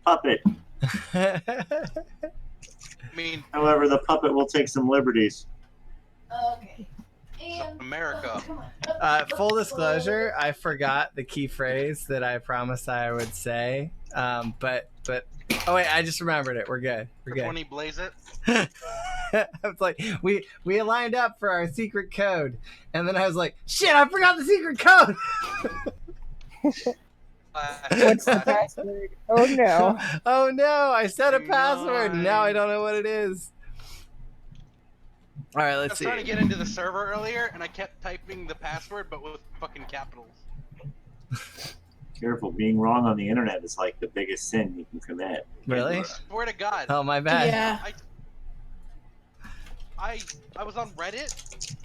puppet. I mean, However, the puppet will take some liberties. Okay. And America. Full disclosure, I forgot the key phrase that I promised I would say. But oh wait, I just remembered it. We're good. We're good. 20 blaze it. I was like, we aligned up for our secret code, and then I was like, shit, I forgot the secret code. What's the password? Oh no. Oh no, I set a password and now I don't know what it is. All right, I let's was see. trying to get into the server earlier, and I kept typing the password, but with fucking capitals. Careful, being wrong on the internet is like the biggest sin you can commit. Really? I swear to God. Oh, my bad. yeah. I was on Reddit,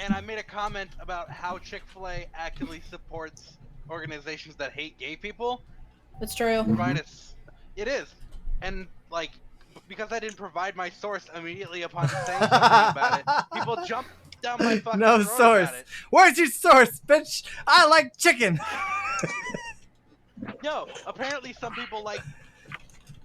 and I made a comment about how Chick-fil-A actively supports organizations that hate gay people. That's true. Provide us. It is. And, like, because I didn't provide my source immediately upon saying something about it, people jumped down my fucking No throat source. about it. Where's your source, bitch? I like chicken. No, apparently some people like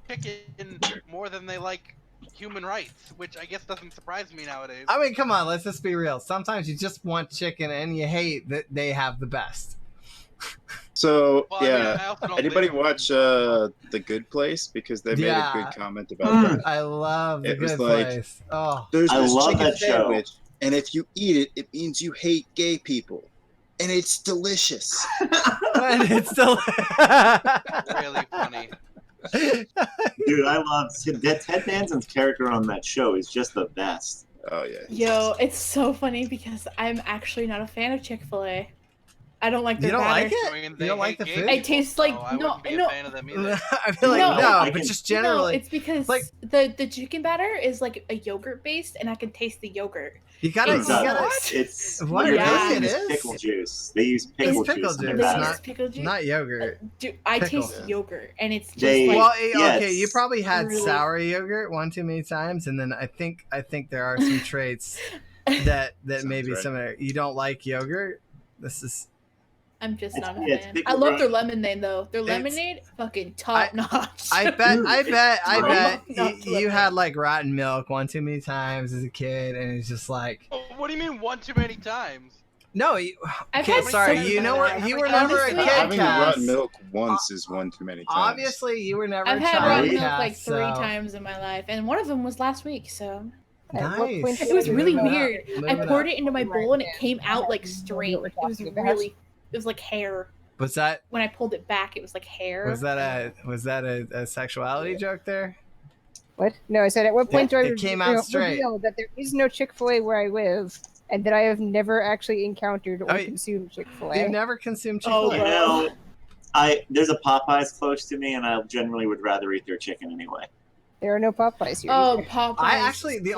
chicken more than they like human rights, which I guess doesn't surprise me nowadays. I mean, come on, let's just be real. Sometimes you just want chicken and you hate that they have the best. So Well, I mean, yeah, I also don't anybody think- watch The Good Place? Because they made a good comment about that. I love The It was Good like- Place. Oh, There's I this love chicken that show. sandwich, and if you eat it, it means you hate gay people, and it's delicious. but it's still really funny. Dude, I love Ted Danson's character on that show is just the best. Oh yeah. Yo, it's so funny because I'm actually not a fan of Chick-fil-A. I don't like their You don't batter. like it? I mean, You they don't like hate the gay food? people, It tastes so like- I no, wouldn't be no. a fan of them either. I feel like No, no, I but can- just generally, No, it's because like- the chicken batter is like a yogurt based, and I can taste the yogurt. you gotta, It's you gotta, what? It's What? you're Yeah. missing It is is? pickle juice. They use pickle It's pickle juice. in their juice, They not- batter. use pickle juice. not yogurt. Dude, I Pickle. taste yogurt, and it's just They- like Well, yeah, okay, you it's probably had really- sour yogurt one too many times, and then I think there are some traits that Sounds maybe right. some you don't like yogurt. This is I'm just not a Yeah, it's fan. pickle I love juice. their lemonade though. Their lemonade, fucking top notch. I bet Not you had like rotten milk one too many times as a kid, and it's just like Oh, what do you mean one too many times? no. I've Okay, had sorry, some you know bad- what? You were never a Honestly, kid, Having Cass. rotten milk once is one too many times. Obviously, you were never I've a had child, rotten milk Cass, like 3 so- times in my life, and one of them was last week. So At what Nice. point it was did really you know weird. I Moving poured up. it into my bowl, and it came out like straight. What It we're was talking about. really, it was like hair. Was that When I pulled it back, it was like hair. was that a sexuality joke there? What? No, I said at what point do I It came out straight. reveal that there is no Chick-fil-A where I live, and that I have never actually encountered or Oh, you- consumed Chick-fil-A? You've never consumed Oh, Chick-fil-A? You know, there's a Popeyes close to me, and I generally would rather eat their chicken anyway. There are no Popeyes here. Oh, either. Popeyes. I actually is so good.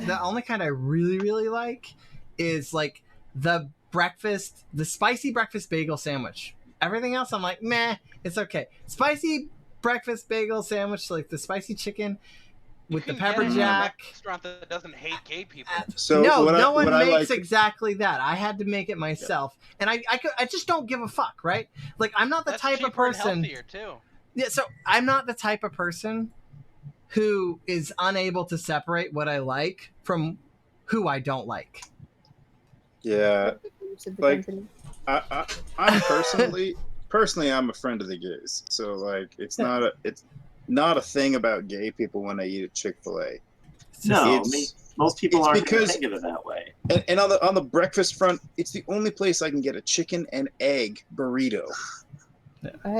the only kind I really like is like the spicy breakfast bagel sandwich. Everything else I'm like, meh, it's okay. Spicy breakfast bagel sandwich, like the spicy chicken with the You can pepper get it from a jack. restaurant that doesn't hate gay people. So no, what no I, one what I makes like, exactly that. I had to make it myself, and I just don't give a fuck, right? Like I'm not the That's type of cheaper and person. healthier too. Yeah, so I'm not the type of person who is unable to separate what I like from who I don't like. yeah, Of the like- company. I'm personally I'm a friend of the gays. So like it's not a thing about gay people when I eat at Chick-fil-A. No, It's- most people it's aren't going to because- think of it that way. And on the breakfast front, it's the only place I can get a chicken and egg burrito.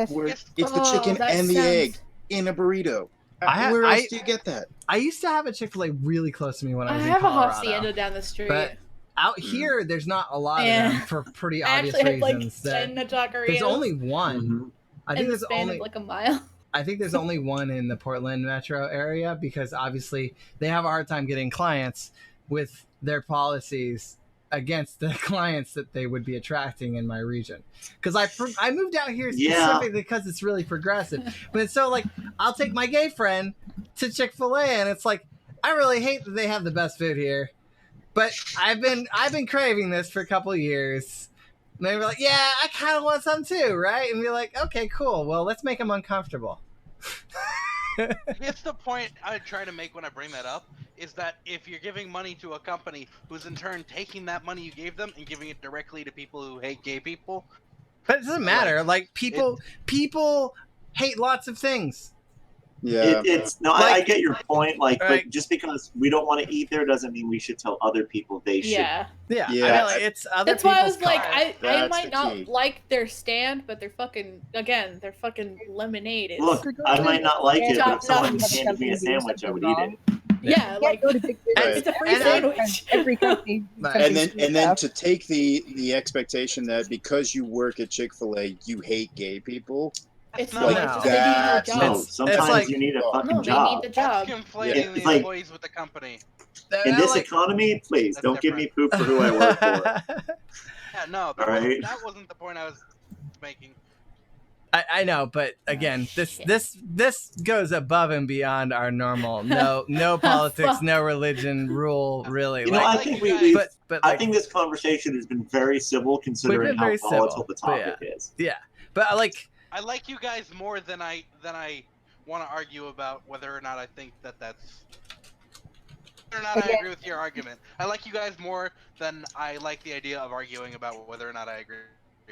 Where Yes. it's the Oh, chicken that and the sounds- egg in a burrito. Where else do you get that? I used to have a Chick-fil-A really close to me when I I was in have a Colorado. hacienda down the street. But out here, there's not a lot Yeah. of them for pretty I obvious actually had like reasons. 10 That taquerias there's only one. Mhm. I think in the there's span only of like a mile. I think there's only one in the Portland metro area because obviously they have a hard time getting clients with their policies against the clients that they would be attracting in my region. Because I moved out here Yeah. specifically because it's really progressive. But it's so like I'll take my gay friend to Chick-fil-A and it's like I really hate that they have the best food here, but I've been craving this for a couple of years. And they were like, yeah, I kind of want some too, right? And we're like, okay, cool. Well, let's make them uncomfortable. It's the point I try to make when I bring that up, is that if you're giving money to a company who's in turn taking that money you gave them and giving it directly to people who hate gay people, But it doesn't matter. Like people hate lots of things. Yeah. It's no, Like- I get your point. Like, Right. but just because we don't want to eat there doesn't mean we should tell other people they should. Yeah. Yeah. Yeah. I mean, like, it's other That's why I people's was like, call. I That's might the not key. like their stand, but their fucking lemonade is. Look, I might not like it, but if Top someone notch. handed me a sandwich, I would eat it. Yeah, You like can't go to big Right. it's a free And- sandwich. Every company. Right. And then to take the expectation that because you work at Chick-fil-A, you hate gay people. It's not not. like They need a that. job. No, It's sometimes like- you need a fucking No, they job. need the that's job. conflating Yeah. the It's like- employees with the company. In this like, economy, please That's don't give me poop for who I work for. Yeah, no, All right. that wasn't the point I was making. I know, but again, this goes above and beyond our normal no politics, no religion rule. Really, You know, like, I think we but I like, think this conversation has been very civil considering been how very volatile civil, the but topic is. but like, I like you guys more than I want to argue about whether or not I think that's whether or not I agree with your argument. I like you guys more than I like the idea of arguing about whether or not I agree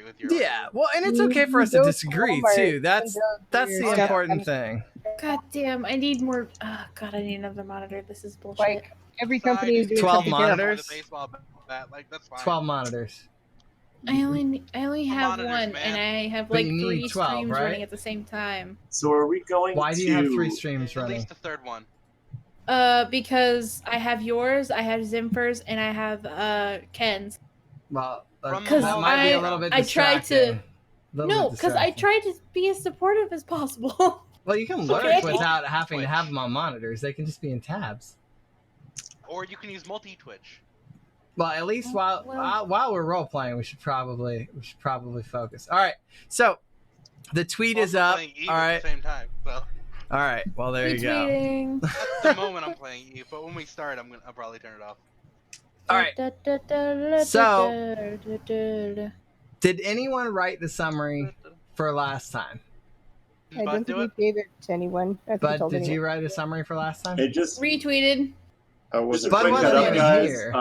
with your yeah. argument. Well, and it's okay for us to disagree too. That's the important thing. God damn, I need more. Oh, God, I need another monitor. This is bullshit. Like every company is doing 12 something different. monitors? The baseball bat, like that's fine. 12 monitors. I only have monitors, one, man. and I have But like you need 3 12, streams right? running at the same time. So are we going Why do to you have 3 streams At running? least the third one. Because I have yours, I have Zimper's, and I have Well, Run them Because that all might be a I- little bit I tried to- distracting. Little no, bit because I distracting. tried to be as supportive as possible. Well, you can Okay. lurk without having to have them on monitors. They can just be in tabs. Or you can use multi-twitch. Well, at least while we're role playing, we should probably focus. All right. So the tweet is Also up. playing Eve All at right. the same time. So All right. Well, there you go. Retweeting. at the moment I'm playing Eve, but when we start, I'll probably turn it off. All right. So- Did anyone write the summary for last time? I But don't do think it. we gave it to anyone. I Bud, told did you anyone. write a summary for last time? it just Retweeted. How was just it? a Bud quick wasn't cut up, even guys. here.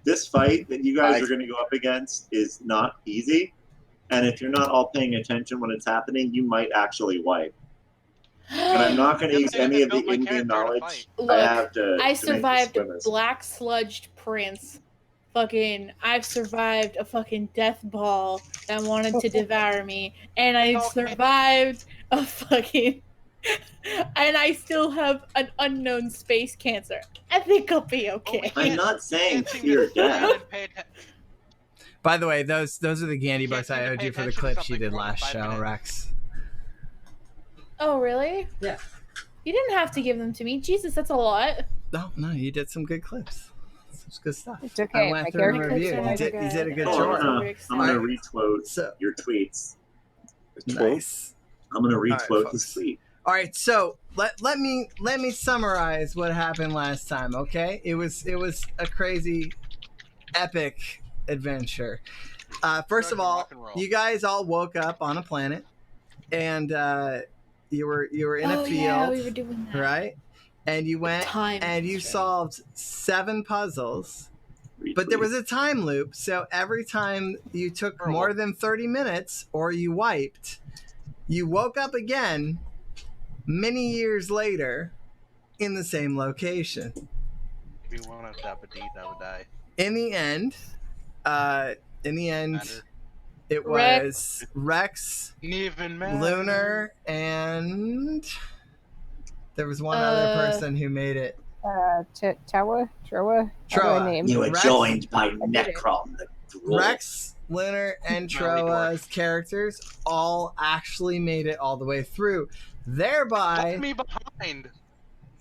This fight that you guys I- are going to go up against is not easy, and if you're not all paying attention when it's happening, you might actually wipe. And I'm not going to use any of the Built my in-game character to knowledge fight. I Look, have to. I to survived make a this black sludged prince. I've survived a fucking death ball that wanted to devour me, and I survived a fucking, and I still have an unknown space cancer. I think I'll be okay. I'm not saying Can't seem fear to death. pay atten- By the way, those are the Gandy Can't bucks seem I to owed pay you for the attention to clips you something did for last 5 show, minutes. Rex. Oh really? Yeah. You didn't have to give them to me. Jesus, that's a lot. No, you did some good clips. Some good stuff. It's okay. I went My through and character reviewed. clips You are did a good Oh, job. I'm gonna retweet So your tweets. nice. I'm gonna All right, retweet folks. this tweet. All right, so let me summarize what happened last time. Okay, it was a crazy, epic adventure. First of all, Rock and roll. you guys all woke up on a planet, and you were in a Oh field, yeah, we were doing that. right? And you went Time and you constraint. solved 7 puzzles. But there was a time loop, so every time you took Terrible. more than 30 minutes or you wiped, you woke up again many years later in the same location. If you want to dab a D, that would die. In the end, Matter. it Rex. was Rex, Even matter. Lunar, and there was one other Uh, person who made it. Troa? How do Troa. I name? You were Rex- joined by did it. Necron, the dwarf. Rex, Lunar, and Smelly dwarf. Troa's characters all actually made it all the way through. Thereby, Left me behind.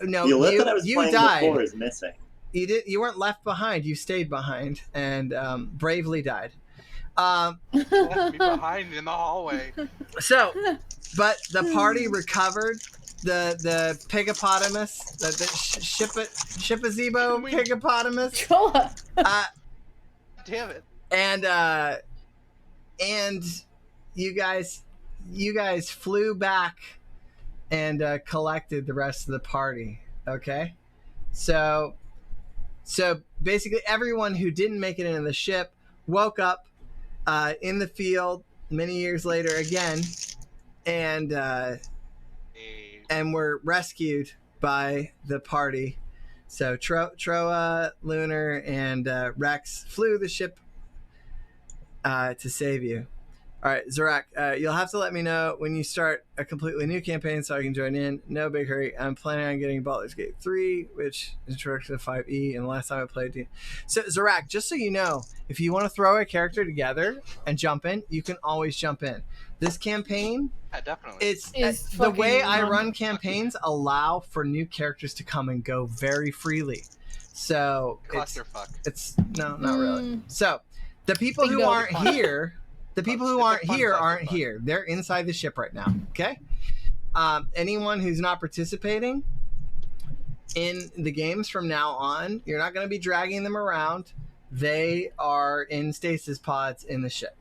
no, The ellipse that I was you playing died. before is missing. You weren't left behind. You stayed behind and bravely died. Left me behind in the hallway. So, but the party recovered the pigopotamus, the Shippazebo pigopotamus, Troa. Damn it. and you guys flew back and collected the rest of the party. Okay, so basically everyone who didn't make it into the ship woke up in the field many years later again, and were rescued by the party. So Troa, Lunar, and Rex flew the ship to save you. All right, Zorak, you'll have to let me know when you start a completely new campaign so I can join in. No big hurry. I'm planning on getting Baldur's Gate 3, which is introduction to 5e, and the last time I played... So, Zorak, just so you know, if you want to throw a character together and jump in, you can always jump in. This campaign... Yeah, definitely. Is the way I fucking run campaigns allow for new characters to come and go very freely. So Clusterfuck. it's not really. So the people who Bingo. aren't here, the people who It's a aren't fun here clusterfuck. aren't here. They're inside the ship right now. Okay. Anyone who's not participating in the games from now on, you're not going to be dragging them around. They are in stasis pods in the ship.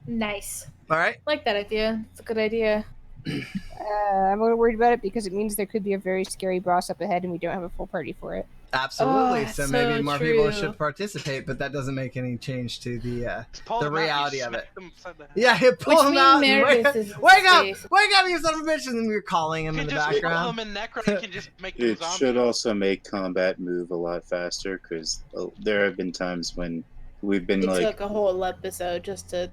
nice. All right. Like that idea. It's a good idea. I'm a little worried about it because it means there could be a very scary boss up ahead and we don't have a full party for it. Absolutely. Oh, so so maybe more people true. should participate, but that doesn't make any change to the Just pull the them out, you reality of smack it. them upside the head. yeah. Pull Which them means out. And Meredith is in wake up! space. Wake up, you son of a bitch! And you're calling him You in can the just pull background. them in Necro, you can just make them It zombies. should also make combat move a lot faster because there have been times when we've been It like, took a whole episode just to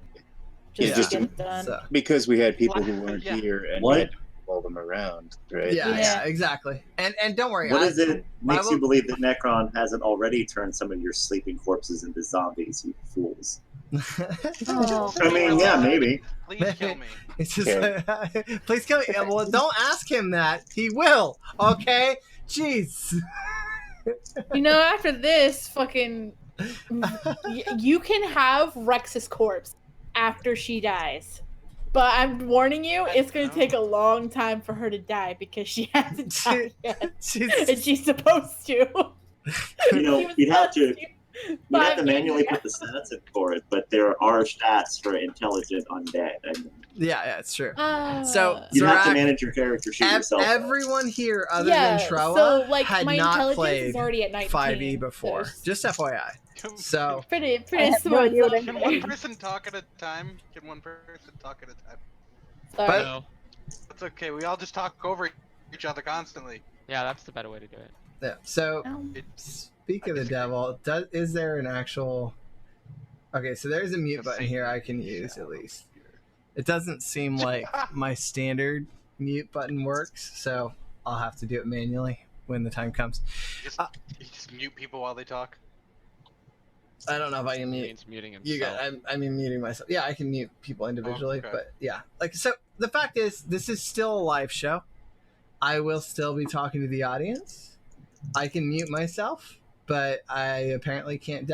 Yeah, just get to- it done. So, because we had people who weren't Yeah. here and What? we had to pull them around, right? yeah, Yeah. exactly. And don't worry. What is it makes will- you believe that Necron hasn't already turned some of your sleeping corpses into zombies, you fools? Oh, I mean, yeah, maybe. Please kill me. It's just, please kill me. Well, don't ask him that. He will. Okay. Jeez. You know, after this, fucking, you can have Rex's corpse after she dies. But I'm warning you, it's going to take a long time for her to die because she hasn't died yet. And Jeez. she's supposed to. You know, She was you'd have to supposed you'd have to 5 manually years put the stats in for it, but there are stats for intelligent undead. And Yeah, it's true. ago. So, you have to Zorak, manage your character sheet yourself. everyone here other yeah, than Troa so like had my not intelligence played is already at 19. 5e before. so Just FYI. So, pretty I have no smart. idea what I'm Can one person talk at a time? Can one person talk at a time? Sorry. But- No. It's okay. We all just talk over each other constantly. Yeah, that's the better way to do it. yeah. So, Um, speak of the devil, is there an actual... Okay, so there's a mute button here I can use at least. It doesn't seem like my standard mute button works, so I'll have to do it manually when the time comes. You just mute people while they talk. I don't know if I can He mute. means muting himself. You got. I mean, muting myself. Yeah, I can mute people individually, okay. but yeah, like so. The fact is, this is still a live show. I will still be talking to the audience. I can mute myself, but I apparently can't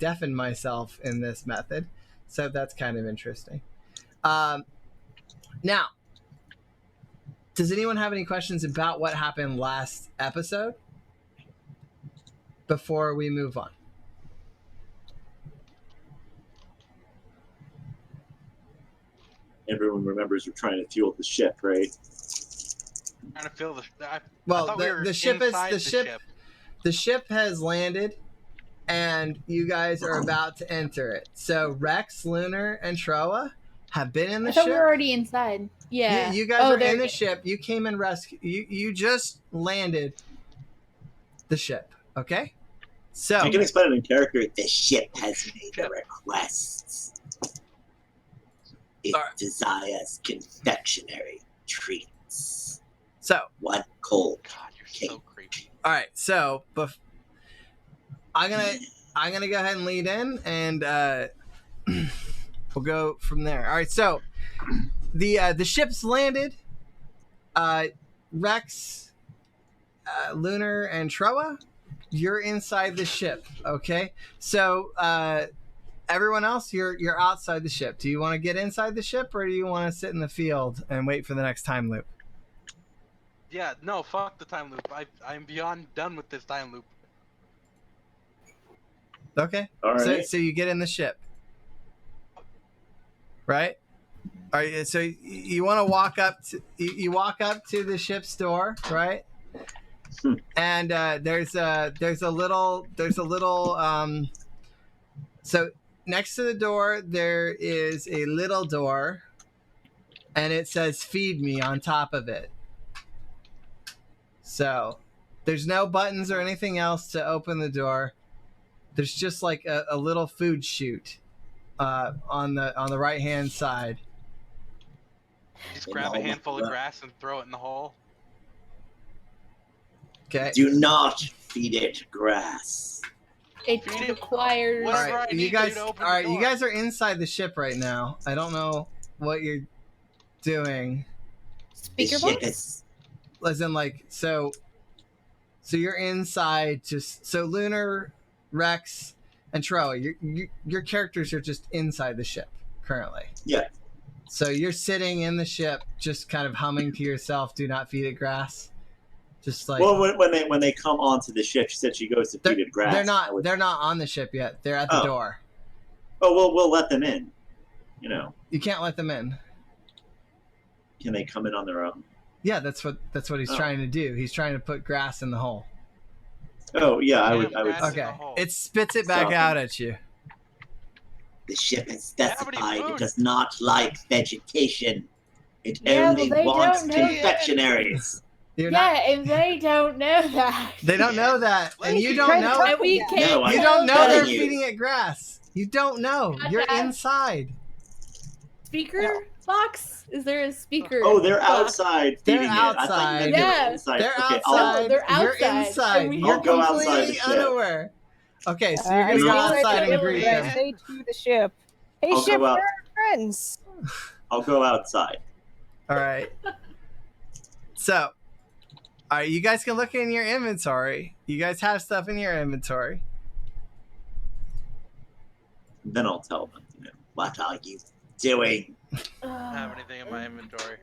deafen myself in this method, so that's kind of interesting. Now, does anyone have any questions about what happened last episode before we move on? Everyone remembers we're trying to fuel the ship, right? Trying to feel the. I Well, thought we were the ship is inside the ship. The ship has landed, and you guys are about to enter it. So Rex, Lunar, and Troa have been in the I thought ship. we were already inside. Yeah. You guys Oh, are there in the we- ship. You came and rescued. You just landed the ship. Okay. So I can explain it in character. The ship has made a request. It Alright. desires confectionery treats. so One cold. God, you're so creepy. all right. So I'm gonna go ahead and lead in, and we'll go from there. All right. So the ship's landed. Rex, Lunar, and Troa, you're inside the ship. Okay. So everyone else, you're outside the ship. Do you want to get inside the ship, or do you want to sit in the field and wait for the next time loop? Yeah, no, fuck the time loop. I'm beyond done with this time loop. Okay. All right. So you get in the ship, right? All right, so you want to walk up to you walk up to the ship's door, right? And there's a little so next to the door there is a little door, and it says "Feed me" on top of it. So there's no buttons or anything else to open the door. There's just like a little food chute on the right hand side. Just grab a handful of grass and throw it in the hole. Okay. Do not feed it grass. It Feed it- requires. All Whatever right, I need you guys. to open All the right, you door. guys are inside the ship right now. I don't know what you're doing. Speaker The ship box? is As in, like, so you're inside. Just so Lunar, Rex, and Troa, your characters are just inside the ship currently. Yeah. So you're sitting in the ship, just kind of humming to yourself. Do not feed it grass. Just like well, when they come onto the ship, she said she goes to feed it grass. they're not on the ship yet. They're at the Oh. door. Oh, we'll let them in. You know, You can't let them in. can they come in on their own? Yeah, that's what he's Oh. trying to do. He's trying to put grass in the hole. Oh, yeah, I would. Grass in Okay, the hole. it spits it back So- out at you. The ship has Have any specified food? it does not like vegetation. It Yeah, only well, they wants don't know confectionaries. You're Yeah, not. and they don't know that. They don't know that, and you don't Trying to know. talk And we Yeah. can't. No, I- You tell don't know telling they're you. feeding it grass. You don't know. Got You're that. inside. Speaker box? Is there a speaker? Oh, they're box? outside They're feeding it. I thought outside. you meant they were Yeah. inside. They're Okay, outside. No, they're You're outside, inside. and we You're I'll go outside the completely ship. unaware. Okay, so Uh, you're gonna go I outside and can't greet really them. Say to the ship, "Hey, I'll ship, go out. we're friends." I'll go outside. All right. So, all right, you guys can look in your inventory. You guys have stuff in your inventory. Then I'll tell them. You know, what are you doing? I don't have anything in my inventory.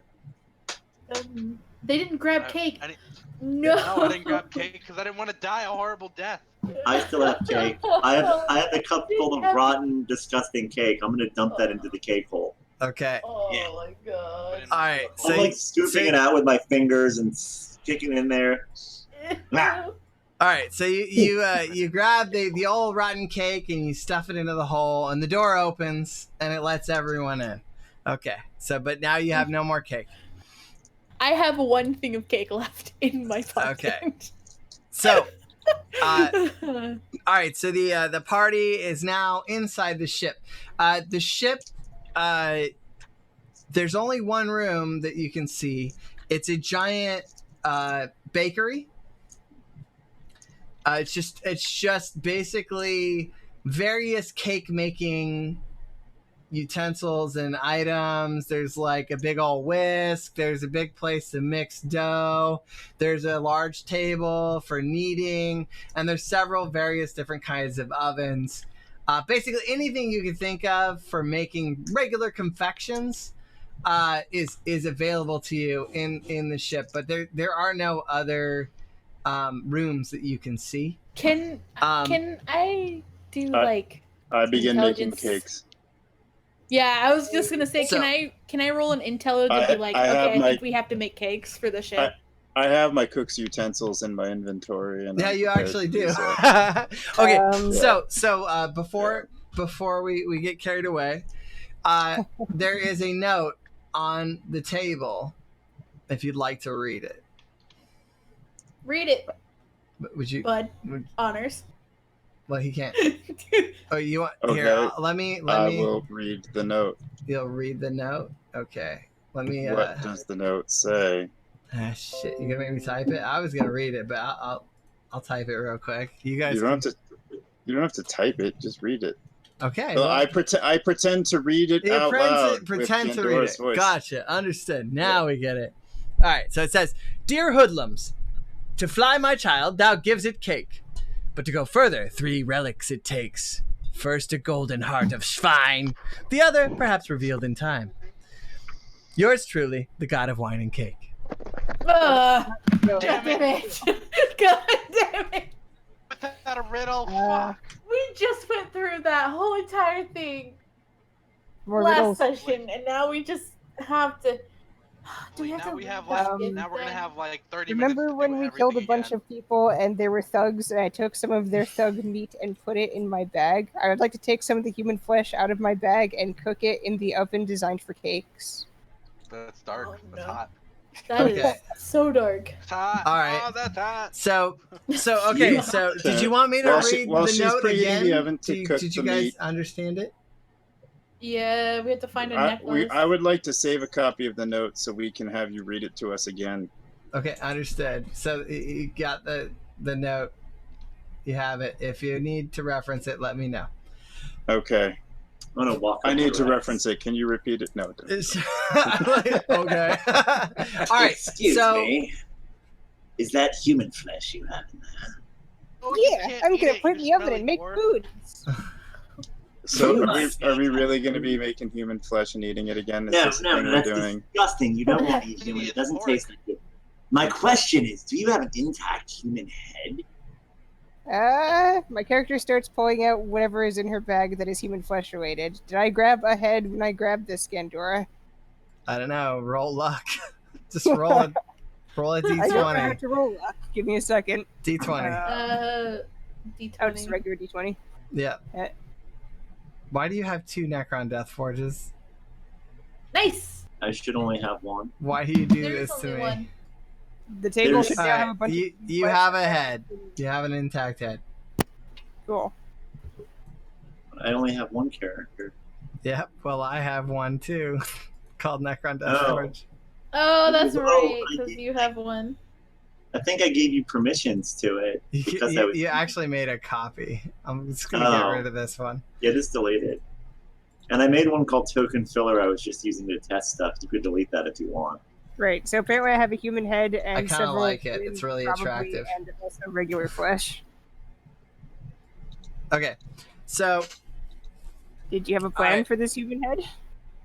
They didn't grab cake. I didn't, No. no, I didn't grab cake because I didn't want to die a horrible death. I still have cake. I have the cup full of rotten, disgusting cake. I'm gonna dump that into the cake hole. Okay. Oh Yeah. my I god. didn't All want right, to so I'm like scooping it out with my fingers and sticking it in there. Ah. All right, so you grab the old rotten cake and you stuff it into the hole, and the door opens and it lets everyone in. Okay, so but now you have no more cake. I have one thing of cake left in my pocket. So, all right, so the party is now inside the ship. The ship, there's only one room that you can see. It's a giant bakery. It's just basically various cake making utensils and items. There's like a big old whisk. There's a big place to mix dough. There's a large table for kneading, and there's several various different kinds of ovens. Basically, anything you can think of for making regular confections is available to you in the ship. But there are no other rooms that you can see. Can I do like I begin making Intelligence. cakes. Yeah, I was just gonna say, So- can I roll an intel to be like, I have okay, I my- think we have to make cakes for the ship. I have my cook's utensils in my inventory, and Yeah, I'm you prepared actually to do. use it. Okay, Yeah. so before we get carried away, there is a note on the table. If you'd like to read it, Read it, would you? bud. Would, Honors. well, he can't. Oh, you want Okay. here? Let me. I will read the note. You'll read the note. Okay. Let me. What does the note say? Shit! You gonna make me type it? I was gonna read it, but I'll type it real quick. You guys. You don't have to type it. Just read it. Okay. Well, well- I pretend to read it You out loud. pretend with to read Pandora's it. voice. Gotcha. Understood. Now we get it. All right. So it says, "Dear hoodlums, to fly my child, thou gives it cake, but to go further, 3 relics it takes. First, a golden heart of swine, the other perhaps revealed in time. Yours truly, the god of wine and cake." God Damn damn it. it! God damn it! But that's not a riddle. Uh, Fuck. We just went through that whole entire thing More last riddles. session, and now we just have to. Do we Wait, have now to we have rewatch like it now we're gonna then? have like 30 Remember minutes to when do we everything killed a bunch again. of people and they were thugs and I took some of their thug meat and put it in my bag? I would like to take some of the human flesh out of my bag and cook it in the oven designed for cakes. That's dark. Oh, That's no. hot. That is Okay. so dark. It's hot. All right. Oh, that's hot. So okay. So did you want me to read while the she's note preheating again? the oven to cook Did you the guys meat, understand it? Yeah, we have to find a necklace. I would like to save a copy of the note so we can have you read it to us again. Okay, understood. So you got the note. You have it. If you need to reference it, let me know. Okay. I'm gonna walk. I need to over reference it. Can you repeat it? No. Don't. Okay. All right. Excuse so me. Is that human flesh you have in there? Oh, you Yeah, can't I'm eat gonna it, put it in you're the oven and smelly make whore. food. So You are must we eat really that going to be food. making human flesh and eating it again? Is No, this the no, thing no, we're that's doing? disgusting. You don't want to eat human. It's It doesn't pork. taste like it. My question is, do you have an intact human head? My character starts pulling out whatever is in her bag that is human flesh related. Did I grab a head when I grabbed this, Gandora? I don't know. Roll luck. Just roll it. Roll a I don't know how d20. to roll luck. Give me a second. D20. D20. Oh, just a regular d20. Yeah. Eh. Why do you have 2 Necron Death Forges? Nice. I should only have one. Why do you do There's this to only me? one. The table There's- should All now have a right, bunch you of have a head. You have an intact head. Cool. I only have one character. Yep. Well, I have one too, called Necron Death Oh. Forge. Oh, that's Oh, right, I because did. you have one. I think I gave you permissions to it because I was. You actually made a copy. I'm just gonna get Oh. rid of this one. Yeah, just delete it. And I made one called Token Filler. I was just using to test stuff. You could delete that if you want. Right, so apparently I have a human head and kinda several like it. human, It's really probably, attractive. and also regular flesh. Okay. So Did you have a plan Alright. for this human head?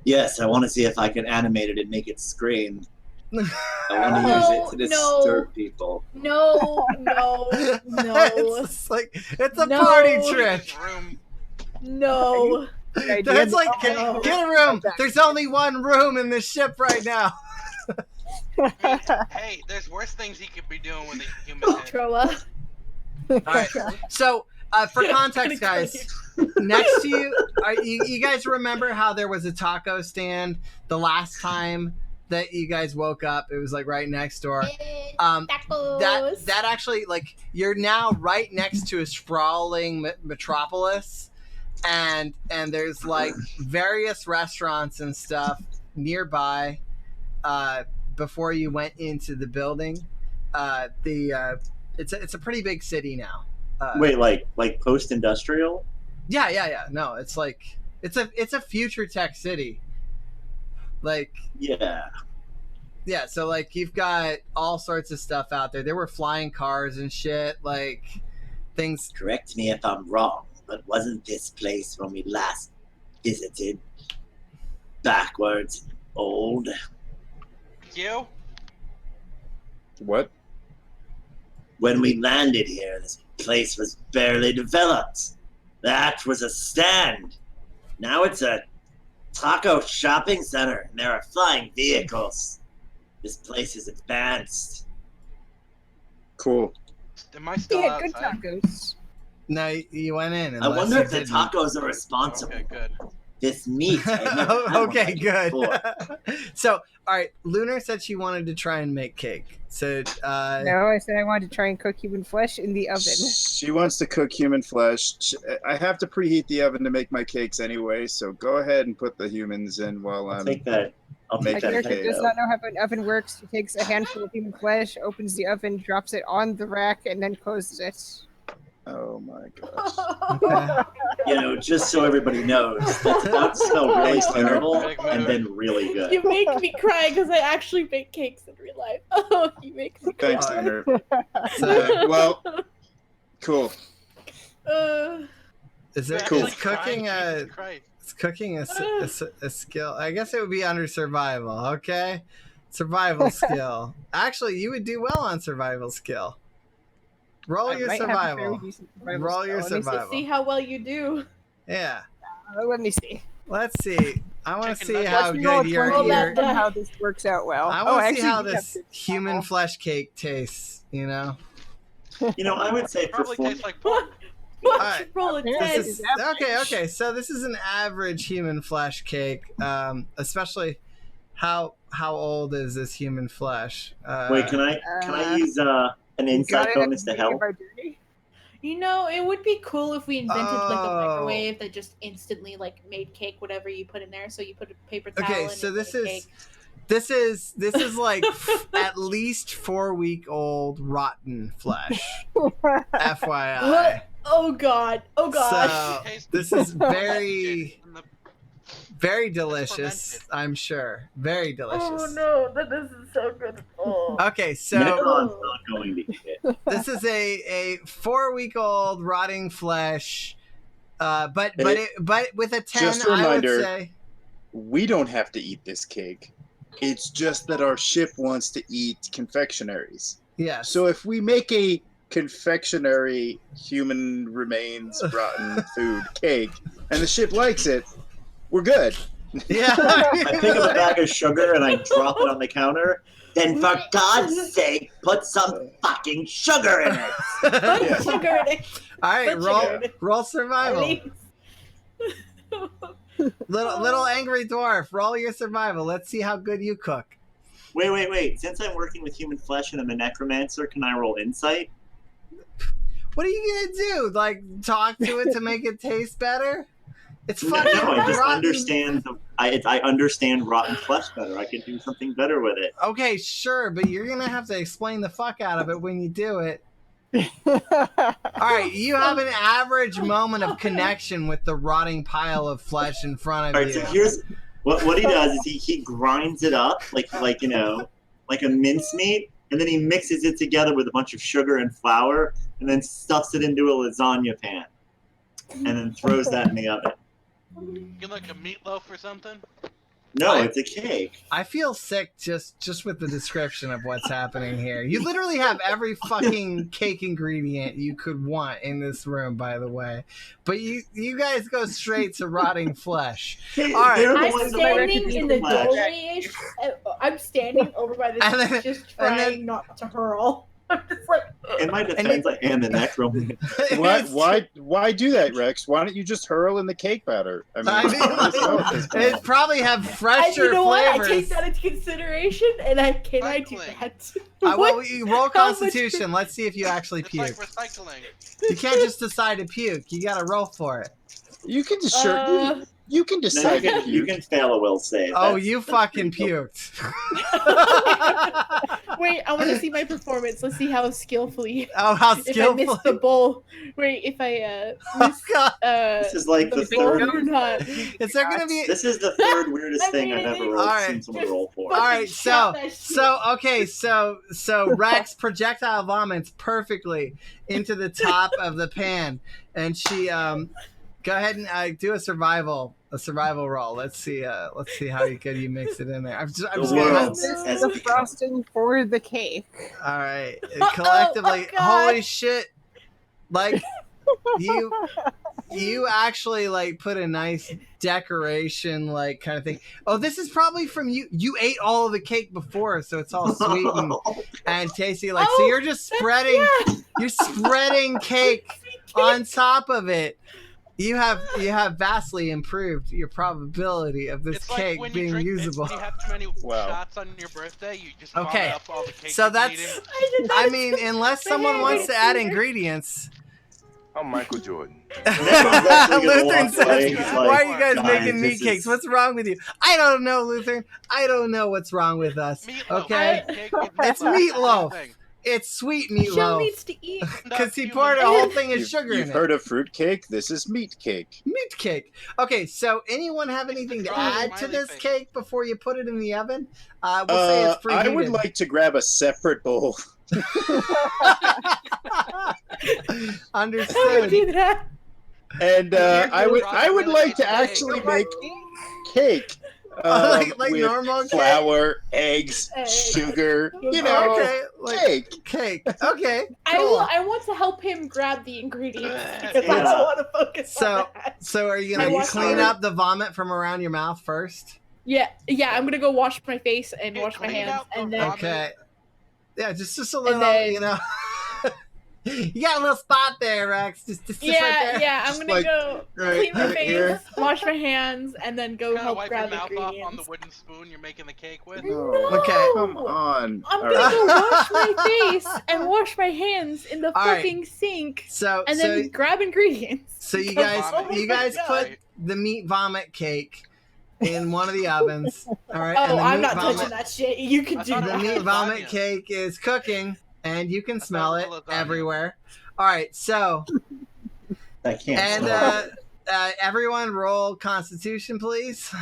Yes, I want to see if I can animate it and make it scream. I want to Oh, use it to no. disturb people. No, no, no, it's just like it's a No. party trick. This room. no. Good idea. That's like Oh. get a room. There's only one room in the ship right now. Hey, there's worse things he could be doing with a human head. Troa. All right. So for context, guys, next to you, you guys remember how there was a taco stand the last time that you guys woke up? It was like right next door. Tacos. That actually, like, you're now right next to a sprawling metropolis, and there's like various restaurants and stuff nearby. Before you went into the building, it's a pretty big city now. Wait, like post-industrial? Yeah. No, it's like it's a future tech city. Like Yeah. yeah, so like you've got all sorts of stuff out there. There were flying cars and shit, like things. Correct me if I'm wrong, but wasn't this place when we last visited backwards and old? You? What? When we landed here, this place was barely developed. That was a stand. Now it's a taco shopping center, and there are flying vehicles. This place is advanced. Cool. Am I still Yeah, good outside? tacos. No, you went in. I unless wonder you if the didn't. tacos are responsible. Okay, good. This meat. I've never had one Okay, like it good. before. So, all right, Lunar said she wanted to try and make cake. So, No, I said I wanted to try and cook human flesh in the oven. She wants to cook human flesh. I have to preheat the oven to make my cakes anyway, so go ahead and put the humans in while I'll I'm. take that. I'll Make My take that character does potato. not know how an oven works. She takes a handful of human flesh, opens the oven, drops it on the rack, and then closes it. Oh my gosh. okay. You know, just so everybody knows, that's about to smell really Thanks, Leonard. terrible Big and mood. then really good. You make me cry because I actually bake cakes in real life. Oh, you make me cry. Thanks, Leonard. So, Well, cool. is it Cool. is cooking Jesus a Christ. is cooking a skill? I guess it would be under survival. Okay, survival skill. Actually, you would do well on survival skill. Roll I your might have a very survival. decent survival Roll skill. your Let me see. survival. See how well you do. Yeah. Let me see. Let's see. I want to chicken see nuggets. how Let's roll good a your 20 your. on how this works out well. I Oh, want to see actually, how you have this to human follow. flesh cake tastes. You know. You know, I would say Probably perform. tastes like pork. Watch Alright. roll a This 10. This is average. okay. So this is an average human flesh cake. Especially how old is this human flesh? Wait, can I use an You insight got it at bonus the to beginning of help? our journey? You know, it would be cool if we invented like a Oh. microwave that just instantly like made cake whatever you put in there. So you put a paper towel Okay, in so and this make a is cake. this is like at least 4-week-old rotten flesh. FYI. What? Oh god. Oh gosh. So Tastes this is fermented very in the- very delicious. fermented. I'm sure. Very delicious. Oh no, that isn't so good. Oh. Okay, so Necron's not going to eat it. this is a 4-week-old rotting flesh. But with a 10, Just a I would reminder. say. We don't have to eat this cake. It's just that our ship wants to eat confectionaries. Yes. So if we make a confectionery human remains rotten food cake and the ship likes it, we're good. Yeah. I pick up a bag of sugar and I drop it on the counter. Then, for God's sake, put some fucking sugar in it. Put Yeah. sugar in it. All right, Put roll sugar in it. roll survival. Please. Little angry dwarf, roll your survival. Let's see how good you cook. Wait. Since I'm working with human flesh and I'm a necromancer, can I roll insight? What are you gonna do? Like talk to it to make it taste better? It's No, fucking I just rotten. understand. I understand rotten flesh better. I can do something better with it. Okay, sure, but you're gonna have to explain the fuck out of it when you do it. All right, you have an average moment of connection with the rotting pile of flesh in front All of right, you. so here's what he does is he grinds it up like like a mincemeat, and then he mixes it together with a bunch of sugar and flour, and then stuffs it into a lasagna pan, and then throws that in the oven. Get like a meatloaf or something. No, it's a cake. I feel sick just with the description of what's happening here. You literally have every fucking cake ingredient you could want in this room, by the way. But you guys go straight to rotting flesh. Hey, All right. they're the I'm ones that standing like in the flesh. doorway. I'm standing over by this, And then- just and then- trying not to hurl. I'm just like, In my defense, I am a necromancer. Why do that, Rex? Why don't you just hurl in the cake batter? I mean, I mean, let's go at this point. It'd probably have and fresher you know what? I flavors. take that into consideration, and I do Cycling. that. Well, What? you roll How much- Constitution. Let's see if you actually It's puke. like recycling. You can't just decide to puke. You gotta roll for it. You can just you can No, decide if you can fail a will save. Oh, That's- you that's fucking pretty cool. puked. Wait, I want to see my performance. Let's see how skillfully. Oh, how If I skillful. miss the bowl. Wait, if I Oh, miss God. This is like the the bowl third. or not. Is there gonna be? This is the third weirdest I thing mean, I've ever it- rolled. Alright, Seen someone just roll for. All right, Shout that shit. so Rex projectile vomits perfectly into the top of the pan, and she go ahead and do a survival roll. Let's see how good you mix it in there. I'm just The gonna world This is has the become. frosting for the cake. all right. Oh, Collectively, oh, God. holy shit! Like you actually like put a nice decoration like kind of thing. Oh, this is probably from you. You ate all of the cake before, so it's all sweet and tasty. Like so, Oh, you're just spreading. Yeah. You're spreading cake on top of it. You have vastly improved your probability of this It's cake like when being you drink, usable. When you have too many Wow. shots on your birthday, you just Okay, vomit up all the cake. so you've been that's- eating. I mean, unless someone wants to add ingredients. I'm Michael Jordan. actually gonna Lutheran walk away. says, He's "Why like, are you guys "Guys, making meat this cakes? is- What's wrong with you?" I don't know, Lutheran. I don't know what's wrong with us. Meatloaf. Okay, Cake with It's same meatloaf. thing. it's sweet Michelle meatloaf needs to eat. because he Human. poured a whole thing of You've, sugar you've in heard of fruit cake? This is meat cake. Meat cake. Okay, so anyone have anything to add to smiley this face. cake before you put it in the oven? We'll say it's preheated. I would like to grab a separate bowl. I would Understood. do that. And I would Rock like to really actually cake. make cake like with normal cake? flour, eggs, Eggs. sugar. You know, Okay, like cake. cake. Okay, I cool. want to help him grab the ingredients because I Yeah. don't want to focus So- on that. So are you I gonna want clean to- up the vomit from around your mouth first? Yeah, I'm gonna go wash my face and wash my Clean hands, out the and then vomit. Okay. Yeah, just a little, then- you know. You got a little spot there, Rex. Just right there. I'm Just gonna like, go right, clean my right face, here. wash my hands, and then go Kinda help wipe grab your mouth off ingredients. on the wooden spoon you're making the cake with. No, Okay. come on. I'm All gonna right. go wash my face and wash my hands in the All right. fucking sink, So and so then grab ingredients. so you Because- guys oh my you guys God. put the meat vomit cake in one of the ovens. All right. Oh, and the I'm meat not vomit, touching that shit. You can I do thought it The was that. meat vomit lasagna. cake is cooking, and you can I thought smell it it was lasagna. everywhere. All right. So I can't. and smell it. everyone roll Constitution, please.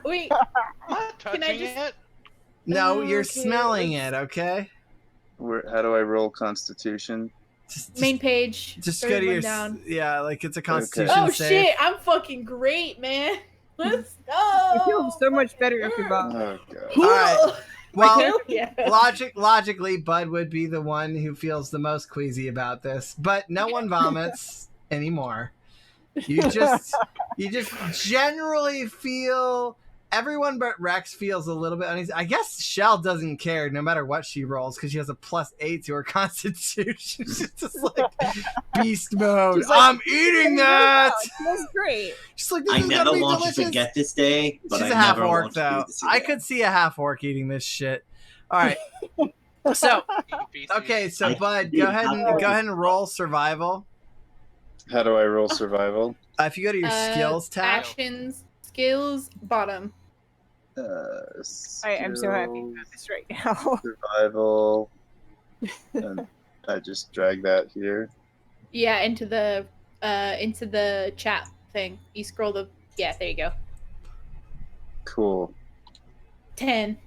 Wait, Not Can I touching just- it. No, you're Okay, smelling let's- it. Okay. How do I roll Constitution? Just main page. Just third go to one your down. yeah, like it's a Constitution Oh save. shit! I'm fucking great, man. Let's go. I feel so much better if you Oh vomit. god. All right. Well, Hell yeah. logically, Bud would be the one who feels the most queasy about this, but no one vomits anymore. You just generally feel. Everyone but Rex feels a little bit uneasy. I guess Shell doesn't care no matter what she rolls because she has a +8 to her Constitution. She's just like beast mode. She's like, I'm eating that. It feels great. She's like, this I is never gonna be want delicious. to forget this day, but She's I a half never orc want to though. do this I again. could see a half orc eating this shit. All right. So Eating feces. okay, so I Bud, can do go ahead and roll survival. How do I roll survival? If you go to your skills tab, Actions, skills, bottom. I'm so happy Skill, about this right now. Survival. And I just drag that here. Yeah, into the chat thing. You scroll the there you go. Cool. 10.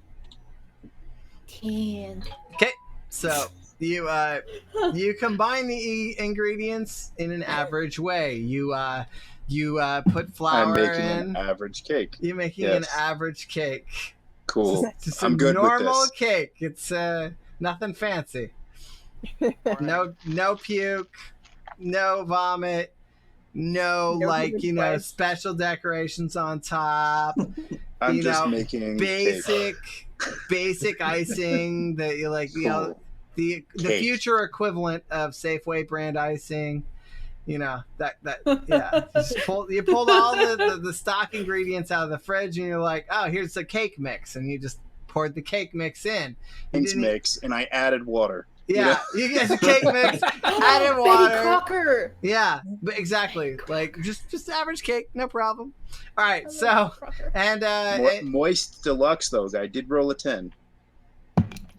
so you combine the ingredients in an average way. You put I'm flour making in. an average cake. You're making an Yes. average cake. Cool. Just I'm a good with normal this. cake. It's nothing fancy. No puke, no vomit, no No like human flesh. special decorations on top. I'm you just know, making cake. basic icing that you like. You know, Cool. the Cake. future equivalent of Safeway brand icing. You know that yeah. You pulled all the stock ingredients out of the fridge, and you're like, oh, here's the cake mix, and you just poured the cake mix in. You Things didn't- mix, and I added water. Yeah, you get the cake mix, added Betty water. Crocker. Yeah, but exactly. Like just average cake, no problem. All right, I love so Crocker. and Moist deluxe, though. I did roll a 10.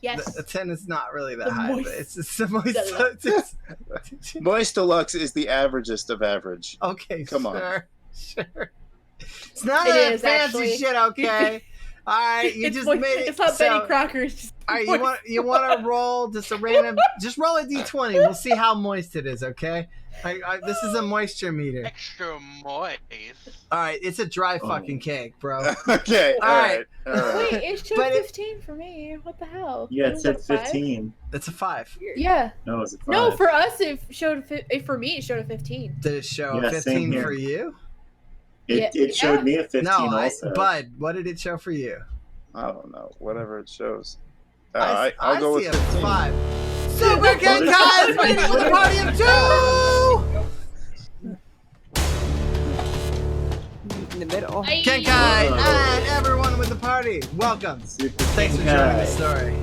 Yes. the 10 is not really that The high, moist but it's just the moist. deluxe. Moist deluxe is the averagest of average. Okay, Come on. sure. It's not It that is, fancy actually. shit. Okay, all right, you It's just moist- made it. It's not so, Betty Crocker. It's just all right, moist. you want to roll just a random, just roll a d20. We'll see how moist it is. Okay, this is a moisture meter. Extra moist. All right, it's a dry Oh. fucking cake, bro. Okay, All right. all right. Wait, it showed But it- 15 for me. What the hell? Yeah, it Was said a 5? 15. It's a 5. Yeah. No, it was a 5. No, for us, it showed. For me, it showed a 15. Did it show Yeah, same 15 here. for you? It showed me a 15 No, also. Bud, what did it show for you? I don't know. Whatever it shows. I I'll go see with a 15. 5. Super King Kai's waiting with a party of 2! In the middle. King Kai and everyone with the party, welcome. Super Thanks for King joining Kai. the story.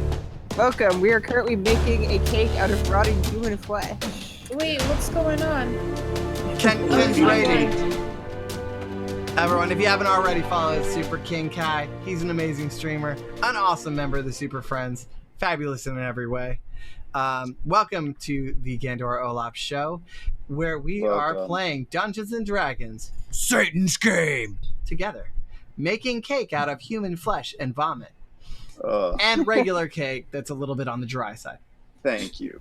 Welcome. We are currently making a cake out of rotting human flesh. Wait, what's going on? Ken's rating. Everyone, if you haven't already followed Super King Kai, he's an amazing streamer, an awesome member of the Super Friends, fabulous in every way. Welcome to the Gandora Olaf show, where we are Welcome. playing Dungeons and Dragons, Satan's Game, together, making cake out of human flesh and vomit, and regular cake that's a little bit on the dry side. Thank you.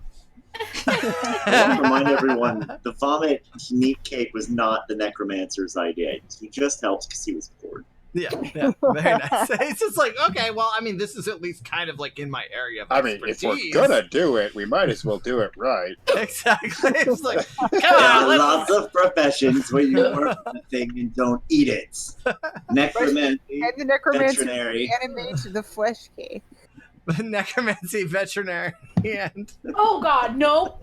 I want to remind everyone, the vomit meat cake was not the necromancer's idea. He just helped because he was bored. Yeah, very nice. It's just like, okay, well, I mean, this is at least kind of like in my area of I mean, if we're expertise. gonna do it, we might as well do it right. Exactly. It's like, come There on, are let's... lots of professions where you work on the thing and don't eat it. Necromancy, And the necromancer veterinary. animate the flesh cake. necromancy, veterinary, and Oh God, no.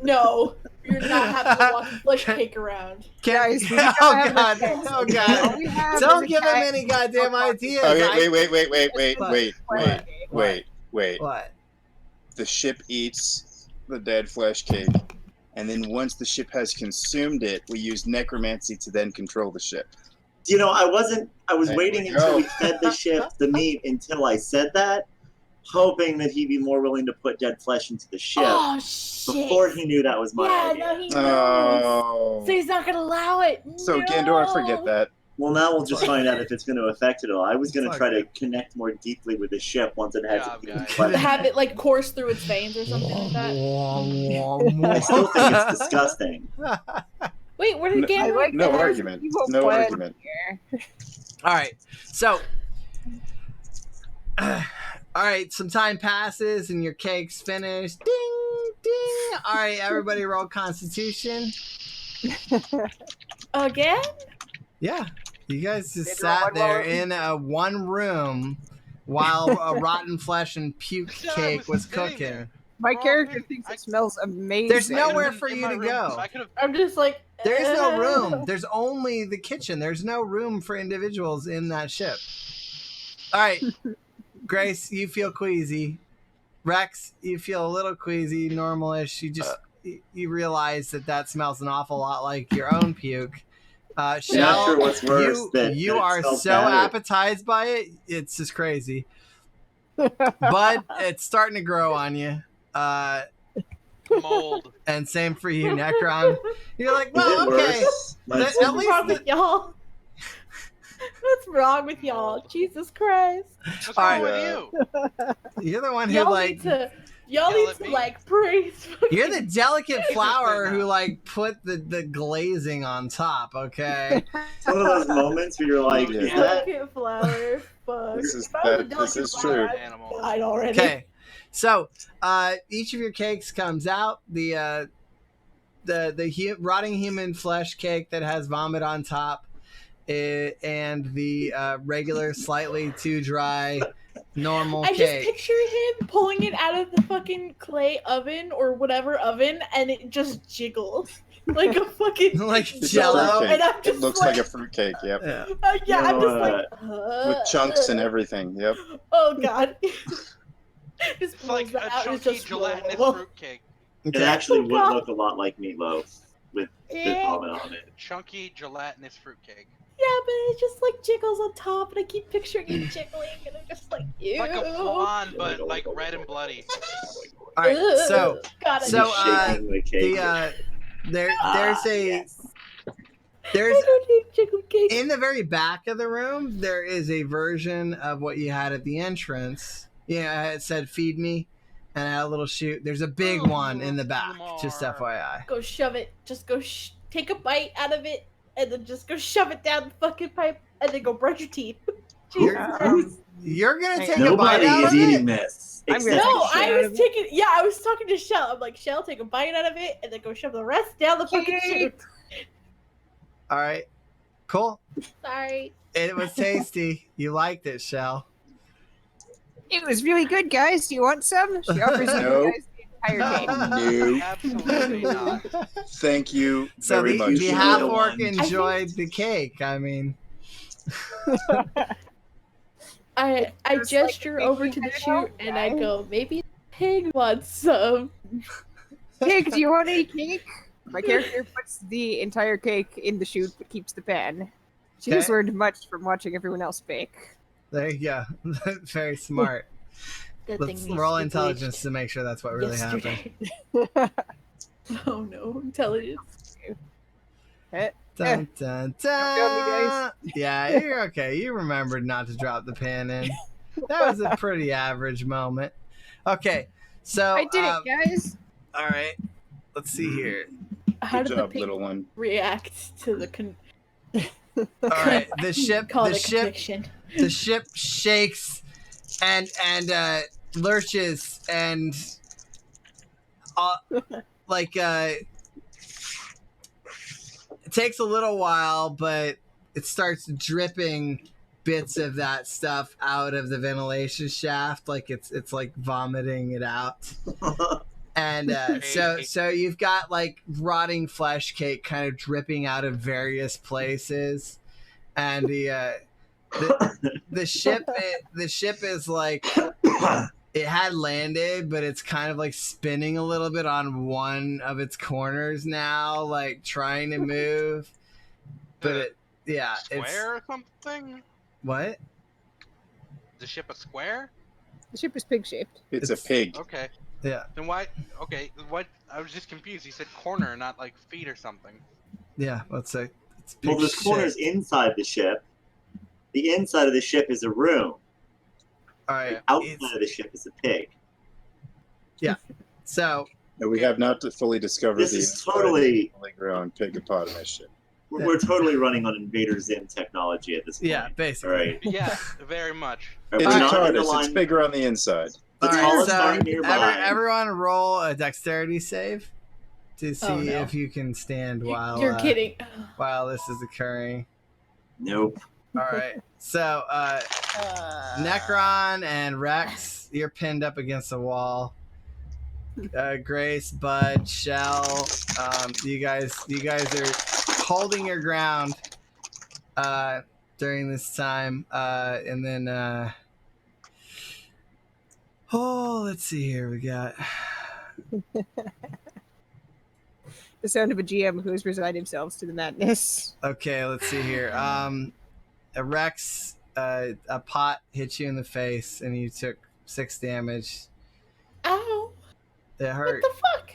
You're not having to walk a flesh cake around. Guys, we oh don't have god, a oh All god! we have Don't is a give him cat. any goddamn ideas. Okay, What? wait. What? The ship eats the dead flesh cake, and then once the ship has consumed it, we use necromancy to then control the ship. You know, I was There waiting we until go. we fed the ship the meat until I said that, hoping that he'd be more willing to put dead flesh into the ship Oh shit! before he knew that was my yeah, idea. no, he knows. Oh. So he's not gonna allow it. So no. Gandor, forget that. Well, now we'll just find out if it's going to affect it all. I was going to It's try okay. to connect more deeply with the ship once it has Job, human guys. flesh. Have it like course through its veins or something like that. I still think it's disgusting. Wait, where did No, Gandor? I like No that. argument. Evil No plan argument. here. All right, so, all right, some time passes and your cake's finished. Ding, ding. All right, everybody, roll Constitution. Again? Yeah, you guys just Did roll sat one there roll? in a one room while a rotten flesh and puke Said I cake was was sitting cooking. there. My Wrong character thing. thinks I- it smells amazing. There's I could've nowhere been for in you my to room, go. so I could have. I'm just like. There is no room. There's only the kitchen. There's no room for individuals in that ship. All right, Grace, you feel queasy. Rex, you feel a little queasy, normalish. You just you realize that smells an awful lot like your own puke. I'm not Shell, sure what's worse. you that it are smells so bad or- appetized by it. It's just crazy. But it's starting to grow on you. Mold. And same for you, Necron. You're like, Is well, it okay. worse? That- Mine's- at What's least wrong the- with y'all? What's wrong with y'all? Jesus Christ! What's All wrong right. with you? You're the one who Y'all like need to. Y'all Yell need at to me. like praise. you're the delicate flower now. who like put the glazing on top, okay? It's one of those moments where you're like, Yeah. is that Delicate flower. Fuck. This is If I was a that. This delicate is flower, true. I'd Animal. have died already. Okay. So each of your cakes comes out. The rotting human flesh cake that has vomit on top, and the regular, slightly too dry, normal I just cake. picture him pulling it out of the fucking clay oven or whatever oven, and it just jiggles like a fucking Like It's a Jello. fruitcake. And I'm It just looks like a fruitcake, yep. Yeah. yeah, I'm No, just like With chunks and everything, yep. Oh god. Just It's like pulls a that out, it's chunky just gelatinous roll. fruitcake. it Okay. actually Oh, would God. look a lot like meatloaf with vomit on it. Chunky gelatinous fruitcake. Yeah, but it just like jiggles on top, and I keep picturing it jiggling, and I'm just like, ew. Like a flan, but like red and bloody. All right. So God, so, Just shaking the cake. there's a yes. there's I don't need jiggle cake. in the very back of the room there is a version of what you had at the entrance. Yeah, it said "feed me," and I had a little chute. There's a big one in the back. Just more. FYI. Go shove it. Just go take a bite out of it, and then just go shove it down the fucking pipe, and then go brush your teeth. Jesus Christ. You're gonna take a Nobody bite out is of eating it. this. I'm except gonna No, take a I shit out was of it. taking. Yeah, I was talking to Shell. I'm like, Shell, take a bite out of it, and then go shove the rest down the fucking chute. All right. Cool. Sorry. It was tasty. You liked it, Shell. It was really good, guys. Do you want some? She offers you Nope. guys the entire cake. No, Absolutely not. thank you So very the, much. the You half don't orc want- enjoyed the cake. I mean, I Just gesture like over to the making chute, it and I out, go, maybe the pig wants some. Cake, do you want any cake? My character puts the entire cake in the chute but keeps the pan. She has Okay. learned much from watching everyone else bake. there you go. Very smart. Good Let's thing we roll switched intelligence to make sure that's what really happened. yesterday. Oh no, intelligence. Dun, dun, dun. Yeah, you're okay. You remembered not to drop the pan in. That was a pretty average moment. Okay, so I did it, guys. all right. Let's see here. How Good did job, the pig little one. react to the All right, the ship. call The it a ship. conviction? The ship shakes and lurches and it takes a little while, but it starts dripping bits of that stuff out of the ventilation shaft, like it's like vomiting it out. And so you've got like rotting flesh cake kind of dripping out of various places, and the ship is like it had landed, but it's kind of like spinning a little bit on one of its corners now, like trying to move. But Square or something? What? Is the ship a square? The ship is pig shaped. It's a pig. Okay. Yeah. Then why? Okay. What? I was just confused. You said corner, not like feet or something. Yeah. Let's say. Well, there's corners inside the ship. The inside of the ship is a room. All right. Outside of the ship is a pig. Yeah. So. No, we have not fully discovered This is totally grown pig-hippopotamus ship. We're totally running on Invader Zim technology at this point. Yeah, basically. Right. Yeah, very much. It's a TARDIS. It's bigger on the inside. The tallest star nearby. Everyone roll a dexterity save to see no. if you can stand while You're kidding. while this is occurring. Nope. All right. So Necron and Rex, you're pinned up against the wall. Grace, Bud, Shell, you guys are holding your ground during this time, and then let's see here. We got The sound of a GM who has resigned themselves to the madness. okay. Let's see here. Rex, a pot hit you in the face, and you took 6 damage. Ow! It hurt. What the fuck?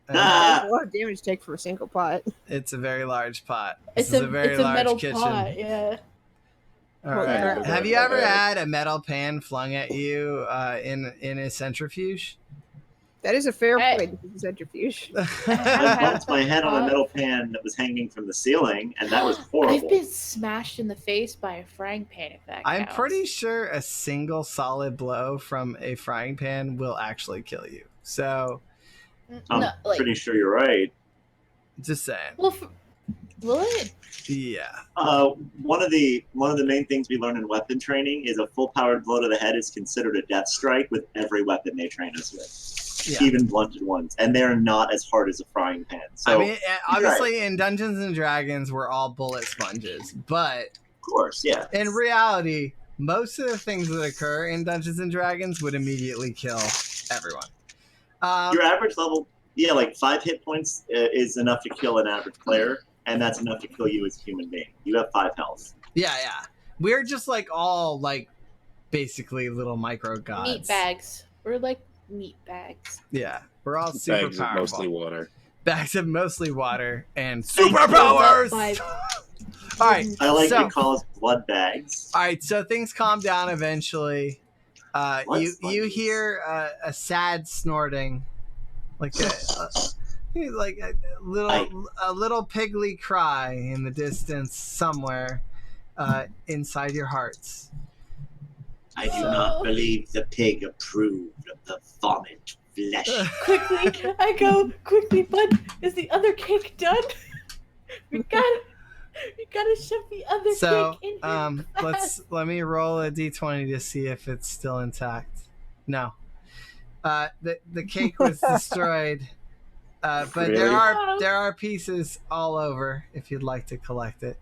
That's a lot of damage to take for a single pot. It's a very large pot. It's This is a very large metal kitchen. pot. Yeah. All Well, right. Have you ever had a metal pan flung at you in a centrifuge? That is a fair point. This is a centrifuge. I bumped my head on a metal pan that was hanging from the ceiling, and that was horrible. I've been smashed in the face by a frying pan. If that I'm counts. pretty sure a single solid blow from a frying pan will actually kill you. So, I'm No, like, pretty sure you're right. just saying. well, will it? Yeah. One of the main things we learn in weapon training is a full powered blow to the head is considered a death strike with every weapon they train us with, Yeah. even blunted ones, and they're not as hard as a frying pan. So, I mean, obviously, in Dungeons and Dragons, we're all bullet sponges, but of course, yeah. in reality, most of the things that occur in Dungeons and Dragons would immediately kill everyone. Your average level, like 5 hit points is enough to kill an average player, and that's enough to kill you as a human being. You have 5 health. Yeah. We're just like all like basically little micro gods. Meat bags. We're like meat bags. Yeah, we're all super Bags of powerful. mostly water. Bags of mostly water and Thank you. superpowers. By- All right. I like so, to call us blood bags. All right, so things calm down eventually. Blood You sponges. hear a sad snorting, like a little pigly cry in the distance somewhere inside your hearts. I do not believe the pig approved of the vomit flesh. Quickly, I go quickly. Bud, is the other cake done? we gotta shove the other So cake in here. let me roll a d20 to see if it's still intact. No, the cake was destroyed, but Really? there are pieces all over if you'd like to collect it.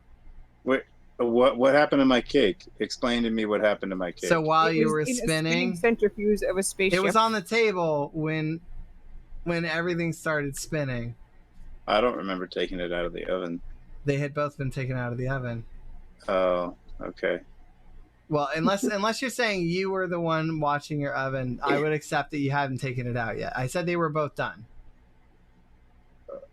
Wait, what happened to my cake? Explain to me what happened to my cake. So while It you was were in a spinning, centrifuge of a spaceship. it was on the table when everything started spinning. I don't remember taking it out of the oven. They had both been taken out of the oven. Oh, okay. Well, unless you're saying you were the one watching your oven, I would accept that you haven't taken it out yet. I said they were both done.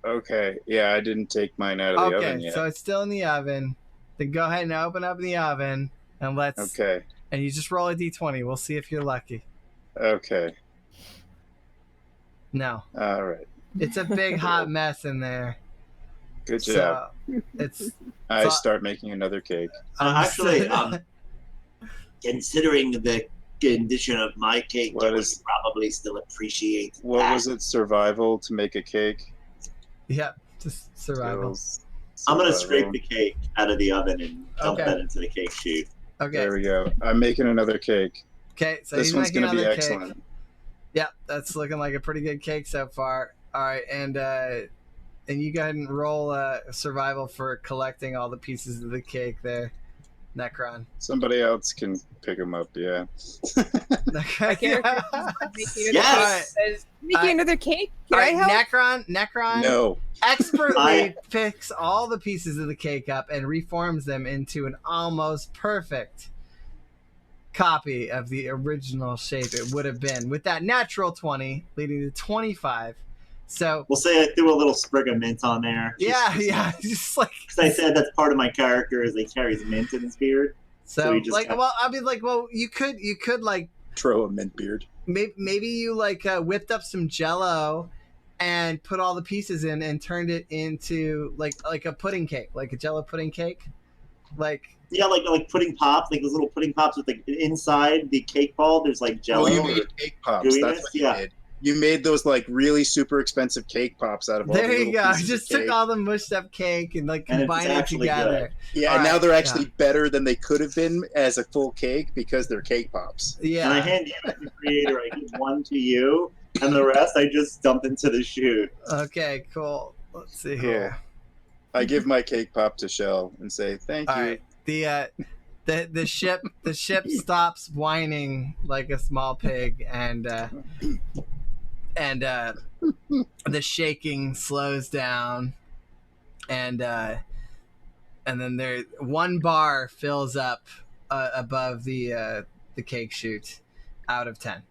Okay. Yeah, I didn't take mine out of the oven Okay, yet. so it's still in the oven. Then go ahead and open up the oven and let's. Okay. And you just roll a d20. We'll see if you're lucky. Okay. No, All right. it's a big hot mess in there. Good job. So it's I so- start making another cake. Actually, considering the condition of my cake, What you would is- probably still appreciate What that. was it? Survival to make a cake. Yep, just survival. Skills, I'm gonna survival. scrape the cake out of the oven and dump Okay. that into the cake chute. Okay. There we go. I'm making another cake. Okay, so This he's one's making gonna be another cake. excellent. Yep, that's looking like a pretty good cake so far. All right, and you go ahead and roll survival for collecting all the pieces of the cake there, Necron. Somebody else can pick them up. Yeah. My character making Yes! making another cake. Can All I right, help? Necron No. expertly picks all the pieces of the cake up and reforms them into an almost perfect copy of the original shape it would have been, with that natural 20 leading to 25. So We'll say I threw a little sprig of mint on there. yeah, just like Because I said that's part of my character is he carries mint in his beard. so you just like got- well, I'll be like, well, you could like Throw a mint beard. maybe you like whipped up some Jello and put all the pieces in and turned it into like a pudding cake, like a Jello pudding cake, like. Yeah, like pudding pops, like those little pudding pops with like inside the cake ball. There's like Jello. Oh, you or- made cake pops. gooiness? That's what you Yeah. did. You made those like really super expensive cake pops out of all the There little you go. I pieces of just took cake. all the mushed up cake and like And it's combined it actually together. Yeah, All and now right, they're actually better than they could have been as a full cake because they're cake pops. And I Yeah. hand you as the creator. I give one to you, and the rest I just dump into the chute. Okay. Cool. Let's see here. I give my cake pop to Shell and say thank All you. right. The ship stops whining like a small pig, and the shaking slows down, and then there one bar fills up above the cake chute out of 10.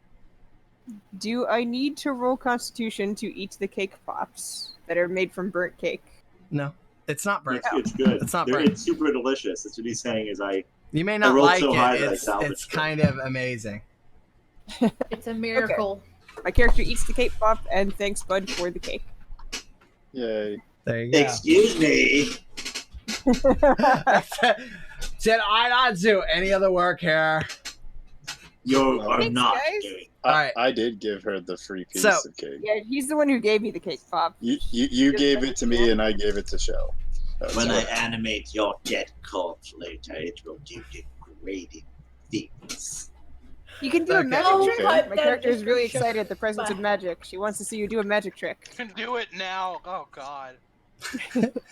Do I need to roll Constitution to eat the cake pops that are made from burnt cake? No, it's not burnt. It's good. It's not They're- burnt. It's super delicious. That's what he's saying. Is You may not rolled like so high it. that I It's salvaged it. kind of amazing. It's a miracle. My character eats the cake pop and thanks Bud for the cake. Yay. There you go. excuse me. Did I not do any other work here? You are Thanks, not guys. doing. All right. I did give her the free piece So- of cake. Yeah, he's the one who gave me the cake pop. You gave it to me and I gave it to Shell. That's When I right. animate your dead corpse later, it will do degrading things. You can do a Okay. magic Oh, trick. cut My that character is really description. excited at the presence of magic. She wants to see you do a magic trick. Can do it now. Oh God.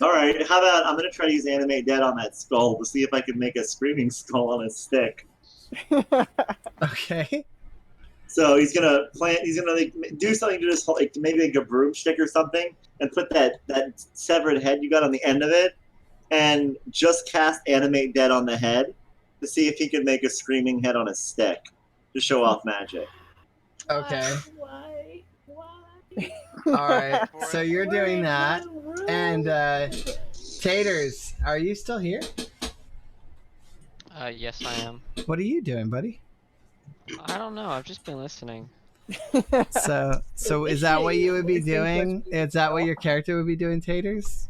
All right, how about I'm gonna try to use animate dead on that skull to see if I can make a screaming skull on a stick. Okay. So he's gonna like, do something to this whole, like maybe like a broomstick or something, and put that severed head you got on the end of it, and just cast animate dead on the head to see if he can make a screaming head on a stick to show off magic. Okay. Why? All right. So you're doing that. And Taters. Taters, are you still here? Yes, I am. What are you doing, buddy? I don't know. I've just been listening. So is that what you would be doing? Is that what your character would be doing, Taters?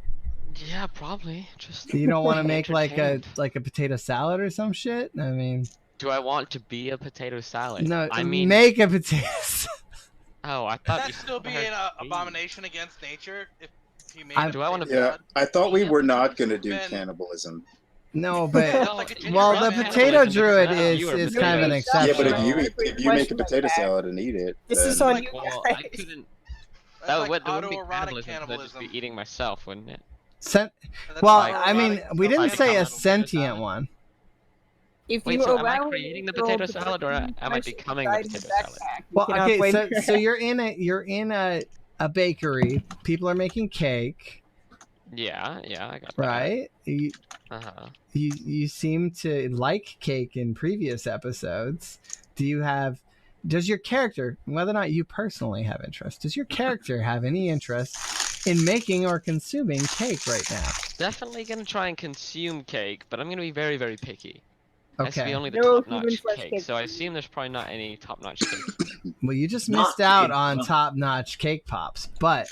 Yeah, probably. Just. You don't want to make like a entertained. potato salad or some shit? I mean, Do I want to be a potato salad? no. I mean. Make a potato salad. Oh, I thought That'd you still be heard an me. abomination against nature if he made. I'm- a Do I wanna potato Yeah, salad. I thought we were not gonna do Ben- cannibalism. No, but No, like a you well, gingerbread the man. potato cannibalism druid because is you are is kind of an potatoes. Yeah, but if exception. you make a potato salad and eat it, This then is on Like, you Well, I guys. couldn't. That's That like would, that wouldn't be autoerotic cannibalism. I'd just cannibalism. be eating myself, wouldn't it? That's Well, autoerotic I mean, we didn't say a cannibalism. sentient one. If Wait, you so am I allow creating the me to roll potato salad, or protein, am I should becoming the hide in potato salad? backpack. You Well, cannot okay, blame so her. you're in a bakery. People are making cake, Yeah, I got that. right? Uh huh. You seem to like cake in previous episodes. Does your character, whether or not you personally have interest, does your character have any interest in making or consuming cake right now? Definitely gonna try and consume cake, but I'm gonna be very, very picky. It has to be Okay. only the No top-notch human flesh cake, cake. so I assume there's probably not any top-notch cake. Well, you just Not missed out cake, on no. top-notch cake pops, but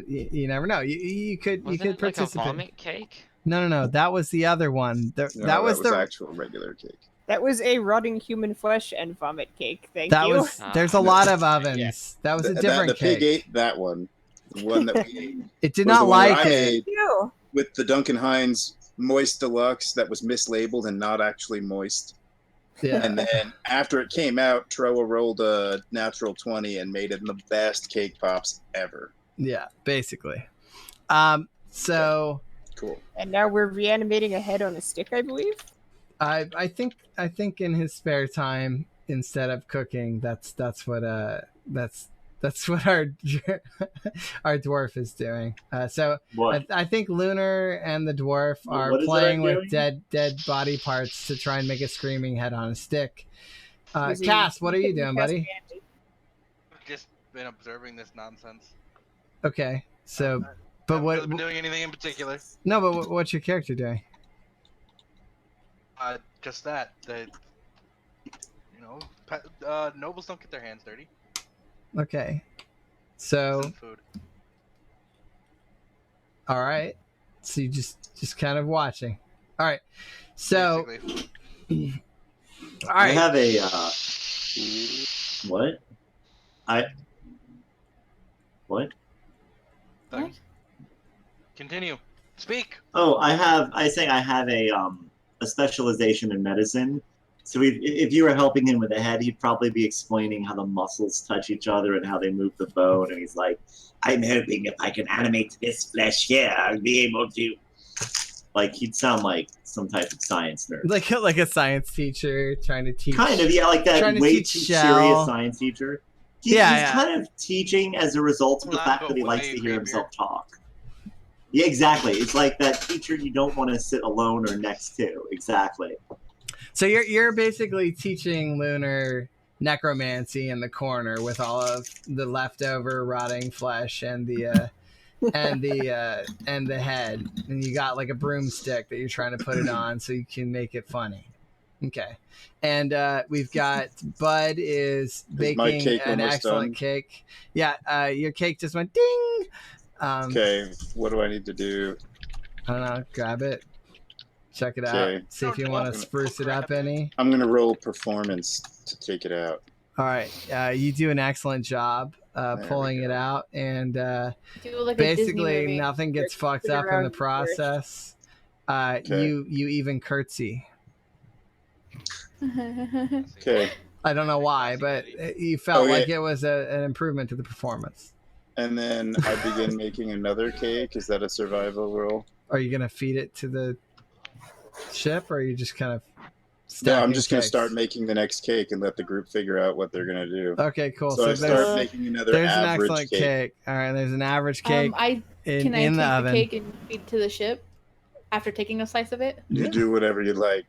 you never know. You could Wasn't you could it like a participate. vomit cake? No. That was the other one. No, that was the. actual regular cake. That was a rotting human flesh and vomit cake. Thank That you. was. There's a lot of ovens. That was a different The cake. pig ate that one. The one that we ate. It did was not the one that like I it. made You. with the Duncan Hines Moist Deluxe that was mislabeled and not actually moist. Yeah. And then after it came out, Troa rolled a natural 20 and made it the best cake pops ever. Yeah, basically. So Cool. And now we're reanimating a head on a stick, I believe. I think in his spare time, instead of cooking, that's what our our dwarf is doing. So What? I think Lunar and the dwarf are What is it playing I'm with doing? dead body parts to try and make a screaming head on a stick. Using- Cass, what are you doing, Cass buddy? Candy. I've just been observing this nonsense. Okay, so I but haven't what? really been doing anything in particular. No, but what's your character doing? Just that. Nobles don't get their hands dirty. Okay, It's so in food. all right, so you just kind of watching. All right, so Basically. all I right. have a what? What? Thing. Continue. Speak. Oh, I have a specialization in medicine. So if you were helping him with the head, he'd probably be explaining how the muscles touch each other and how they move the bone. And he's like, I'm hoping if I can animate this flesh here, I'll be able to. Like, he'd sound like some type of science nerd. Like a science teacher trying to teach. Kind of, yeah, like that trying to way teach too Shell. serious science teacher. He's Yeah. kind of teaching as a result of the Not fact but that he likes way to hear creepier. himself talk. Yeah, exactly. It's like that teacher you don't want to sit alone or next to. Exactly. So you're basically teaching Lunar necromancy in the corner with all of the leftover rotting flesh and the and the head, and you got like a broomstick that you're trying to put it on so you can make it funny. Okay, and we've got Bud is Is my baking cake an almost excellent done? cake. Yeah, your cake just went ding. Okay, what do I need to do? I don't know. Grab it. Check it out. Okay. See if you Don't want to do it. spruce it up Grab it. any. I'm gonna roll performance to take it out. All right. You do an excellent job There we pulling it go. out, and Do like a Disney basically movie. nothing gets Just fucked put it up in around the first. process. Okay. You even curtsy. Okay, I don't know why, but you felt Okay. like it was an improvement to the performance. and then I begin making another cake. Is that a survival roll? Are you gonna feed it to the ship, or are you just kind of? No, I'm stacking just gonna cakes? start making the next cake and let the group figure out what they're gonna do. Okay, cool. So I there's start making another there's an average excellent cake. cake. All right, there's an average cake I in can I the take oven. the cake and feed to the ship after taking a slice of it? You Yeah. do whatever you like.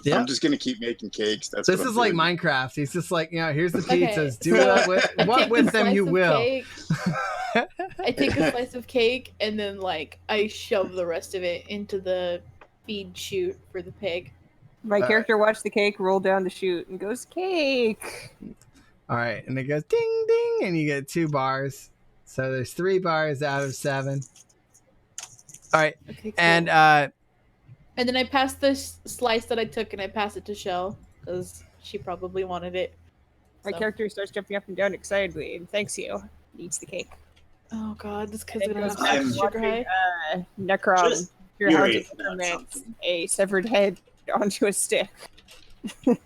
Yeah. I'm just gonna keep making cakes. That's This what is I'm like doing. Minecraft. He's just like, here's the Okay, pizzas. Do so what take with a them you slice of will. cake. I take a slice of cake and then like I shove the rest of it into the feed chute for the pig. My All character watched the cake roll down the chute and goes, cake! All right, and it goes ding ding, and you get 2 bars. So there's 3 bars out of 7. All right, Okay, cool. and And then I pass the slice that I took and I pass it to Shell because she probably wanted it. My So- character starts jumping up and down excitedly and thanks you. And eats the cake. Oh god, this kid's And it gonna have goes back I'm to such sugar watching high. Necrom Just hear how to curious about implement something. a severed head onto a stick. You're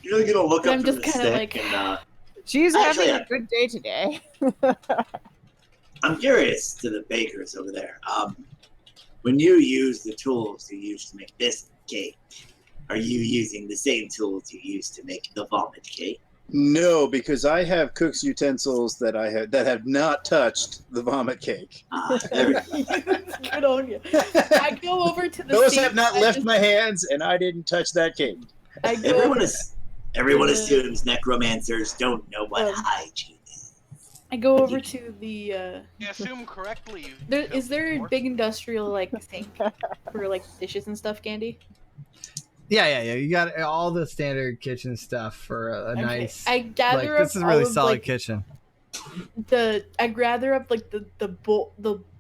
really gonna look I'm up to just the kinda stick like- and She's Actually, having a good day today. I'm curious to the bakers over there. When you use the tools you used to make this cake, are you using the same tools you used to make the vomit cake? No, because I have cook's utensils that have not touched the vomit cake. Very Good on you. I go over to the Those sink, have not I left just- my hands, and I didn't touch that cake. I go Everyone over, is. Everyone assumes necromancers don't know what hygiene is. I go over to the You assume correctly. is there a big industrial like sink for like dishes and stuff, Candy? yeah. You got all the standard kitchen stuff for a Okay. nice. I gather up this is a really all of, solid like, kitchen. I gather up like the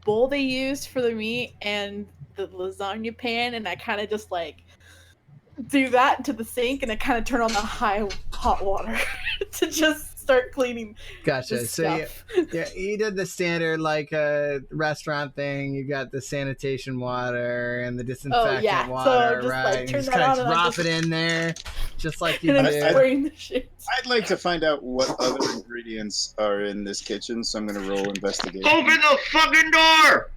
bowl they used for the meat and the lasagna pan, and I kind of just like do that to the sink, and I kind of turn on the high hot water to just start cleaning Gotcha. the So stuff. you did the standard like restaurant thing. You got the sanitation water and the disinfectant yeah. So water, just, right? like, And turn just that kind on of and I drop just- it in there, just like you and I'm did. spraying the shit. I'd like to find out what other ingredients are in this kitchen, so I'm gonna roll investigation. Open the fucking door!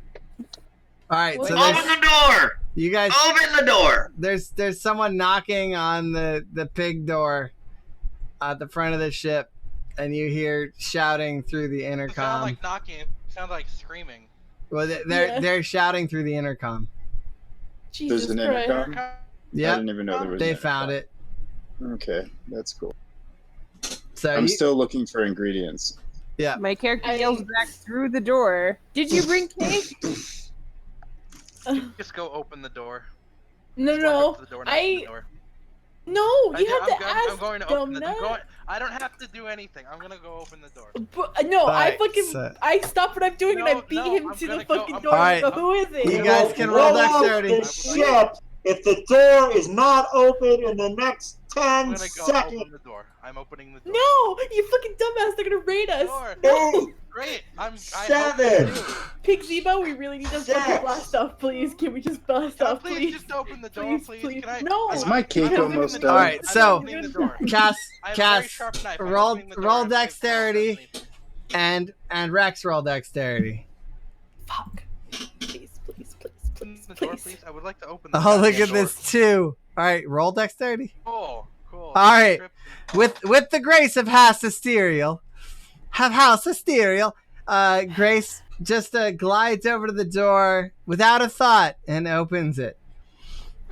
All right, so Open there's, the door! you guys. Open the door! There's someone knocking on the pig door at the front of the ship, and you hear shouting through the It sounds intercom. like knocking. It sounds like screaming. Well, Yeah. they're shouting through the intercom. Jesus an Christ. intercom? I Yep, didn't even know there was. they an found intercom. it. Okay, that's cool. So I'm you, still looking for ingredients. yeah. My character yells back through the door. Did you bring cake? Just go open the door. No, Just walk no. up to the door and open the door. No, I you do- have I'm to going- ask. I'm going to open the dumb door. nut. I don't have to do anything. I'm gonna go open the door. But, no, I Alright, fucking so- I stop what I'm doing and I No, beat no, him I'm to the gonna go- fucking I'm door. gonna- I go, who is it? You guys can roll dexterity. The ship if the door is not open in the next I'm 10 gonna go seconds. open the door. I'm opening the door. No, you fucking dumbass! They're gonna raid us. Door. No, Great. I hope 7. they do. Pig Zebo, we really need to fucking 6. blast off, please. Can we just blast Can I off, please please? just open the door, Please, please? please. Can I? No. Is my cake I'm opening almost the done? door. Alright, I'm so- opening the door. Cass, I have a very Cass, sharp knife. I'm roll opening the door. roll I'm putting dexterity, flowers and Rex roll dexterity. Fuck. Please, please, please, underneath. please, The door, please. please. I would like to open the Oh, look goddamn at door. this too. All right, roll dexterity. Cool, cool. All right. Trip- With the grace of House Asterial, Grace just glides over to the door without a thought and opens it.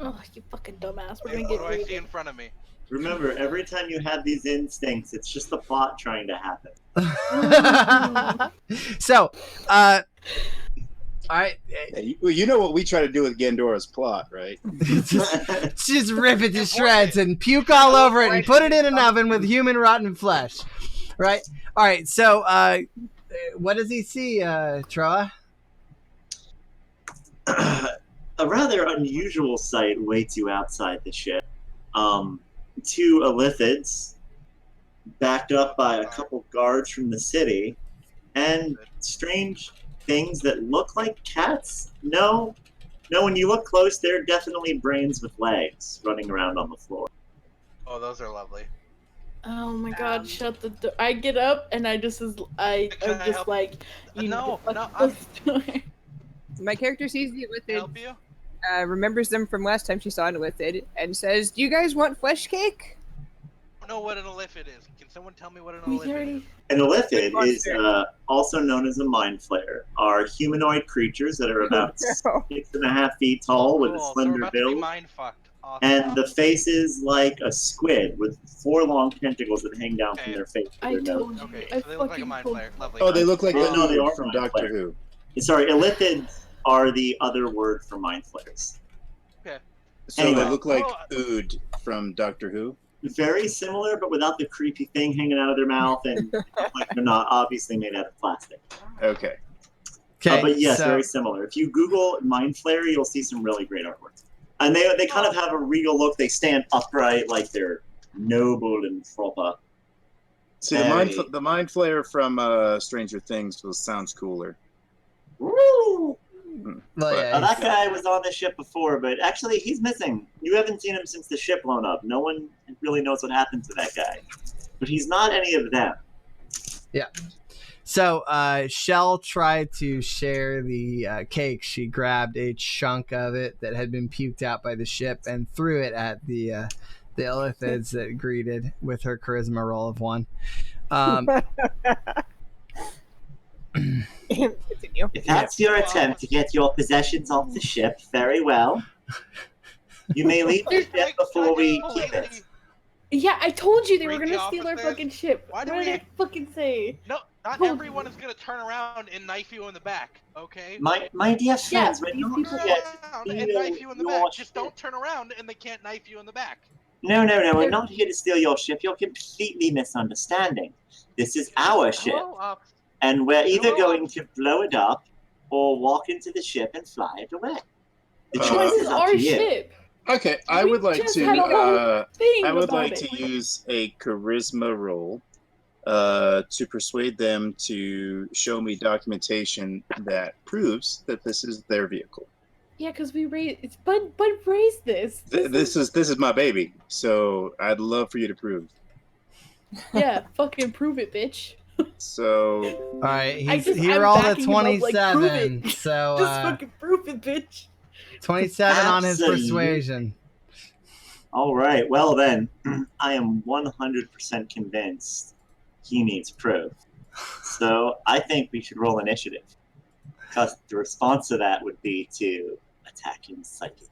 Oh, you fucking dumbass. We're What gonna get do I see raided. in front of me? Remember, every time you have these instincts, it's just the plot trying to happen. So, all right, Hey, you know what we try to do with Gandora's plot, right? just rip it to shreds and puke all over it and put it in an oven with human rotten flesh, right? All right, so what does he see, Troa? A rather unusual sight waits you outside the ship. 2 Elithids, backed up by a couple guards from the city, and strange things that look like cats. No, when you look close, they're definitely brains with legs running around on the floor. Oh, those are lovely. Oh my god, shut the door. I get up and I just Can I'm I just help? like, you No, need to no, fucking close the door. My character sees the Can I Illithid, help you? remembers them from last time she saw an Illithid, and says, "Do you guys want flesh cake?" I don't know what an Illithid is. Can someone tell me what an We Illithid is? already. An Illithid is Monster. also known as a mind flayer. Are humanoid creatures that are about No. 6.5 feet tall with a Cool, so we're slender about to be build. mind fucked. Awesome. And the face is like a squid with 4 long tentacles that hang down from Okay. their face. to I their nose. told you. Okay, I so they look like a fucking mind told flayer. you. Lovely. Oh, they look like Oh, no, they Ood are from mind Doctor flayer. Who. Sorry, Illithids are the other word for mind flayers. So Anyway. they look like Oh. Ood from Doctor Who. Very similar, but without the creepy thing hanging out of their mouth, and like they're not obviously made out of plastic. Okay. Okay, But yes, so, very similar. If you Google mind flayer, you'll see some really great artwork. And they kind of have a regal look. They stand upright, like they're noble and proper. See, the mind flayer from Stranger Things sounds cooler. Woo! well, yeah, That guy was on the ship before, but actually he's missing. You haven't seen him since the ship blown up. No one really knows what happened to that guy. But he's not any of them. So, Shell tried to share the cake. She grabbed a chunk of it that had been puked out by the ship and threw it at the Illithids that greeted with her charisma roll of 1. Continue. If that's your attempt to get your possessions off the ship, very well. You may leave the ship before we keep it. Yeah, I told you they were Break the gonna steal our offices? fucking ship. Why What do did we- I fucking say? No, not Told everyone you. is gonna turn around and knife you in the back. Okay. My dear friends, but we're these not people- Turn here around to and steal knife you in the your back. Just ship. don't turn around and they can't knife you in the back. No, we're not here to steal your ship. You're completely misunderstanding. This is our ship, Hello, and we're either Hello, going to blow it up or walk into the ship and fly it away. The Uh, choice This is is up our to you. ship. Okay, I We would like just to. had a whole thing I would about like it. to use a charisma roll to persuade them to show me documentation that proves that this is their vehicle. Yeah, because we raised. It's Bud raised this. This is my baby, so I'd love for you to prove. Yeah, fucking prove it, bitch. So All right, I'm he rolled a backing him up, like, prove 27, it. so Just fucking prove it, bitch. 27 on his Absolutely. persuasion. All right. Well then, I am 100% convinced he needs proof. So I think we should roll initiative, because the response to that would be to attack him psychically.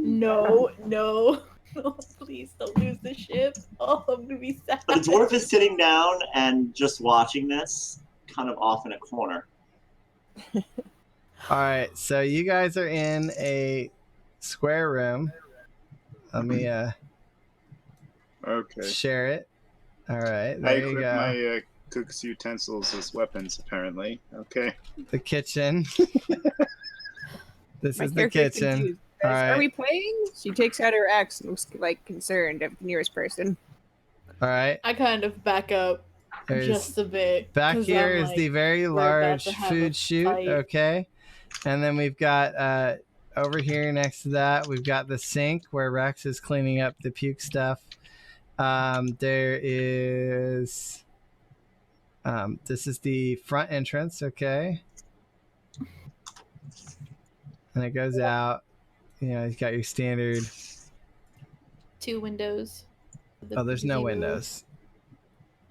No, no. No, please don't lose the ship. Oh, I'm gonna be sad. But the dwarf is sitting down and just watching this, kind of off in a corner. All right, so you guys are in a square room. Let me okay, share it. All right, I there you equip go. my cook's utensils as weapons. Apparently, okay. The kitchen. This My is the character's kitchen. confused. All Guys, right. Are we playing? She takes out her axe and looks like concerned of the nearest person. All right. I kind of back up There's just a bit. back 'cause here I'm is like, the very we're about large to have food a chute. fight. Okay, and then we've got over here next to that we've got the sink where Rex is cleaning up the puke stuff. There is this is the front entrance. Okay, and it goes out. You know, you've got your standard. 2 windows. Oh, there's no 0. windows.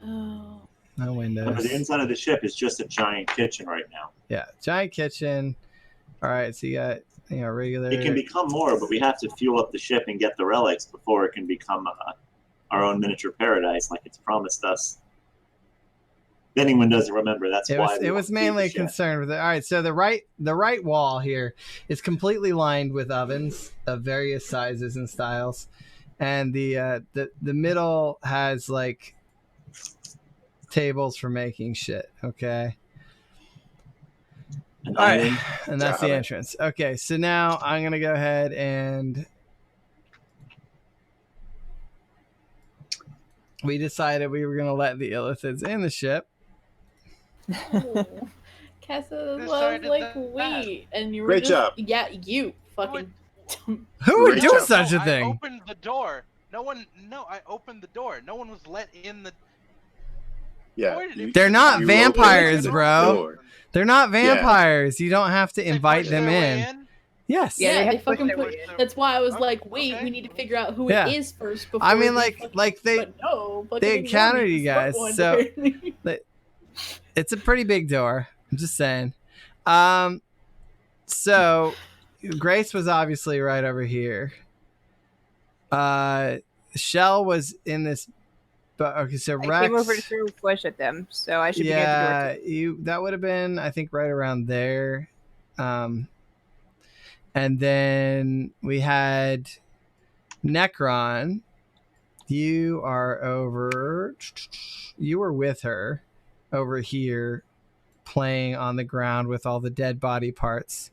Oh. No But the windows. inside of the ship is just a giant kitchen right now. Yeah, giant kitchen. All right, so you got regular. It can become more, but we have to fuel up the ship and get the relics before it can become our own miniature paradise, like it's promised us. If anyone doesn't remember, that's why It was mainly concerned with it. All right, so the right wall here is completely lined with ovens of various sizes and styles, and the middle has like tables for making shit. Okay. All right, and that's the entrance. Okay, so now I'm gonna go ahead and we decided we were gonna let the Illithids in the ship. Kessa was Decided like, that. wait, and you were Great just, job. yeah, you fucking. Who would Great do job. such a I thing? opened the door. I opened the door. No one was let in the. Yeah, Where did it- They're not you vampires, opened the bro. door. They're not vampires. You don't have to They invite pushed them their way in. Yes. Yeah, they Yeah, have they to push fucking their put. way in. That's why I was Oh, like, wait, okay. we need to figure out who Yeah. it is first before. I mean, they like they But no, fucking they ignore encountered me, you the smart guys, one, so- apparently. it's a pretty big door. I'm just saying. So Grace was obviously right over here. Shell was in this, but okay, so Rex. I came over to throw flesh at them, so I should be near the door. Yeah, that would have been, I think, right around there. And then we had Necron. You are over. You were with her over here, playing on the ground with all the dead body parts.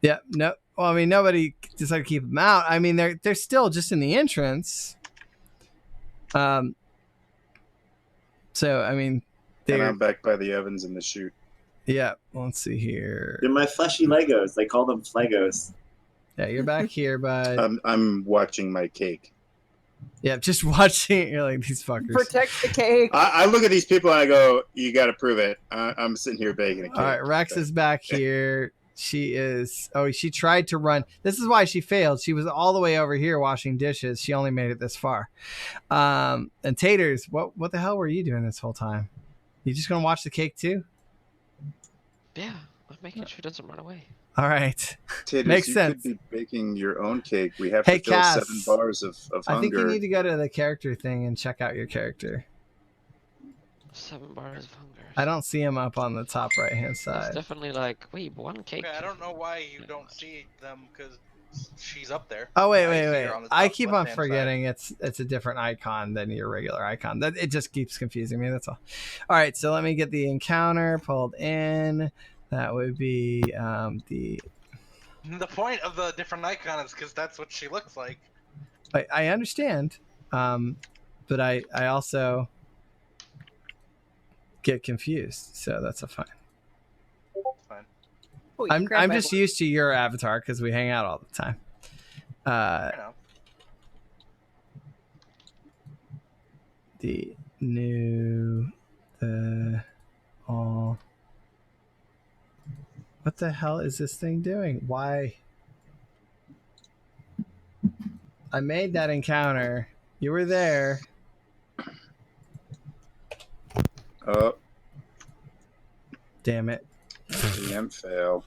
Yeah, no. Well, I mean, nobody decided to keep them out. I mean, they're still just in the entrance. So I mean, And I'm back by the ovens in the chute. yeah. Let's see here. They're my fleshy Legos. They call them Flegos. Yeah, you're back here, bud. I'm watching my cake. Yeah, just watching. You're like, these fuckers. Protect the cake. I look at these people and I go, "You got to prove it." I'm sitting here baking a cake. All right, Rex is back here. She is. Oh, she tried to run. This is why she failed. She was all the way over here washing dishes. She only made it this far. And Taters, what the hell were you doing this whole time? You just gonna watch the cake too? Yeah, I'm making sure it doesn't run away. All right. Taters, Makes you sense. could be baking your own cake. We have Hey, to fill Cass. 7 bars of I think you hunger. need to go to the character thing and check out your character. 7 bars of hunger. I don't see him up on the top right hand It's side. definitely like, wait, 1 cake. Okay, I don't know why you don't see them because she's up there. Oh wait. I see her on the I top keep on left-hand side. forgetting it's a different icon than your regular icon. That it just keeps confusing me. That's all. All right, so let me get the encounter pulled in. That would be the. The point of the different icon is because that's what she looks like. I understand, but I also get confused, so that's a fine. Fine. Oh, you I'm grabbed my just used to your avatar because we hang out all the time. I know. The new all. What the hell is this thing doing? Why? I made that encounter. You were there. Oh, Damn it! DM fail.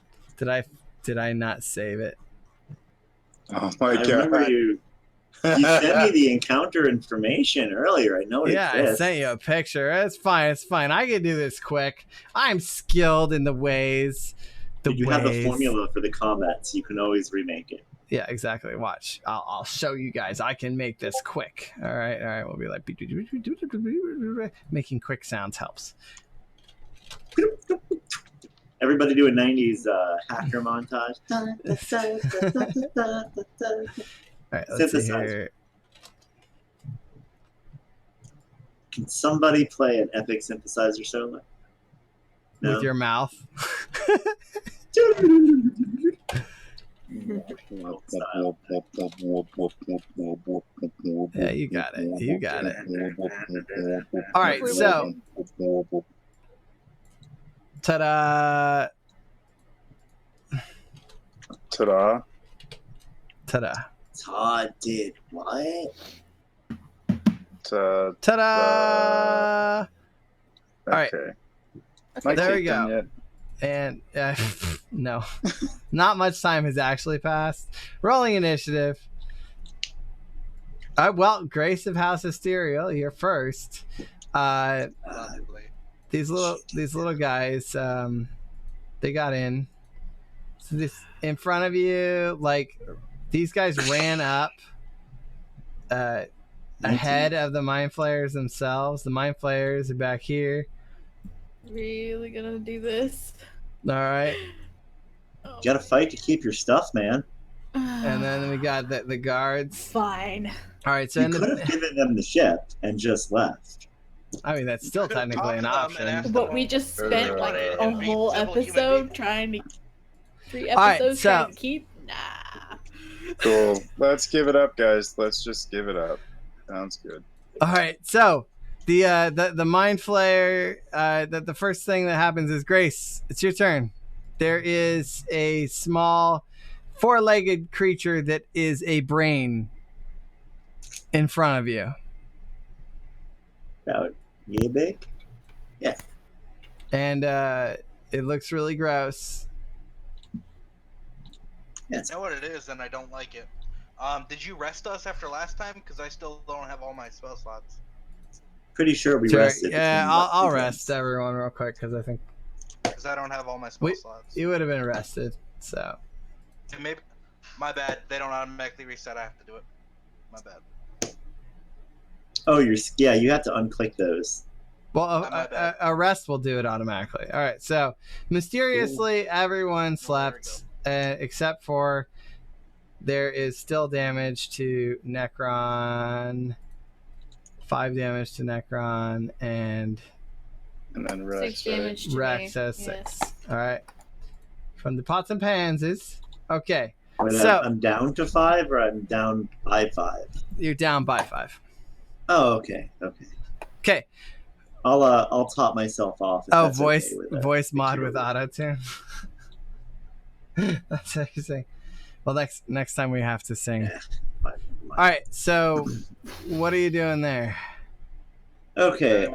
Did I not save it? Oh my I remember god. you sent me the encounter information earlier. I know it Yeah, I exists. sent you a picture. It's fine. It's fine. I can do this quick. I'm skilled in the ways. You have the formula for the combat, so you can always remake it. Yeah, exactly. Watch. I'll show you guys. I can make this quick. All right. We'll be like making quick sounds helps. Everybody do a 90s hacker montage. All right, let's see Synthesizer. here. Can somebody play an epic synthesizer solo? No? With your mouth. Yeah, you got it. You got it. All right, so ta-da. Ta-da. Ta-da. Todd did what? Ta-da. All right. Okay. Okay, There we Cake done go. yet? And no, not much time has actually passed. Rolling initiative. Well, Grace of House Asterial, you're first. Lovely. These little guys, they got in. So this in front of you, like these guys ran up ahead of the mind flayers themselves. The mind flayers are back here. Really gonna do this? All right. Oh. You gotta fight to keep your stuff, man. And then we got the guards. Fine. All right, so You could have given them the ship and just left. I mean that's still Could've technically an talked to them and option. asked But we just spent Right. like a And be whole civil human episode beings. trying to 3 All right, episodes so- trying to keep. Nah. Cool. Let's give it up, guys. Let's just give it up. Sounds good. All right, so the mind flayer. The first thing that happens is Grace. It's your turn. There is a small, 4-legged creature that is a brain in front of you, About yay big? and it looks really gross. Yes. I know what it is, and I don't like it. Did you rest us after last time? Because I still don't have all my spell slots. Pretty sure we Sure, rested. yeah, between I'll what we rest everyone real quick because I think Because I don't have all my spell We- slots. you would have been arrested. So And maybe, my bad. They don't automatically reset. I have to do it. My bad. Oh, you have to unclick those. well, My bad. arrest will do it automatically. All right, so mysteriously everyone slept except for there is still damage to Necron, 5 damage to Necron, and And then Rex. 6 damage to Rex me. has Yes. 6. All right, from the pots and pans is okay. Wait, So- I'm down to 5 or I'm down by 5? You're down by 5. Oh, okay. Okay. I'll top myself off. If Oh, that's voice okay with voice the mod with keyboard. auto tune. That's interesting. Well, next time we have to sing. Yeah. Fine, never mind. All right. So, what are you doing there? Okay.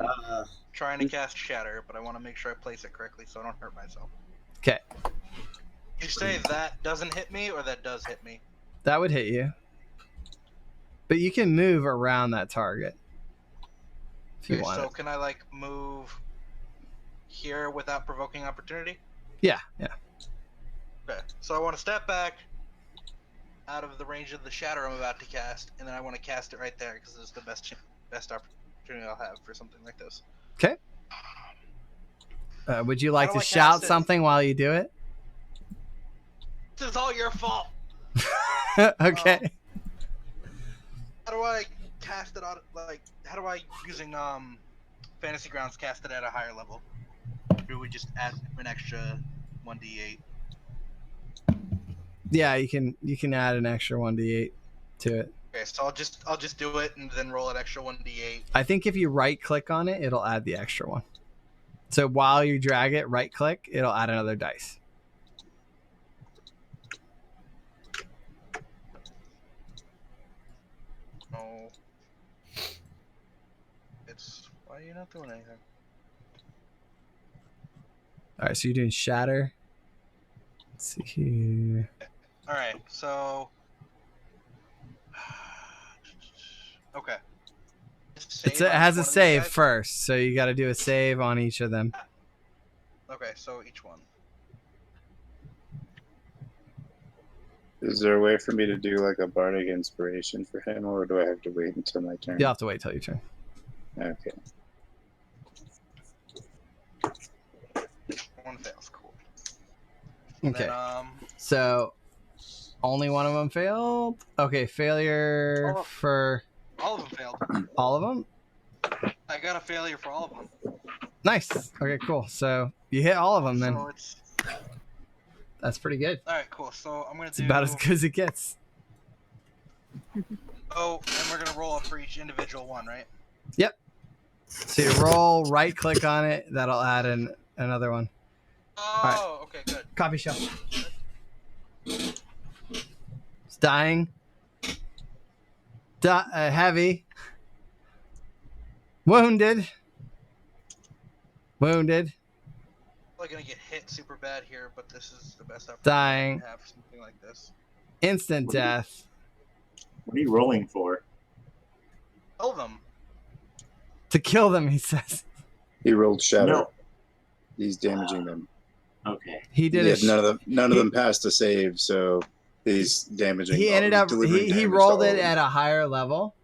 Trying to cast Shatter, but I want to make sure I place it correctly so I don't hurt myself. 'Kay. You say that doesn't hit me, or that does hit me? That would hit you, but you can move around that target if you Okay, want so it. can I like move here without provoking opportunity? Yeah. Okay, so I want to step back out of the range of the Shatter I'm about to cast, and then I want to cast it right there because it's the best opportunity I'll have for something like this. 'Kay. Would you like How to do I shout cast it? something while you do it? This is all your fault. Okay. How do I cast it on? Like, how do I using Fantasy Grounds cast it at a higher level? Do we just add an extra 1d8? Yeah, you can add an extra 1d8 to it. Okay, so I'll just do it and then roll an extra 1d8. I think if you right click on it, it'll add the extra one. So while you drag it, right click, it'll add another dice. No. It's why are you not doing anything? All right, so you're doing shatter. Let's see here. All right, so okay. It Save on has each a one of these save guys? first, so you got to do a save on each of them. Okay, so each one. Is there a way for me to do like a bardic inspiration for him, or do I have to wait until my turn? You'll have to wait till your turn. Okay. One fails, cool. Okay. Then, So only one of them failed. Okay, failure Oh. for all of them failed. all of them. I got a failure for all of them. Nice. Okay, cool. So you hit all of them then. So it's That's pretty good. all right, cool. So I'm gonna It's do. about as good as it gets. Oh, and we're gonna roll up for each individual one, right? Yep. So you roll, right click on it. That'll add another one. Oh, okay, good. Coffee shop. It's dying. Heavy. Wounded. Wounded. Probably gonna get hit super bad here, but this is the best opportunity Dying. to have something like this. Instant death. What are you rolling for? Kill them. To kill them, he says. He rolled shatter. No. He's damaging them. Okay. He did Yeah, a none of them passed a save, so he's damaging. he all- ended up delivering he damage to rolled all it of them. at a higher level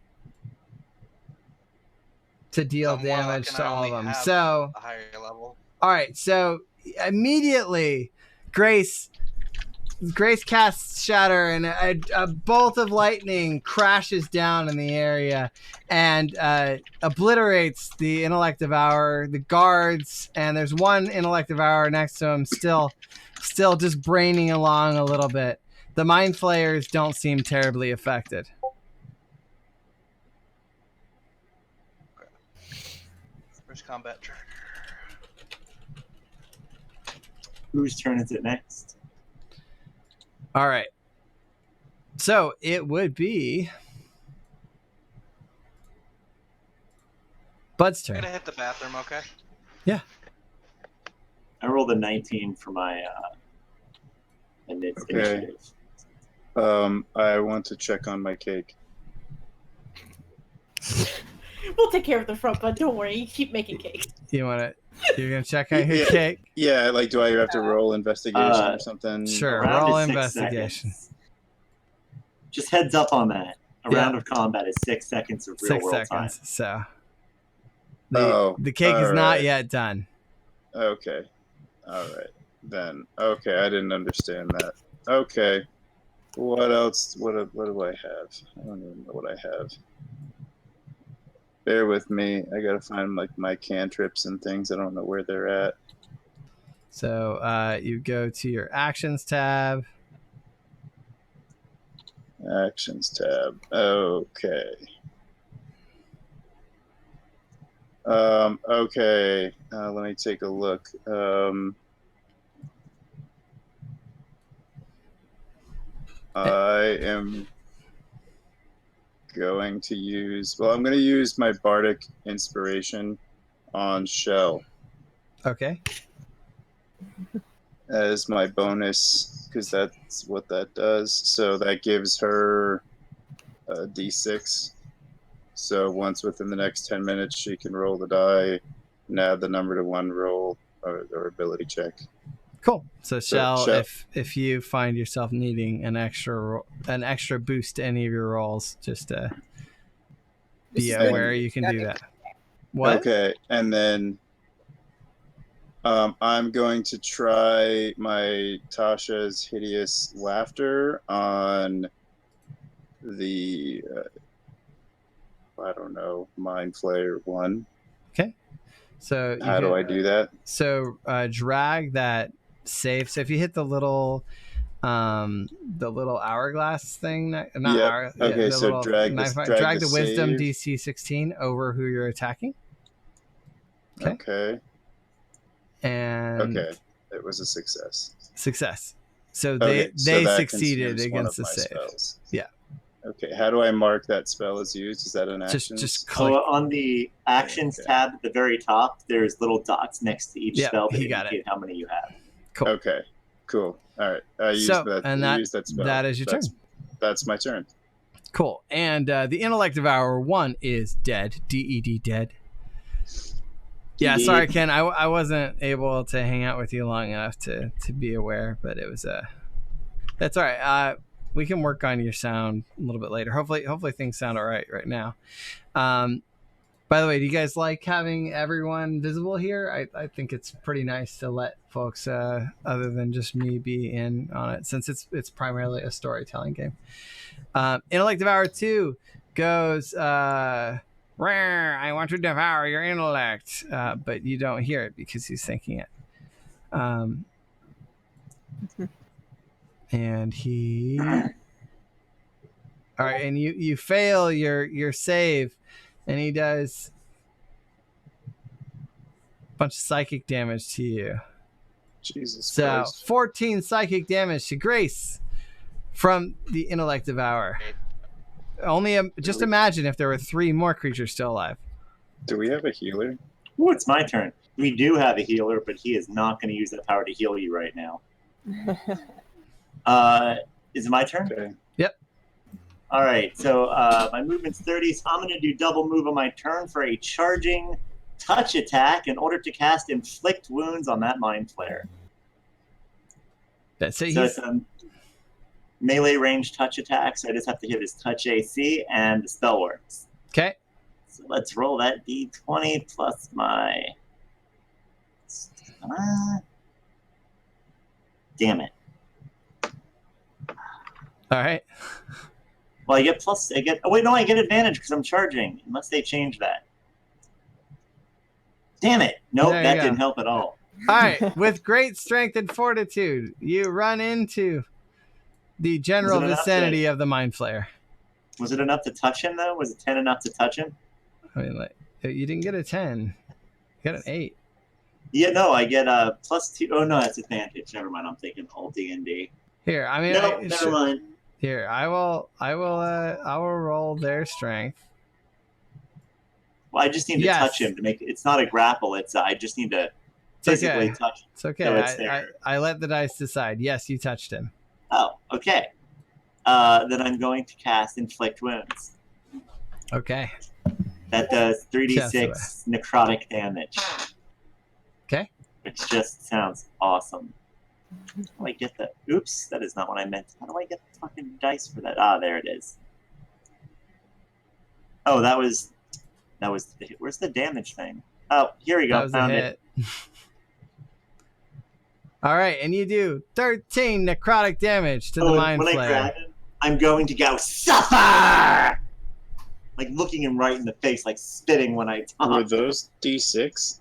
to deal I'm warlock damage and to I all of only them. have So a higher level. all right, so immediately Grace casts shatter and a bolt of lightning crashes down in the area and obliterates the intellect devourer, the guards, and there's one intellect devourer next to him still just braining along a little bit. The mind flayers don't seem terribly affected. First combat tracker. Whose turn is it next? All right. So it would be Bud's I'm turn. gonna hit the bathroom, okay? I rolled a 19 for my initiative. I want to check on my cake. We'll take care of the front, but don't worry. You keep making cake. You're gonna check out your Yeah. cake? Yeah, like, do I have to roll investigation or something? Sure. A round Roll is 6 investigation. seconds. Just heads up on that. A Yeah. round of combat is 6 seconds of real 6 world seconds. time. So the cake is all not right. yet done. Okay. All right. Then. Okay, I didn't understand that. Okay. What else? What do I have? I don't even know what I have. Bear with me. I gotta find like my cantrips and things. I don't know where they're at. So you go to your actions tab. Actions tab. Okay. Okay. Let me take a look. I am going to use. Well, I'm going to use my bardic inspiration on Shell Okay. as my bonus because that's what that does. So that gives her a d6. So once within the next 10 minutes, she can roll the die and add the number to one roll or ability check. Cool. So Shell, Shell. if you find yourself needing an extra boost to any of your rolls, just be This is aware good. you can do that. What? Okay, and then I'm going to try my Tasha's Hideous Laughter on the, I don't know, Mind Flayer 1. Okay. So How do I do that? So drag that save. So if you hit the little hourglass thing, not Yep. hour. Okay, the so little drag knife, the drag the wisdom save. DC 16 over who you're attacking. Okay. And Okay. It was a success. Success. So Okay, they that succeeded consumes one against of the my save. spells. Yeah. Okay, how do I mark that spell as used? Is that an action? Just click. So on the actions tab at the very top, there's little dots next to each Yep, spell that he got indicate how many you have. Cool. Okay, cool. All right, I used that. And I used that spell. that is your turn. That's my turn. Cool. And the Intellect Devourer 1 is dead. DED dead. Yeah, sorry, Ken. I wasn't able to hang out with you long enough to be aware, but it was that's all right. We can work on your sound a little bit later. Hopefully things sound all right now. By the way, do you guys like having everyone visible here? I think it's pretty nice to let folks other than just me be in on it, since it's primarily a storytelling game. Intellect Devourer 2 goes I want to devour your intellect, but you don't hear it because he's thinking it. And he all right, and you fail your save, and he does a bunch of psychic damage to you. Jesus So Christ. 14 psychic damage to Grace from the Intellect Devourer. Just imagine if there were 3 more creatures still alive. Do we have a healer? Ooh, it's my turn. We do have a healer, but he is not going to use that power to heal you right now. Is it my turn? Okay. Yep. All right, so my movement's 30, so I'm going to do double move on my turn for a charging touch attack in order to cast Inflict Wounds on that Mind Flayer. That's it. So it's a melee range touch attack, so I just have to hit his touch AC, and the spell works. Okay. So let's roll that d20 plus my... Damn it. All right. Well, I get advantage because I'm charging, unless they change that. Damn it. Nope, There you that go. didn't help at all. All right. With great strength and fortitude, you run into the general Was it enough vicinity of the Mind Flayer. Was it enough to touch him, though? Was a 10 enough to touch him? I mean, like, you didn't get a 10. You got an 8. Yeah, no, I get a +2. Oh, no, that's advantage. Never mind, I'm thinking all DnD. Here, I mean, No, never mind. Here, I will roll their strength. Well, I just need to touch him to make it. It's not a grapple. It's I just need to physically touch him. It's okay. So it's there. I let the dice decide. Yes, you touched him. Oh, okay. Then I'm going to cast Inflict Wounds. Okay. That does 3d6 necrotic damage. Okay. Which just sounds awesome. How do I get the... Oops, that is not what I meant. How do I get the fucking dice for that? Ah, there it is. Oh, that was... Where's the damage thing? Oh, here we go. That was Found a it. hit. All right, and you do 13 necrotic damage to the Mind when Flayer. I grab him, I'm going to go, suffer! Like looking him right in the face, like spitting when I talk. Were those D6?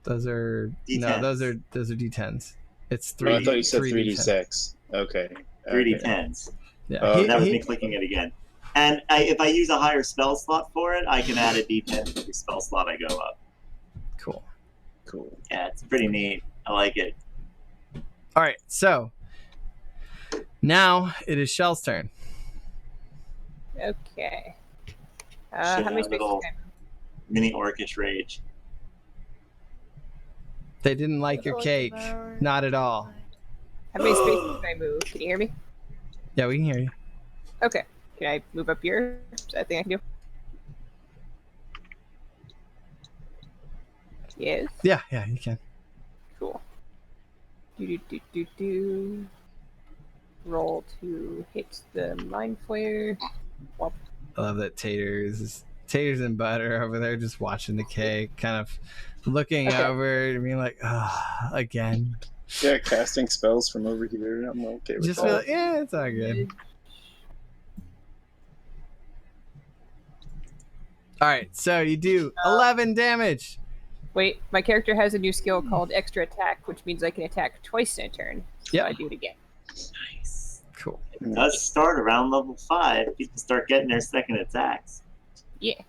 Those are D10s. no, those are D10s. It's 3. Oh, I thought you said 3d10. 3d6. Okay. 3d10s. Yeah, That was me clicking it again. And if I use a higher spell slot for it, I can add a d10 to every spell slot I go up. Cool. Yeah, it's pretty neat. I like it. All right, so now it is Shell's turn. Okay. Show How many a spaces? little mini orcish rage. They didn't like your cake. Not at all. How many spaces can I move? Can you hear me? Yeah, we can hear you. Okay. Can I move up here? Is that a thing I can do? Yes. Yeah, you can. Cool. Do. Roll to hit the Mind Flayer. Well, I love that Taters and Butter over there just watching the cake, kind of looking Okay. over and being like, again. Yeah, casting spells from over here. I'm okay with Just that. feel like, yeah, it's all good. All right, so you do 11 damage. Wait, my character has a new skill called Extra Attack, which means I can attack twice in a turn. So Yep. I do it again. Nice. Cool. It does start around level 5. People start getting their second attacks. Yeah.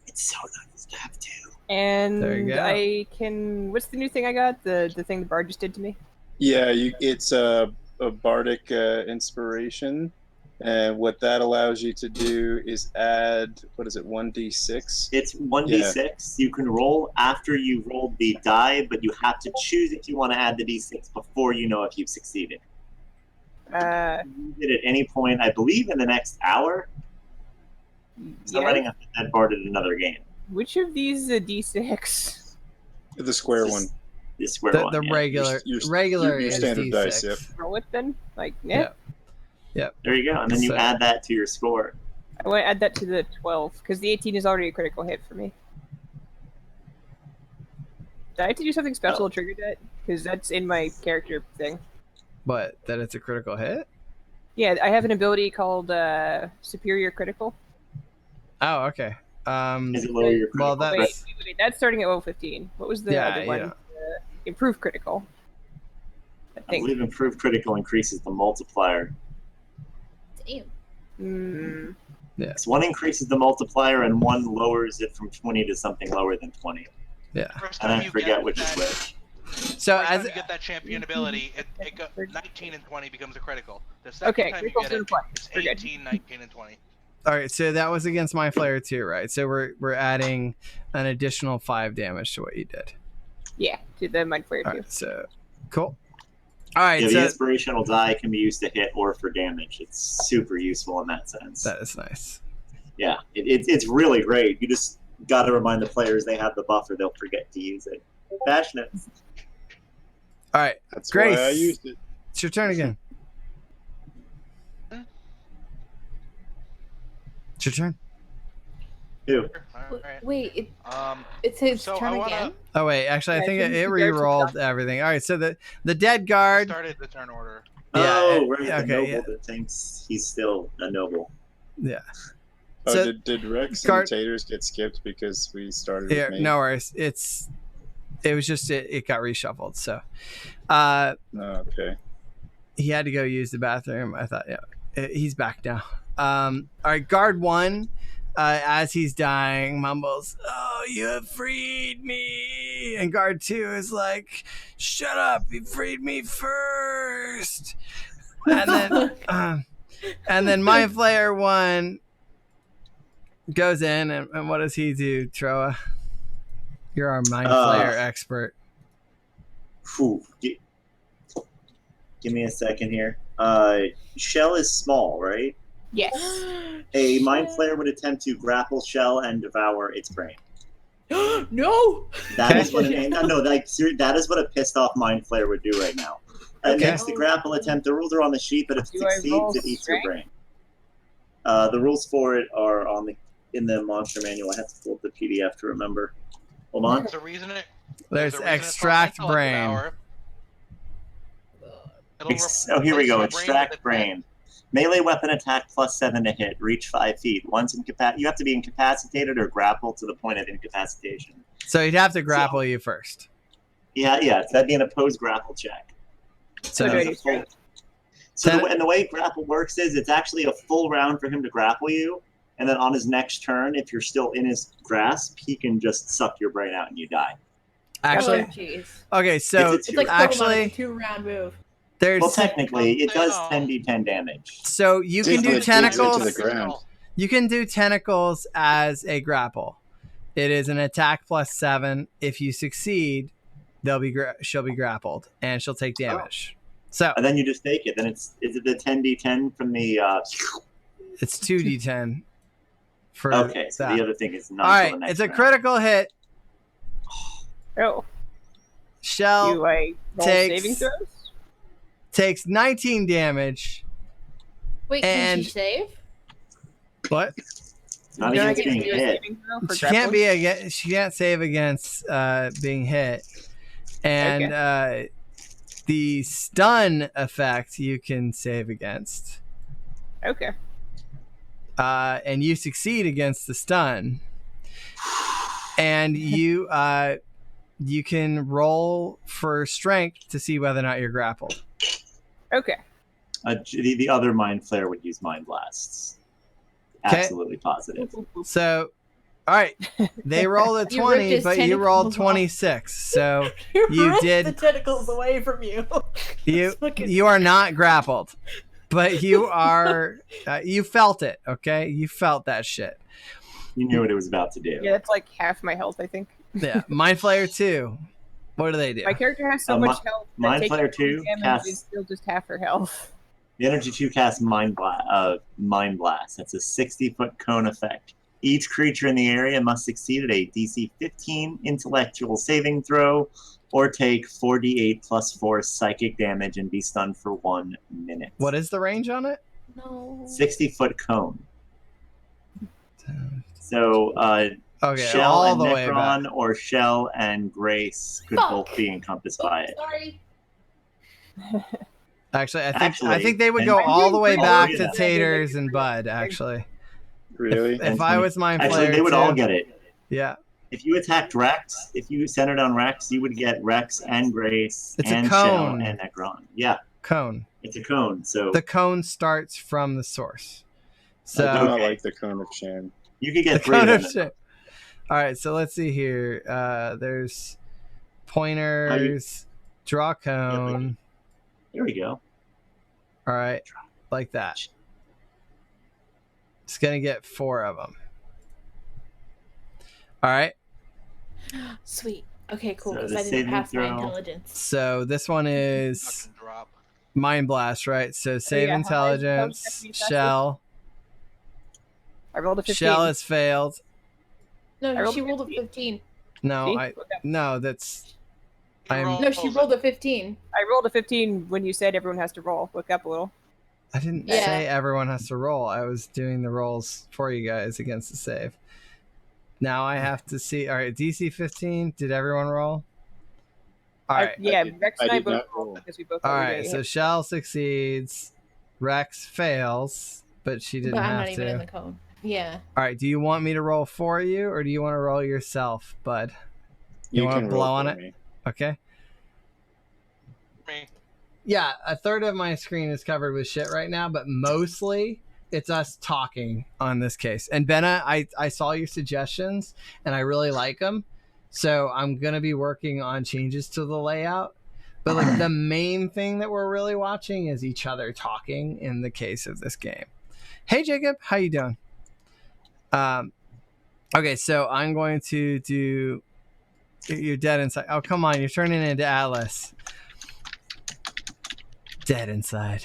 It's so nice to have 2. And There you go. I can. What's the new thing I got? The thing the bard just did to me. Yeah, it's a bardic inspiration, and what that allows you to do is add, what is it, 1d6? It's 1d6. You can roll after you rolled the die, but you have to choose if you want to add the d6 before you know if you've succeeded. You can use it at any point, I believe, in the next hour. So I'm running up to that bard at another game. Which of these is a d6? The square one. The square one. The yeah. regular, Your regular your is standard D6. dice, yep. Roll it then? Like, yeah. Yeah. There you go. And then you So- add that to your score. I want to add that to the 12, because the 18 is already a critical hit for me. Did I have to do something special to trigger that? Because that's in my character thing. But that it's a critical hit? Yeah, I have an ability called Superior Critical. Oh, okay. Is it lower your critical? Well, that's Wait, that's starting at level 15. What was the other one? yeah. Improved Critical. I I think. believe improved critical increases the multiplier. Damn. Mm, So one increases the multiplier and one lowers it from 20 to something lower than 20. Yeah. First And time I you forget get which is that, which. So first as time you get that champion ability, it go, 19 and 20 becomes a critical. The second Okay, time you criticals get in it, play. it's We're good. 18, 19, and 20. all right, so that was against my flare too, right? So we're adding an additional 5 damage to what you did. yeah, to the Mind Flayer All too. right, so cool. All right, Yeah, the so inspirational die can be used to hit or for damage. It's super useful in that sense. that is nice. Yeah, it's really great. You just got to remind the players they have the buff or they'll forget to use it. Passionate. All right, That's Grace. why I used it. it's your turn again. It's your turn. Ew. Alright. Wait, Um, it's his So I turn wanna- again? Oh wait, actually, I Yeah, think didn't it the guard re-rolled everything. All right, so the dead guard. started the turn order. Yeah, Oh, right. okay, the noble yeah. that thinks he's still a noble. Yeah. Oh, So- did Rex Guard- and Taters get skipped because we started Yeah, with me? no worries. It was just it got reshuffled. So, No, okay. he had to go use the bathroom. I thought, yeah, he's back now. All right, guard 1, as he's dying, mumbles, "Oh, you have freed me," and guard 2 is like, "Shut up! You freed me first." And then Mind Flayer 1 goes in, and what does he do, Troa? You're our Mind Flayer expert. Whew. Give me a second here. Shell is small, right? Yes. A Mind Flayer would attempt to grapple Shell and devour its brain. No! That is what that is what a pissed off Mind Flayer would do right now. Okay. Makes the grapple attempt. The rules are on the sheet, but if it Do I roll succeeds, it eats your strength? brain. The rules for it are in the monster manual. I have to pull up the PDF to remember. Hold on. There's a reason it. There's a reason it's called extract intellect brain. devour. It'll Oh, here we replace go. your Extract with a brain. Melee weapon attack +7 to hit. Reach 5 feet. Once you have to be incapacitated or grappled to the point of incapacitation. So he'd have to grapple you first. Yeah. So that'd be an opposed grapple check. So do I It's do a full- strength? So the way grapple works is it's actually a full round for him to grapple you, and then on his next turn, if you're still in his grasp, he can just suck your brain out and you die. actually, Oh, jeez. okay. So It's It's like actually, Pokemon, it's a 2-round move. there's Well, technically, it does No. 10d10 damage. so you can Dig do it into the tentacles. ground. You can do tentacles as a grapple. It is an attack +7. If you succeed, she'll be grappled and she'll take damage. So And then you just take it. Then is it the 10d10 from the? it's 2d10 for Okay, so that. the other thing is not. All until right, the next it's a round. critical hit. Oh, Shell do I roll takes- saving throws? takes 19 damage. Wait, And- can she save? What? It's not Don't I against get to being do a hit. saving throw for She can't grappling? she can't save against being hit, and the stun effect you can save against, Okay. and you succeed against the stun, and you can roll for strength to see whether or not you're grappled. Okay. The other Mind Flayer would use Mind Blasts. 'Kay. Absolutely positive. So, all right, they rolled a You ripped 20, his but you rolled tentacles off. 26. So You ripped did- the tentacles away from you. you are not grappled, but you are. You felt it, okay? You felt that shit. You knew what it was about to do. Yeah, that's like half my health, I think. Yeah, Mind Flayer 2. What do they do? My character has so much health that Mind taking Flayer 2 damage casts- is still just half her health. The Energy 2 casts Mind Blast. That's a 60-foot cone effect. Each creature in the area must succeed at a DC 15 intellectual saving throw or take 4d8 plus 4 psychic damage and be stunned for 1 minute. What is the range on it? No. 60-foot cone. So, Okay, Shell all and the way back. Necron or Shell and Grace could Fuck. both be encompassed by it. Sorry. Actually, I Actually, think they would and- go I'm all the way doing back pretty to good. Taters and Bud. Actually, Really? if I was Mind Actually, Flayer they would 2, all get it. yeah, If you attacked Rex, if you centered on Rex, you would get Rex and Grace It's a and cone. Shell and Necron. Yeah, cone. it's a cone. So The cone starts from the source. So I do not Okay. like the cone of shame. you could the get 3 cone of of them. shit. All right, so let's see here. There's pointers, draw cone. There we go. All right, like that. It's gonna get 4 of them. All right, Sweet. Okay, cool. So Because the I didn't saving pass my throw- intelligence. so this one is Fucking drop. Mind Blast, right? So save yeah, intelligence. how much have you Shell. I rolled a 15. Shell has failed. No, I rolled she a rolled a 15. 15. No, See? I Okay. no. That's You I'm- rolled No, she it. rolled a 15. I rolled a 15 when you said everyone has to roll. Look up a little. I didn't Yeah. say everyone has to roll. I was doing the rolls for you guys against the save. Now I have to see. All right, DC 15. Did everyone roll? All right. Yeah, did- Rex and I I did both not rolled roll. because we both All already right. hit. So Shell succeeds. Rex fails, but she didn't But I'm have not to. even in the cone. Yeah. All right. Do you want me to roll for you, or do you want to roll yourself, Bud? You wanna can blow roll on for it? me. Okay. Me. Yeah, a third of my screen is covered with shit right now, but mostly it's us talking on this case. And Benna, I saw your suggestions and I really like them. So I'm going to be working on changes to the layout. But like the main thing that we're really watching is each other talking in the case of this game. Hey Jacob, how you doing? Okay, so I'm going to do you're dead inside. Oh, come on, you're turning into Atlas. Dead inside.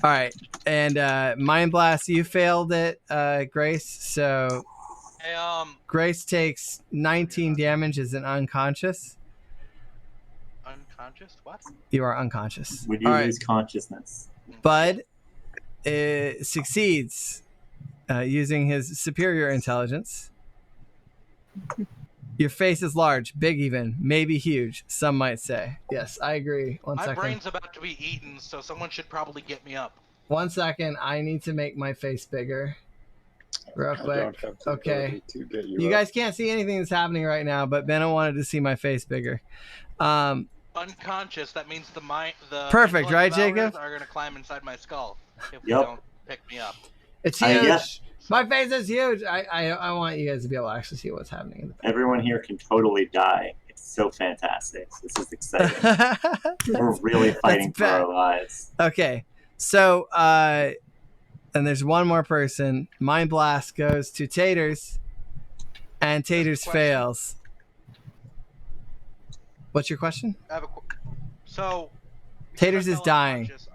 All right, and Mind Blast, you failed it, Grace. So Hey, Grace takes 19 damage as an unconscious. unconscious? What? You are unconscious. Would you All right, lose consciousness? Bud succeeds using his superior intelligence. Your face is large, big even, maybe huge, some might say. Yes, I agree. One My second. brain's about to be eaten, so someone should probably get me up. 1 second. I need to make my face bigger. Real I quick. don't have the Okay. ability to get you You up. guys can't see anything that's happening right now, but Benna wanted to see my face bigger. Unconscious, that means the Perfect, right, intellect devourers Jacob? are gonna climb inside my skull if you Yep. don't pick me up. It's I huge. guess- My face is huge. I want you guys to be able to actually see what's happening in the Everyone here can totally die. It's so fantastic. This is exciting. back. We're really fighting for bad. our lives. Okay, so and there's one more person. Mind Blast goes to Taters, and Taters Question. fails. What's your question? I have a so because Taters I is fell dying. unconscious,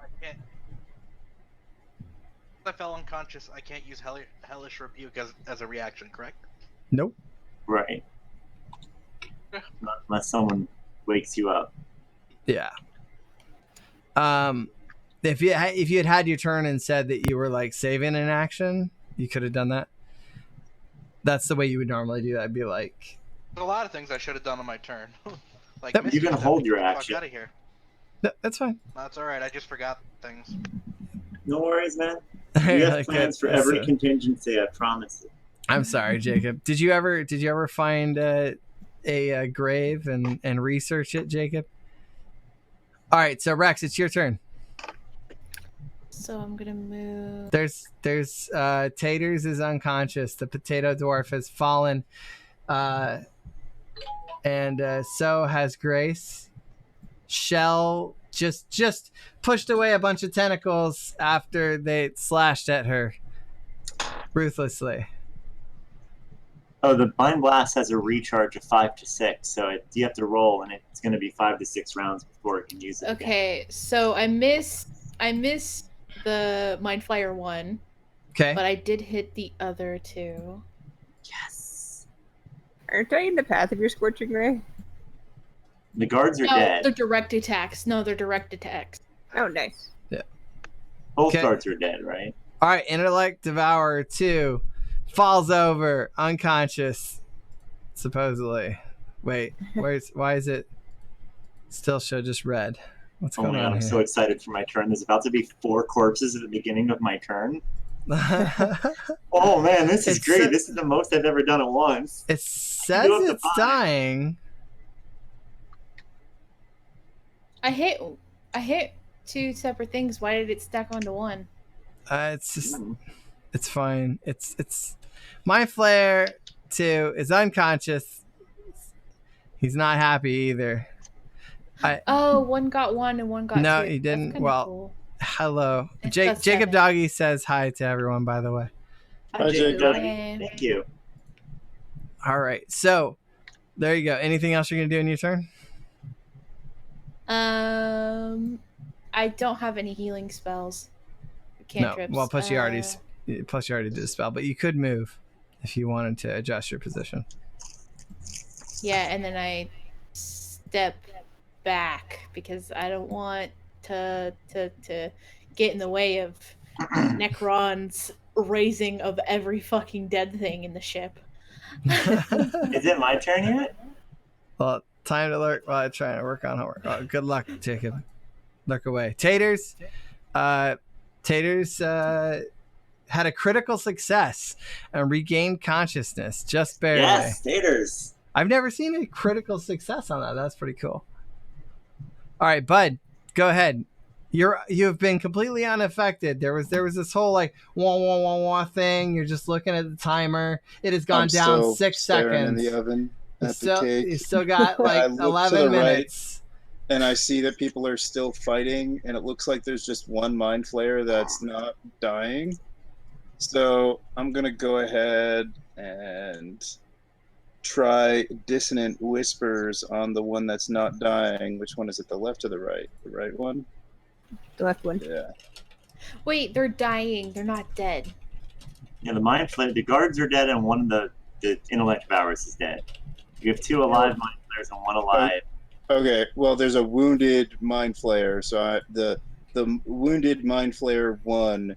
I fell unconscious. I can't use hellish rebuke as a reaction, correct? Nope. Right. Not unless someone wakes you up. Yeah. If you had your turn and said that you were like saving an action, you could have done that. That's the way you would normally do that. I'd be like, There's a lot of things I should have done on my turn. Like Yep. Mr. You can said, hold "Get your the fuck action." out of here. no, that's fine. That's all right. I just forgot things. No worries, man. We have Like, plans for that's, every contingency. I promise you. I'm sorry, Jacob. Did you ever find a grave and research it, Jacob? All right, so Rex, it's your turn. So I'm gonna move. There's Taters is unconscious. The potato dwarf has fallen, and so has Grace. Shell just pushed away a bunch of tentacles after they slashed at her ruthlessly. Oh, the Mind Blast has a recharge of 5 to 6, so you have to roll, and it's going to be 5 to 6 rounds before it can use it. Okay, so I missed the Mind Flayer one, Okay. but I did hit the other two. Yes. Aren't I in the path of your scorching ray? The guards are No, dead. they're direct attacks. No, they're direct attacks. Oh, nice. Both Okay. guards are dead, right? All right, Intellect Devourer 2 falls over, unconscious, supposedly. Wait, why is it still show just red? What's Oh going my god, on I'm here? so excited for my turn. There's about to be 4 corpses at the beginning of my turn. Oh man, this is It's great. so- This is the most I've ever done at once. It says You have to it's buy. dying. I hit 2 separate things. Why did it stack onto one? It's just, it's fine. It's Mind Flare 2 is unconscious. He's not happy either. Oh, one got 1 and one got 2. No, he That's didn't. kinda Well, cool. Hello, It's Jacob got 7. Doggy says hi to everyone. By the way. Hi, Jacob. Yeah. Thank you. All right, so there you go. Anything else you're gonna do in your turn? I don't have any healing spells. Cantrips. No. Well, plus you already did a spell, but you could move if you wanted to adjust your position. Yeah, and then I step back because I don't want to get in the way of Necron's raising of every fucking dead thing in the ship. Is it my turn yet? Well, time to lurk while I'm trying to work on homework. Oh, good luck, Jacob. Lurk away. Taters. Taters had a critical success and regained consciousness just barely. Yes, Taters. I've never seen a critical success on that. That's pretty cool. All right, Bud, go ahead. You've been completely unaffected. There was this whole like wah wah wah wah thing. You're just looking at the timer. It has gone I'm down still 6 staring seconds. in the oven at the cake. You still got I like look to 11 the right. minutes. And I see that people are still fighting, and it looks like there's just one Mind Flayer that's not dying. So I'm going to go ahead and try Dissonant Whispers on the one that's not dying. Which one is it, the left or the right? The right one? The left one. Yeah. Wait, they're dying. They're not dead. Yeah, the guards are dead, and one of the intellect devourers is dead. You have 2 alive mind flayers and 1 alive. Okay, well, there's a wounded Mind Flayer. So the wounded Mind Flayer 1,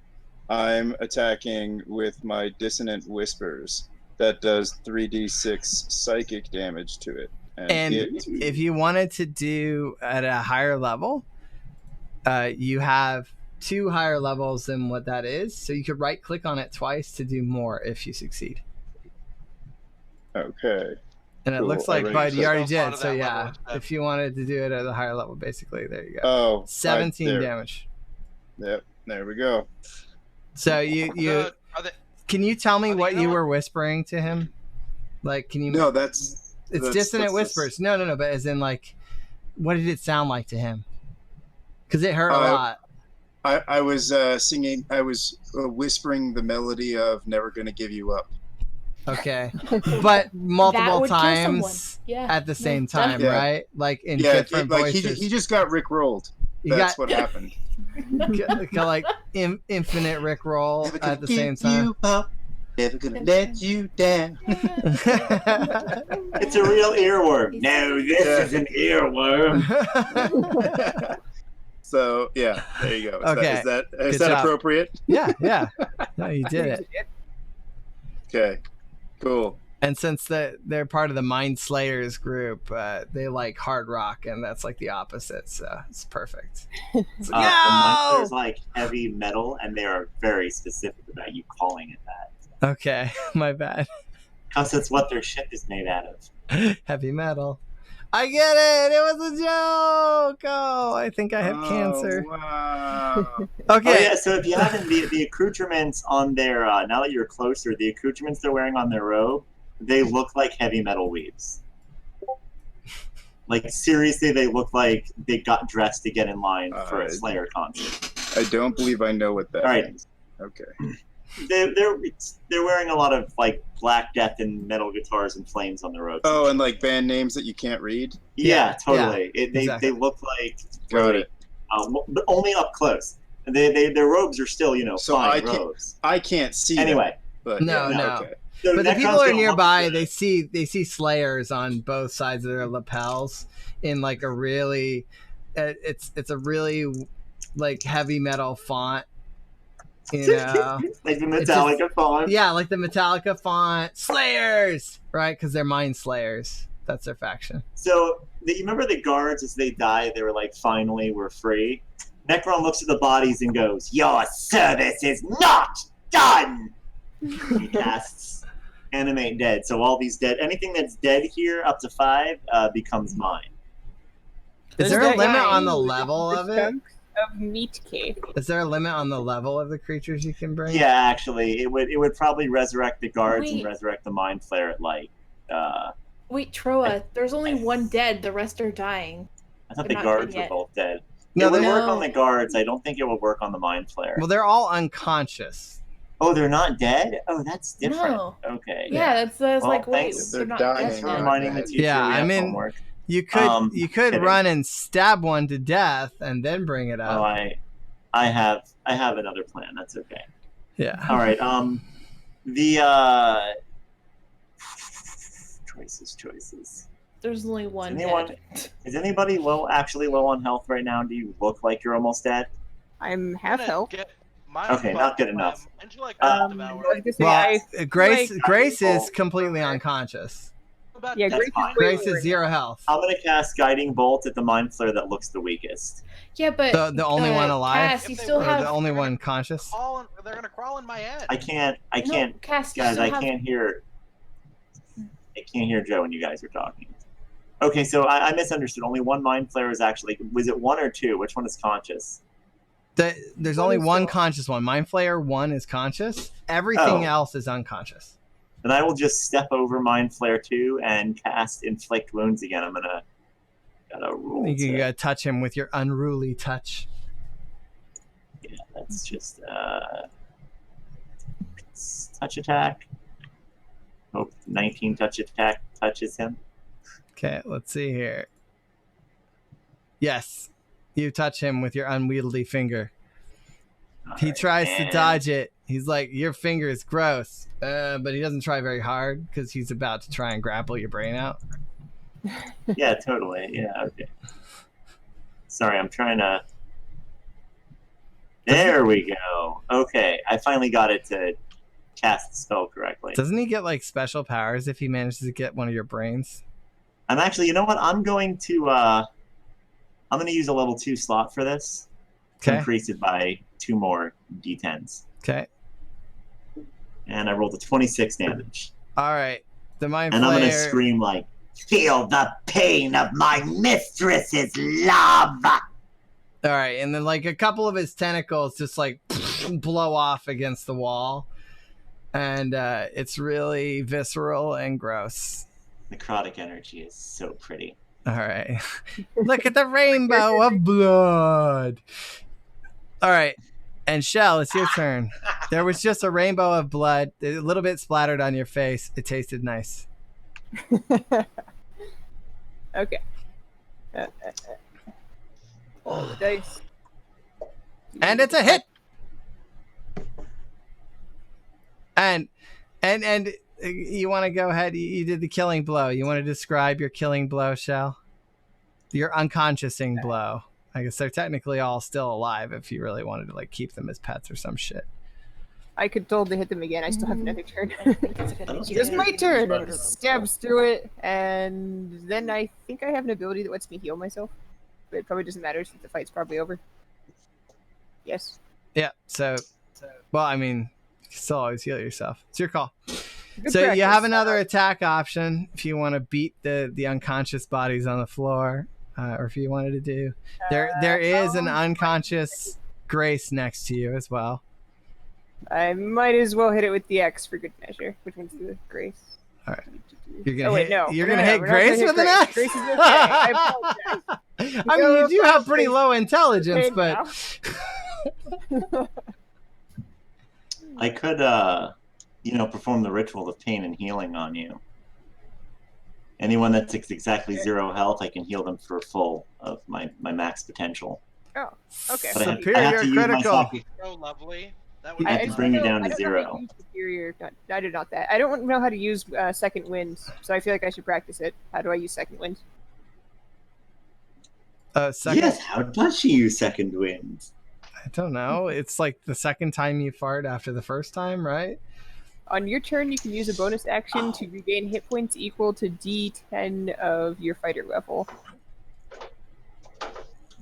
I'm attacking with my Dissonant Whispers. That does 3d6 psychic damage to it. And if you wanted to do at a higher level, you have 2 higher levels than what that is. So you could right click on it twice to do more if you succeed. Okay. And it Cool, looks like, already Bud, you clicked. already Thought did. of So that yeah, level instead. if you wanted to do it at a higher level, basically, there you go. Oh, 17 there. damage. Yep, there we go. So you Are they, can you tell me Are they what you yellow? were whispering to him? Like, can you? No, that's Dissonant whispers. No, but as in like, what did it sound like to him? Because it hurt a lot. I was singing. I was whispering the melody of "Never Gonna Give You Up." Okay, but That multiple would kill someone. times Yeah. at the same time, Yeah. right? Like in Yeah, different like voices. he just got Rick rolled. You That's got what happened. like infinite Rick roll Never at the gonna same give time. you up, never gonna let you down. It's a real earworm. No, this is an earworm. So yeah, there you go. Okay. Is that Good that job. appropriate? yeah. No, you did it. Okay. Cool. And since they're part of the Mind Slayers group, they like hard rock, and that's like the opposite. So it's perfect. It's like, The Mind Flayer's no! like heavy metal, and they are very specific about you calling it that. Okay, my bad. Because it's what their ship is made out of. Heavy metal. I get it. It was a joke. Oh, I think I have cancer. Wow. Okay. Oh yeah, so if you haven't, the accoutrements on their, now that you're closer, the accoutrements they're wearing on their robe, they look like heavy metal weaves. Like, seriously, they look like they got dressed to get in line for a Slayer concert. I don't believe I know what that Alright. means. Okay. They're wearing a lot of, like, Black Death and metal guitars and flames on their robes. Oh, and like band names that you can't read? Yeah, totally. exactly. They look like... Got it. But only up close. Their robes are still, So fine robes. I can't see Anyway. that, but No, yeah, no. Okay. So But the Necron's people are gonna nearby. walk They see Slayers on both sides of their lapels in like a really, it's a really like heavy metal font. You know, like the It's just- Metallica font. yeah, like the Metallica font, Slayers, right? Because they're Mind Slayers. That's their faction. So you remember the guards as they died? They were like, "Finally, we're free." Necron looks at the bodies and goes, "Your service is not done." He casts Animate Dead. So all these dead, anything that's dead here up to 5 becomes mine. Is there a that limit guy on the who level the of it? chunks of meat cake. Is there a limit on the level of the creatures you can bring? Yeah, actually, it would probably resurrect the guards and Wait. resurrect the Mind Flayer at like. Wait, Troa, there's only one dead. The rest are dying. I thought They're the not guards dead were yet. both dead. No, it would they're work No. on the guards. I don't think it would work on the Mind Flayer. Well, they're all unconscious. Oh, they're not dead? Oh, that's different. No. Okay. Yeah, that's Well, like wait, thanks. they're They're not dying. dead Thanks for Yeah. yet. reminding the teacher Yeah, we I have mean- homework. You could Kidding. run and stab one to death and then bring it up. Oh, I have another plan. That's okay. Yeah. All right. The choices. There's only one Anyone- dead. Is anybody actually low on health right now? Do you look like you're almost dead? I'm half health. Okay, not good enough. I was gonna say, Well, I Grace like- Grace is completely unconscious. yeah, That's Grace is fine. way Grace lower is 0 health. I'm gonna cast Guiding Bolt at the Mind Flayer that looks the weakest. Yeah, but The only one alive? Cass, you If they still were- Or have the only one conscious? They're gonna crawl in my head. I can't, No, Cass, you guys. still I have... can't hear Joe when you guys are talking. Okay, so I misunderstood. Only one Mind Flayer is actually. Was it 1 or 2? Which one is conscious? There's One only is one still- conscious one. Mind Flayer 1 is conscious. Everything Oh. else is unconscious. Then I will just step over Mind Flayer 2 and cast Inflict Wounds again. I'm gotta roll. You gotta touch him with your unruly touch. Yeah, that's just touch attack. Hope 19 touch attack touches him. Okay, let's see here. Yes. You touch him with your unwieldy finger. He Alright, tries to and- dodge it. He's like, your finger is gross. But he doesn't try very hard because he's about to try and grapple your brain out. Yeah, totally. Yeah, okay. Sorry, I'm trying to. There we go. Okay, I finally got it to cast the spell correctly. Doesn't he get like special powers if he manages to get one of your brains? I'm actually, you know what? I'm going to use a level 2 slot for this to Okay. increase it by 2 more d10s. Okay. And I rolled a 26 damage. All right. The Mind And I'm going to Flayer. scream like, "Feel the pain of my mistress's love!" All right, and then like a couple of his tentacles just like blow off against the wall, and it's really visceral and gross. Necrotic energy is so pretty. All right, look at the rainbow of blood. All right, and Shell, it's your turn. There was just a rainbow of blood, a little bit splattered on your face. It tasted nice. Okay. Roll the dice. And it's a hit. And you want to go ahead? You did the killing blow. You want to describe your killing blow, Shell? Your unconsciousing blow. I guess they're technically all still alive if you really wanted to like keep them as pets or some shit. I could totally hit them again. I still have another turn. I think it's a good idea. She goes, my turn, and Right. stabs through it, and then I think I have an ability that lets me heal myself. But it probably doesn't matter since the fight's probably over. Yes. Yeah. So, well, I mean, you can still always heal yourself. It's your call. Good So you practice. have another attack option if you want to beat the unconscious bodies on the floor, or if you wanted to do. There is an unconscious Grace next to you as well. I might as well hit it with the X for good measure. Which one's the Grace? All right. You're gonna Oh, wait, hit. no. You're No, gonna no, hit we're not gonna Grace hit with an Grace. X. Grace is okay. I apologize. I mean, you do have pretty low intelligence, Okay, but I could, perform the ritual of pain and healing on you. Anyone that's exactly 0 health, I can heal them for full of my max potential. Oh, okay. But I have superior to use my critical. second- So lovely. That would I be have to nice. bring you down to I don't know 0. how to use superior. I do not that. I don't know how to use second wind, so I feel like I should practice it. How do I use second wind? second. Yes, how does she use second wind? I don't know. It's like the second time you fart after the first time, right? On your turn, you can use a bonus action to regain hit points equal to D10 of your fighter level.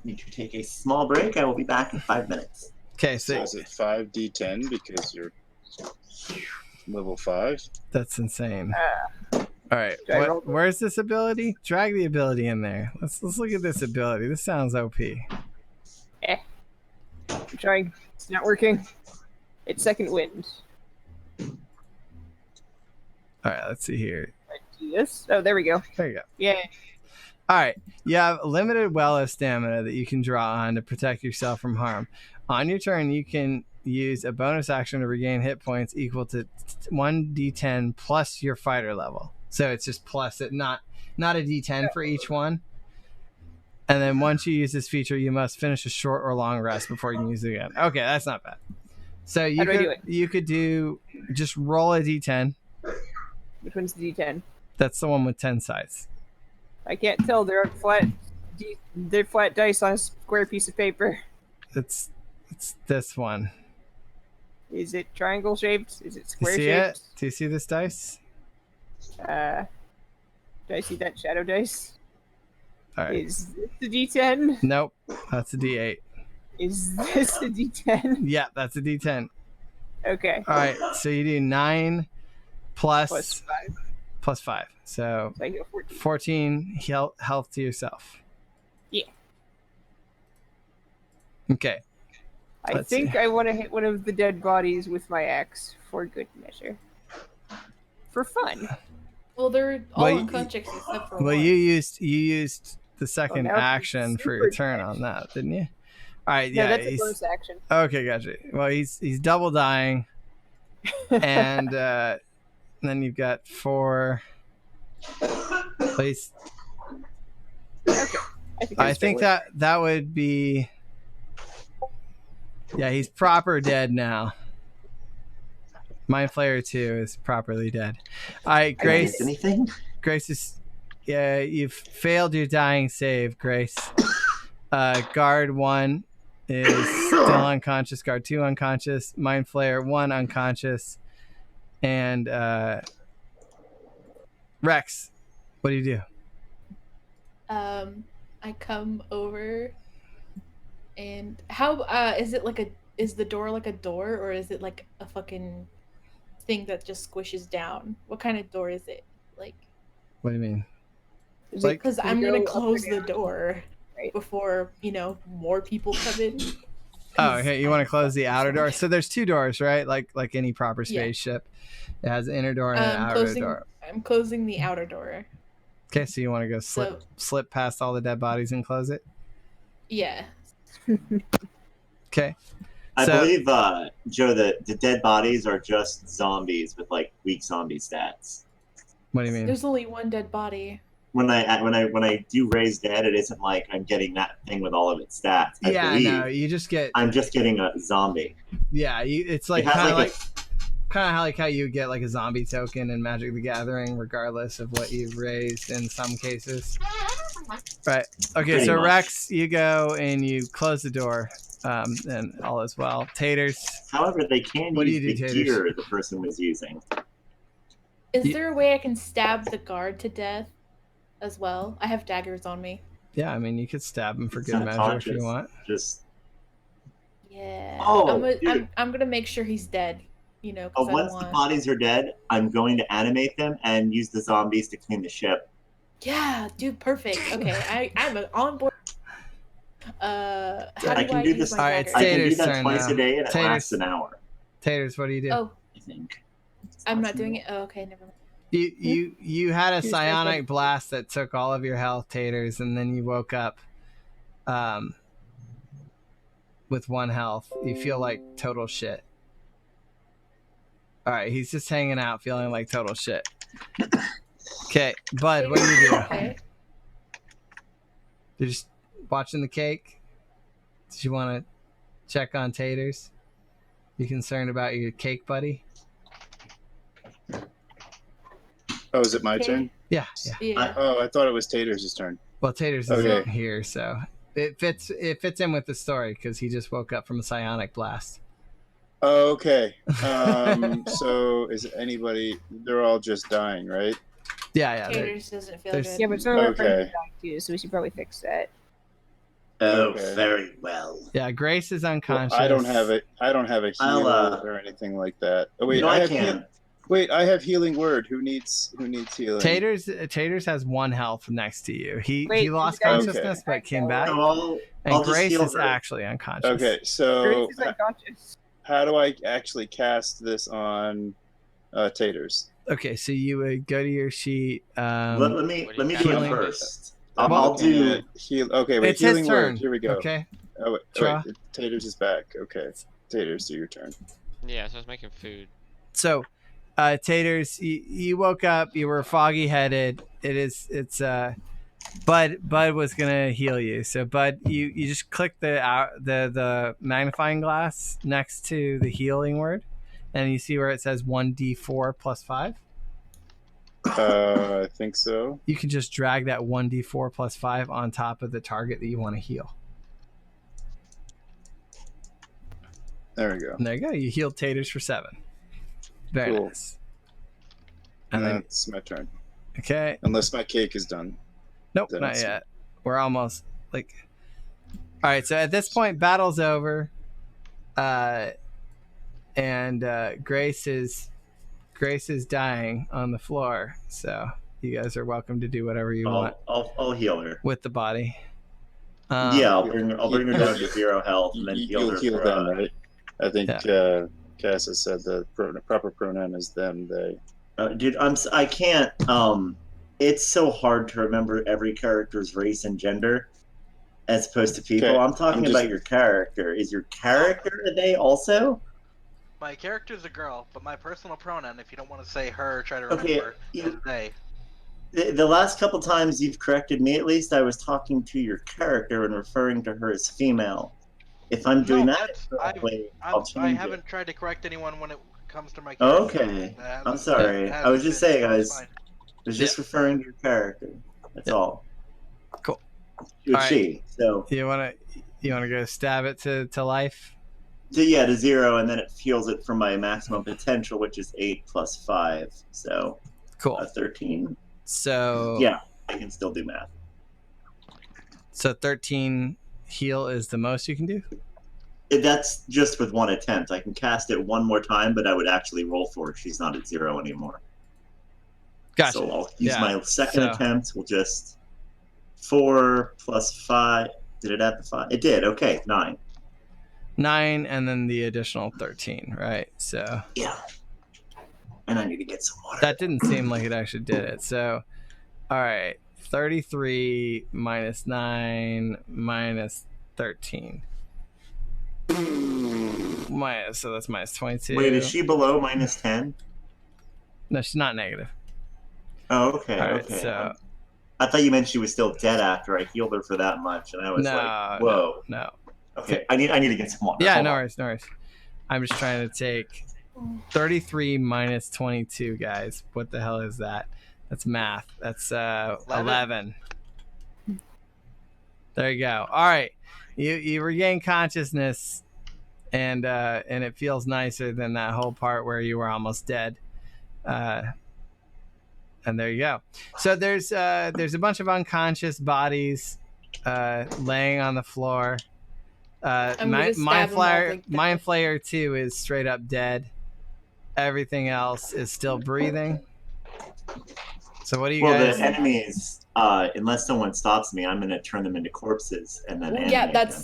Need to take a small break. I will be back in 5 minutes. Okay, So so is it 5d10 because you're level 5? that's insane. All right, should I roll the- where's this ability? Drag the ability in there. Let's look at this ability. This sounds OP. I'm trying. It's not working. It's second wind. All right, let's see here. I do this. Oh, there we go. There you go. Yeah. All right, you have limited well of stamina that you can draw on to protect yourself from harm. On your turn, you can use a bonus action to regain hit points equal to 1d10 plus your fighter level. So it's just plus it, not a d10 for each one. And then once you use this feature, you must finish a short or long rest before you can use it again. Okay, that's not bad. So How do I do it? you could just roll a d10. Which one's the D10? That's the one with 10 sides. I can't tell. They're they're flat dice on a square piece of paper. It's this one. Is it triangle shaped? Is it You square see shaped? it? Do you see this dice? Do I see that shadow dice? All right. Is this the D10? Nope. That's a D8. Is this the D10? Yeah, that's a D10. Okay. All right. So you do 9 Plus plus 5. 5. So So I get 14. 14 health to yourself. Yeah. Okay. I Let's think see. I want to hit one of the dead bodies with my axe for good measure. For fun. Well, they're all Well, unconscious except for Well, one. you used the second now it's action for super your turn damage. on that, didn't you? All right. No, Yeah. that's a bonus action. Okay, gotcha. Well, he's double dying, and then you've got 4. Please. Okay. I think that would be. Yeah, he's proper dead now. Mind Flayer 2 is properly dead. All right, I Grace. missed anything? Grace is. Yeah, you've failed your dying save, Grace. Guard 1 is still unconscious. Guard 2 unconscious. Mind Flayer 1 unconscious. And Rex, what do you do? I come over, and how is it is the door like a door, or is it like a fucking thing that just squishes down? What kind of door is it? Like, What do you mean? Is it Like- because I'm gonna go up or close the down? door Right. before more people come in. Oh, okay. You want to close the outer door? So there's 2 doors, right? Like any proper Yeah. spaceship. It has an inner door and an outer door. I'm closing the outer door. Okay, so you want to go slip past all the dead bodies and close it? Yeah. Okay. I So- believe, Joe, the dead bodies are just zombies with like weak zombie stats. What do you mean? There's only one dead body. When I do raise dead, it isn't like I'm getting that thing with all of its stats. I Yeah, believe no, you just get. I'm just getting a zombie. Yeah, it's like It has kind of like like how you get like a zombie token in Magic the Gathering, regardless of what you've raised in some cases. Right. Okay, Pretty so much. Rex, you go and you close the door, and all is well. Taters, However, they can What do use you do, the Taters? gear the person was using. Is You- there a way I can stab the guard to death as well? I have daggers on me. yeah, I mean, you could stab him for It's good measure if you unconscious. want. Just Yeah. Oh, dude. I'm gonna make sure he's dead. You know, because I once the want. bodies are dead, I'm going to animate them and use the zombies to clean the ship. Yeah, dude, perfect. Okay, I'm on board. How I do can I do use this- my Alright, dagger? I can do Taters' that turn twice now. a day and it Taters. lasts an hour. Taters, what do you do? Oh, I think. I'm not doing it. Oh, okay, never mind. You had a Here's psionic that. blast that took all of your health, Taters, and then you woke up with 1 health. You feel like total shit. All right, he's just hanging out, feeling like total shit. Okay, Bud, what do you do? Okay. You're just watching the cake? Did you want to check on Taters? You concerned about your cake buddy? Oh, is it my Okay. turn? Yeah. Yeah. I thought it was Taters' turn. Well, Taters Okay. isn't here, so it fits in with the story because he just woke up from a psionic blast. Oh, okay. So is anybody? They're all just dying, right? Yeah. Taters doesn't feel there's- good. Yeah, but some of our friends Okay. are dying too, so we should probably fix that. Oh, Okay. very well. Yeah, Grace is Well, unconscious. I don't have it. I don't have a I'll, heal or anything like that. Oh wait, no, I I have can. Wait, I have healing word. Who needs healing? Taters has 1 health next to you. He Wait, lost the guy who's- consciousness but came Okay. back. So I'll And just Grace heal is her. actually unconscious. Okay, so Grace is unconscious. how do I actually cast this on Taters? Okay, so you would go to your sheet. let me what do you do it healing? first. I'm I'll looking do. at heal. Okay, wait, It's his healing turn. word. Here we go. Okay. Oh wait, Tra. Taters is back. Okay, Taters, do your turn. Yeah, so I was making food. So, Taters, you woke up. You were foggy headed. It's Bud was gonna heal you. So Bud, you just click the magnifying glass next to the healing word, and you see where it says 1d4 plus 5. I think so. You can just drag that 1d4 plus 5 on top of the target that you want to heal. There we go. And there you go. You healed Taters for 7. Very Cool. nice. And And then, that's my turn. okay. Unless my cake is done. Nope, Then not it's- yet. We're almost like. All right, so at this point, battle's over, and Grace is dying on the floor. So you guys are welcome to do whatever you want I'll heal her. with the body. Yeah, I'll bring her down to 0 health and then heal You'll her. heal for, them, right? I think Cass has said the proper pronoun is them, they. Dude, I can't. It's so hard to remember every character's race and gender, as opposed to people. Okay, I'm talking I'm just- about your character. Is your character a they also? My character's a girl, but my personal pronoun, if you don't want to say her, try to Okay, remember, is they. The last couple times you've corrected me, at least, I was talking to your character and referring to her as female. If I'm doing No, that that's- correctly, I I'll change haven't it. tried to correct anyone when it comes to my character. Okay, That I'm hasn't- sorry. that I was hasn't just been- saying, that's guys. fine. I was just referring to your character. That's all. Cool. She was All right. she. So You wanna go stab it to life? to 0, and then it heals it from my maximum potential, which is 8 plus 5. So Cool. 13. So Yeah, I can still do math. So 13 heal is the most you can do. That's just with 1 attempt. I can cast it 1 more time, but I would actually roll for it. She's not at 0 anymore. Gotcha. So I'll use Yeah, my second so- attempt. We'll just 4 plus 5. Did it add the 5? It did. Okay, 9. 9 and then the additional 13, right? So Yeah. And I need to get some water. that didn't seem like it actually did it. So all right, 33 minus 9 minus 13. So that's minus 22. Wait, is she below minus 10? No, she's not negative. Oh, okay, All right, okay. so I thought you meant she was still dead after I healed her for that much, and I was like, "Whoa, no. okay, I need to get some water." Yeah, Hold no on. worries. I'm just trying to take 33 minus 22, guys. What the hell is that? That's math. That's 11. There you go. All right, you regain consciousness, and it feels nicer than that whole part where you were almost dead. And there you go. So there's a bunch of unconscious bodies laying on the floor. Mind Flayer 2 is straight up dead. Everything else is still breathing. So what do you guys? The enemies, unless someone stops me, I'm gonna turn them into corpses and then.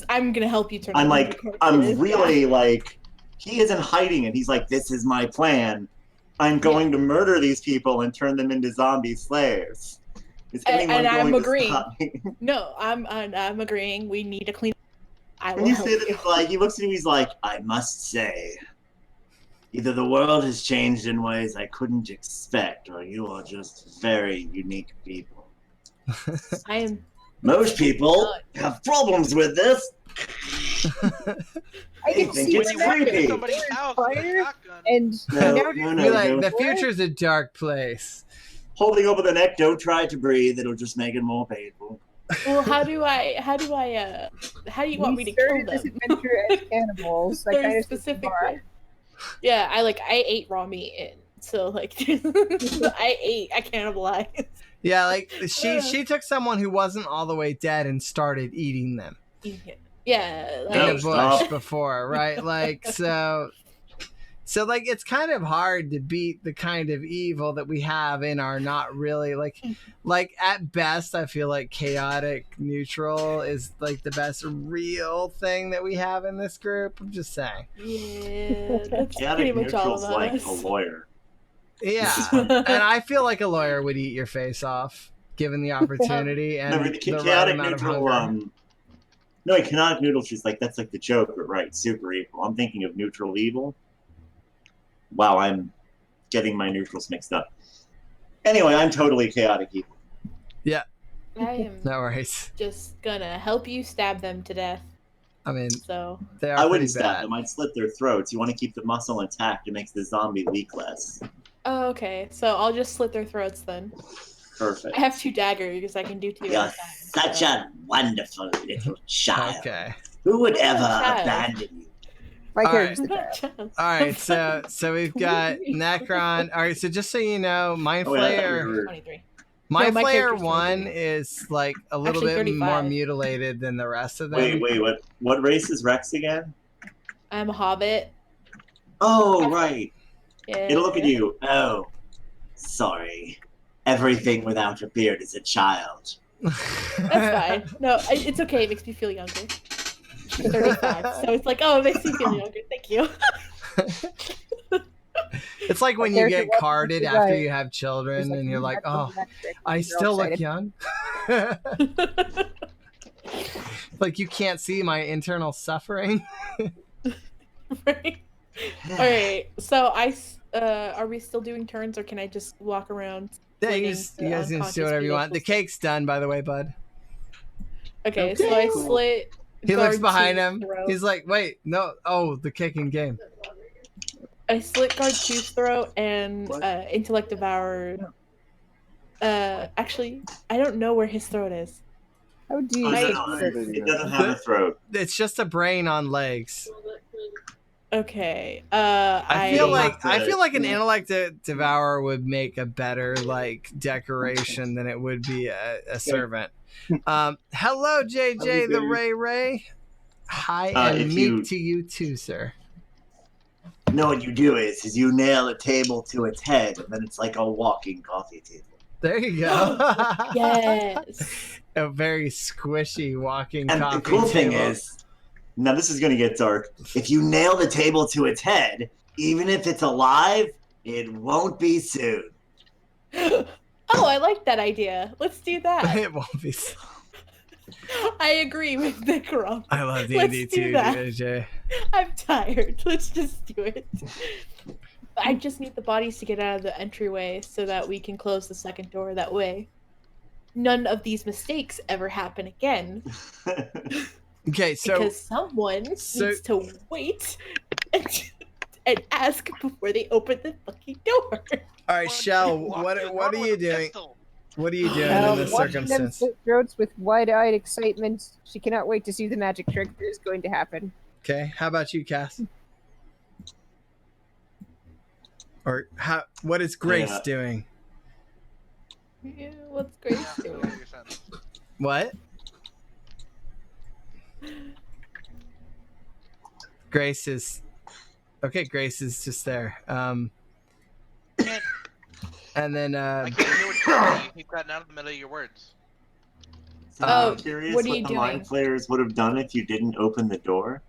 I'm gonna help you turn. I'm them like, into corpses. I'm really like, he isn't hiding it. He's like, this is my plan. I'm going to murder these people and turn them into zombie slayers. Is anyone I'm going agreeing. to stop me? No, I'm agreeing. We need to clean. When you say that, like, he looks at me, he's like, I must say, either the world has changed in ways I couldn't expect, or you are just very unique people. I am. Most people have problems with this. I can see it's creepy. Somebody's house with a shotgun. and No. The future's a dark place. Holding over the neck, don't try to breathe, it'll just make it more painful. Well, how do you want me to kill them? this adventure as cannibals. Like, Very specifically. Yeah, I ate raw meat, and so like I cannibalized. Yeah, like she took someone who wasn't all the way dead and started eating them. Yeah, In like, a bush before, right? Like so like it's kind of hard to beat the kind of evil that we have in our not really like at best I feel like chaotic neutral is like the best real thing that we have in this group. I'm just saying. Yeah, that's Chaotic pretty much all neutral's of like us. a lawyer. Yeah, and I feel like a lawyer would eat your face off given the opportunity and No, the chaotic right amount of neutral, hunger. no, chaotic neutral, she's like, that's like the Joker, right? Super evil. I'm thinking of neutral evil. Wow, I'm getting my neutrals mixed up. Anyway, I'm totally chaotic evil. Yeah. I am No worries. just gonna help you stab them to death. I mean, So they are I pretty wouldn't stab bad. them. I'd slit their throats. You want to keep the muscle intact. It makes the zombie leak less. oh, okay. So I'll just slit their throats then. Perfect. I have 2 daggers. I can do 2 You're at a time. such a wonderful little child. Okay. Who would ever child. abandon you? My All character's right. the child. All right, so we've got Necron. All right, so just so you know, Mind Oh, yeah, I thought we Flayer, were- 23. Mind No, my Flayer character's 1 23. is like a little Actually, bit more 35. mutilated than the rest of them. Wait, what race is Rex again? I'm a hobbit. Oh, right. Yeah. It'll look at you. Oh, sorry. Everything without a beard is a child. That's fine. No, it's okay. It makes me feel younger. 35. So it's like, oh, it makes me feel younger. Thank you. It's like when you get carded after you have children and you're like, oh, I still look young. Like you can't see my internal suffering. Right. All right. So are we still doing turns, or can I just walk around? Yeah, slitting you guys the can do whatever you want. The unconscious cake's done, by the way, bud. Okay, Okay, so I cool. slit. He looks guard behind two's him. throat. He's like, wait, no. Oh, the cake in game. I slit guard 2's throat and What? intellect devour. Actually, I don't know where his throat is. How do you Oh, say no, this? it doesn't have a throat. It's just a brain on legs. Okay. I feel have like to- an intellect devourer would make a better like decoration than it would be a servant. Hello, JJ the Ray. Hi, and if meet you- to you too, sir. No, what you do is you nail a table to its head, and then it's like a walking coffee table. There you go. Yes. A very squishy walking And coffee the cool thing table. is, now this is going to get dark. If you nail the table to its head, even if it's alive, it won't be soon. Oh, I like that idea. Let's do that. It won't be. I agree with Nikrom. I love Let's D&D do too, that. JJ. I'm tired. Let's just do it. I just need the bodies to get out of the entryway so that we can close the second door. That way, none of these mistakes ever happen again. Okay, so Because someone needs to wait and ask before they open the fucking door. all right, Shell, Walk what in the are door you with a doing? pistol. What are you doing in this Watching them circumstance? slit throats with wide-eyed excitement. She cannot wait to see the magic trick that is going to happen. Okay, how about you, Cass? Or what is Grace Yeah. doing? Yeah, what's Grace Yeah, doing? your sentence. What? Grace is just there. And then I can't hear what you're saying. You've gotten out of the middle of your words. So Oh, I'm curious what are what you the doing? mind flayers would have done if you didn't open the door.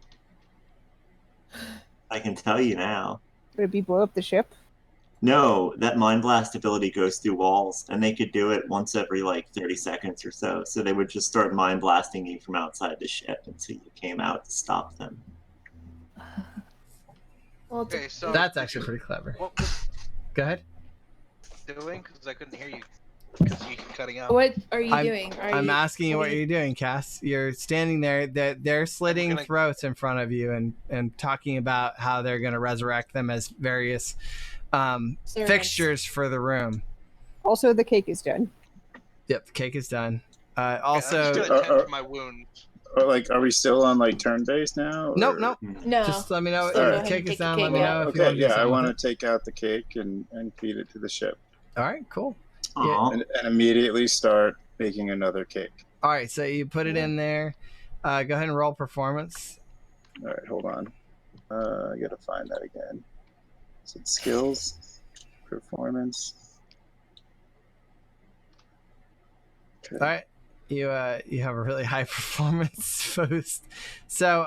I can tell you now. Would it be blow up the ship? No, that mind blast ability goes through walls, and they could do it once every like 30 seconds or so. So they would just start mind blasting you from outside the ship until you came out to stop them. Well, it's Okay, so that's actually pretty clever. what was Go ahead. doing? Because I couldn't hear you. Because you keep cutting out. what are you I'm- doing? I'm asking you what are you're doing, Cass. You're standing there. They're slitting gonna- throats in front of you and talking about how they're going to resurrect them as various Servants. fixtures for the room. Also, the cake is done. Yep, the cake is done. I'm Also, just gonna tend to my wounds. Or, like, are we still on like turn base now? nope, or- nope. No. Just let me know. So If go the ahead cake and is take the done. cake Let me know out. if you Okay, want to do yeah, I something want with to take out the cake and feed it to the ship, it. All right, cool. Aw. and immediately start making another cake. All right, so you put it in there. Go ahead and roll performance. All right, hold on. I gotta find that again. Is it skills, performance? Okay. All right. You have a really high performance boost. So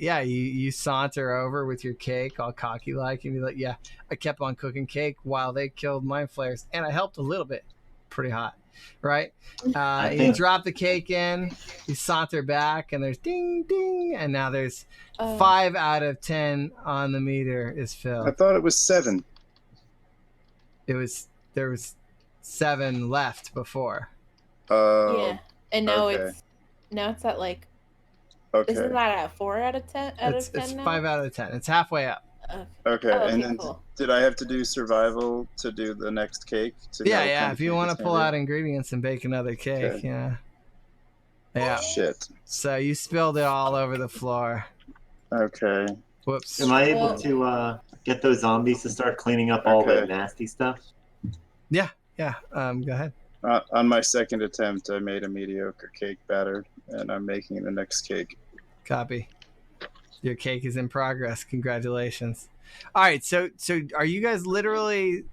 yeah, you saunter over with your cake all cocky like and be like, yeah, I kept on cooking cake while they killed mind flayers and I helped a little bit. Pretty hot. Right? You think- drop the cake in, you saunter back and there's ding ding and now there's Oh. 5 out of 10 on the meter is I filled. thought it was 7. There was 7 left before. Yeah, and now okay. it's at like. Okay. Isn't that at 4 out of 10? Out It's of 10 now? 5 out of 10. It's halfway up. Okay, Oh, and okay, then cool. did I have to do survival to do the next cake? To know Yeah, what yeah. kind If of you cake want it's to gonna pull be? out ingredients and bake another cake, Okay. yeah. Yeah. Shit. So you spilled it all over the floor. Okay. Whoops. Am I able Well- to get those zombies to start cleaning up all the Okay. nasty stuff? Yeah. Go ahead. On my second attempt, I made a mediocre cake batter, and I'm making the next cake. Copy. Your cake is in progress. Congratulations. All right. So are you guys literally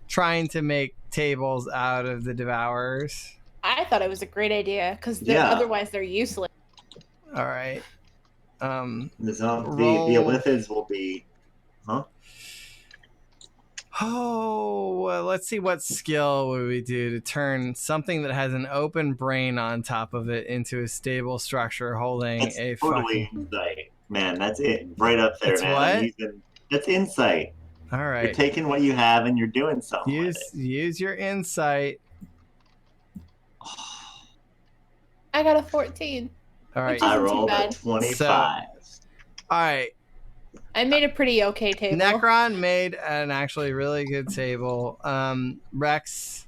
trying to make tables out of the devourers? I thought it was a great idea because Yeah. otherwise they're useless. All right. The Roll. Elithids will be. Huh? Oh, well, let's see what skill would we do to turn something that has an open brain on top of it into a stable structure holding That's a totally fucking. insight. Man, that's it. Right up there, It's man. what? I'm that's insight. All You're right. taking what you have and you're doing something with Use your insight. I got a 14. All right. Which it. I isn't too rolled a bad. 25. All right. I made a pretty okay table. Necron made an actually really good table. Rex,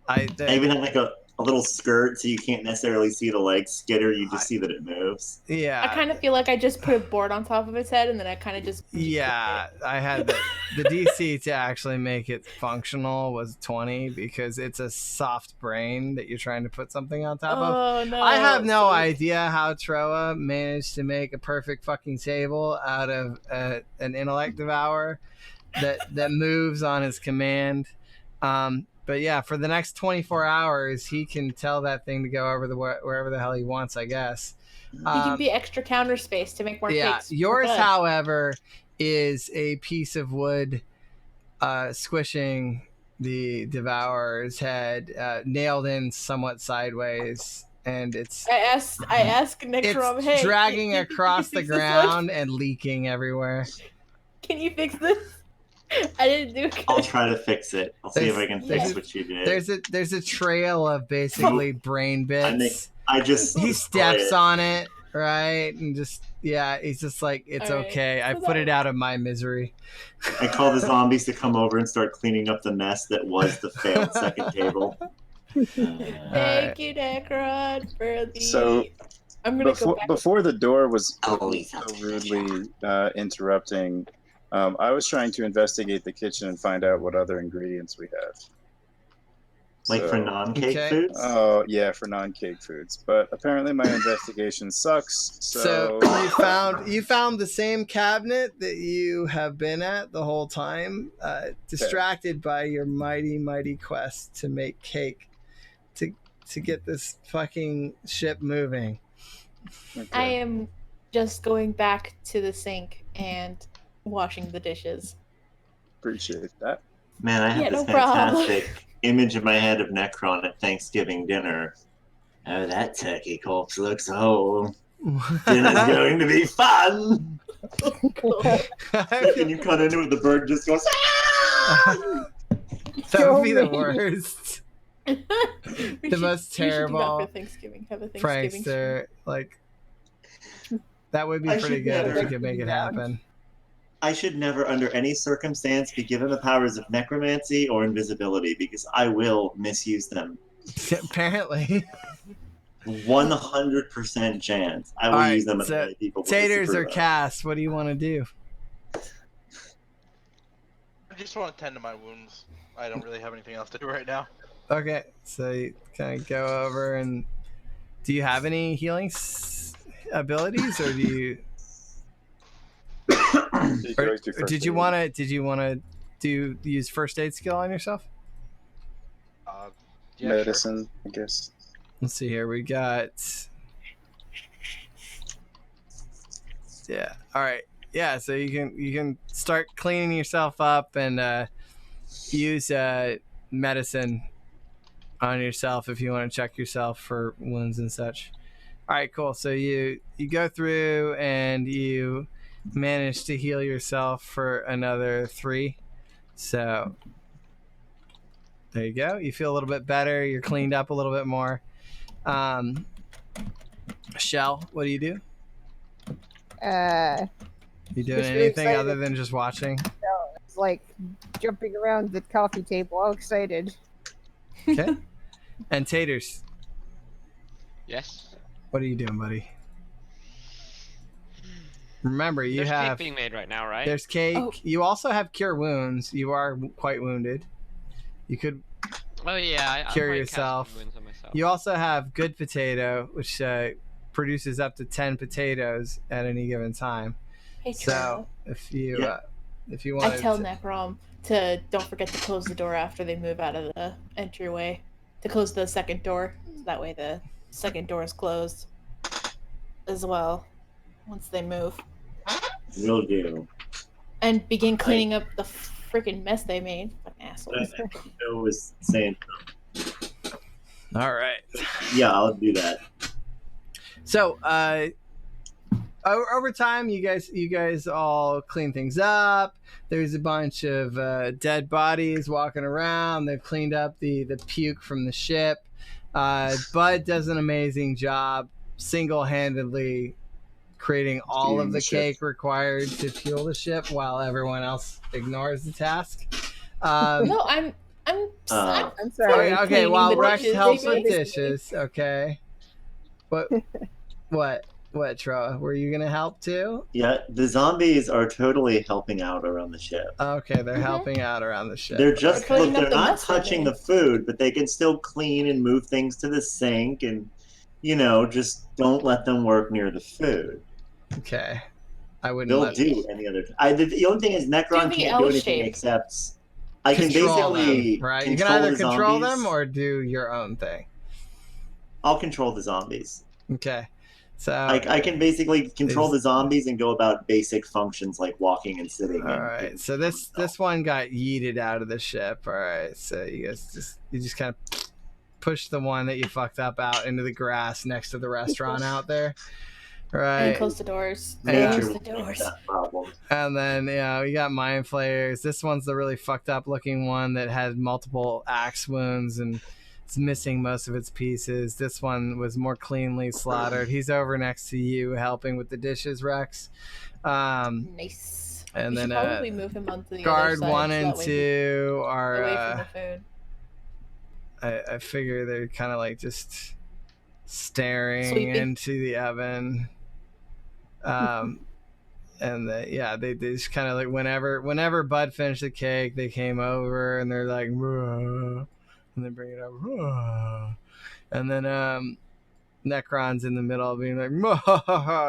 I even have like a little skirt so you can't necessarily see the legs skitter, you just see that it moves. yeah. I kind of feel like I just put a board on top of its head and then I kind of just. Yeah, I had the DC to actually make it functional was 20 because it's a soft brain that you're trying to put something on top of. Oh no! I have no So- idea how Troa managed to make a perfect fucking table out of an intellect devourer that moves on his command. But yeah, for the next 24 hours, he can tell that thing to go over wherever the hell he wants, I guess. He can be extra counter space to make more Yeah, cakes. yours, Good. however, is a piece of wood squishing the devourer's head, nailed in somewhat sideways, and it's I ask Necrom, hey, dragging can you across the fix this one? ground and leaking everywhere. Can you fix this? I didn't do it. I'll try to fix it. I'll see if I can fix There's- what you did. There's a trail of basically brain bits. I just He destroy steps it. on it, right, and just he's just like, it's All right. okay. I So put that- it out of my misery. I call the zombies to come over and start cleaning up the mess that was the failed second table. Thank you, Necron, for the. So, I'm gonna go back. Before the door was Always so have to rudely interrupting, I was trying to investigate the kitchen and find out what other ingredients we have. Like for So- non-cake Okay. foods? Oh yeah, for non-cake foods. But apparently my investigation sucks. So you found the same cabinet that you have been at the whole time, distracted by your mighty quest to make cake, to get this fucking ship moving. Okay. I am just going back to the sink and washing the dishes. Appreciate that. Man, I have Yeah, this no problem. fantastic image in my head of Necron at Thanksgiving dinner. Oh, that turkey corpse looks whole. Dinner's going to be fun! And you cut into it, the bird just goes, "Ah!" That would be the Kill me. worst. The most We should do terrible that for Thanksgiving. Have a Thanksgiving stream. Prankster, like that would be I pretty should good if never- you could make it happen. I should never, under any circumstance, be given the powers of necromancy or invisibility because I will misuse them. Apparently. 100% chance. I will Alright, use them so on other people. will Taters disapprove or of. Cass, what do you want to do? I just want to tend to my wounds. I don't really have anything else to do right now. Okay, so you kind of go over and do you have any healing abilities, or do you? You can Or, always do or first did you aid. want to? Did you want to use first aid skill on yourself? Yeah, medicine, I guess. Let's see here. We got. Yeah. All right. Yeah. So you can start cleaning yourself up and use medicine on yourself if you want to check yourself for wounds and such. All right. Cool. So you go through and you manage to heal yourself for another 3. So there you go. You feel a little bit better. You're cleaned up a little bit more. Shell, what do you do? You doing Just really anything excited. other than just watching? It's like jumping around the coffee table, all excited. Okay. And Taters, Yes. what are you doing, buddy? Remember, you There's have cake being made right now, right? there's cake. Oh. You also have cure wounds. You are quite wounded. You could. Oh yeah, I'm Cure quite yourself. casting wounds on myself. You also have good potato, which produces up to 10 potatoes at any given time. Hey, So Trevor. if you I want tell Necrom to don't forget to close the door after they move out of the entryway. To close the second door. So that way the second door is closed as well once they move. Will do. And begin cleaning up the freaking mess they made. Fucking assholes. I was saying, All right. yeah, I'll do that. So, over time, you guys all clean things up. There's a bunch of dead bodies walking around. They've cleaned up the puke from the ship. Bud does an amazing job, single-handedly creating all of the cake required to fuel the ship, while everyone else ignores the task. No, I'm I'm Okay, sorry. okay, cleaning while the Rex dishes helps they with make. dishes, okay. What, Troa? Were you gonna help too? Yeah, the zombies are totally helping out around the ship. Okay, they're Mhm. helping out around the ship. They're just They're look, cleaning up they're the not mess they touching made. the food, but they can still clean and move things to the sink and just don't let them work near the food. Okay, I wouldn't They'll let do any other. The only thing is Necron Do the can't L do anything shape. except I can control basically them, right? You can control either the control zombies. them or do your own thing. I'll control the zombies. Okay, so I can basically control the zombies and go about basic functions like walking and sitting. all right. So this one got yeeted out of the ship. All right. So you guys just kind of push the one that you fucked up out into the grass next to the restaurant out there. and Right. close the doors. Yeah. Close Nature the will doors. fix that problem. And then we got mind flayers. This one's the really fucked up looking one that had multiple axe wounds and it's missing most of its pieces. This one was more cleanly slaughtered. He's over next to you helping with the dishes, Rex. Nice. And We then should probably move him onto the other guard side 1 so and that way 2 he's away from are the food. I figure they're kind of like just staring Sleeping. into the oven. And they just kind of like whenever Bud finished the cake, they came over and they're like, "Ruh," and they bring it up, "Ruh." And then Necron's in the middle being like, "Muh,"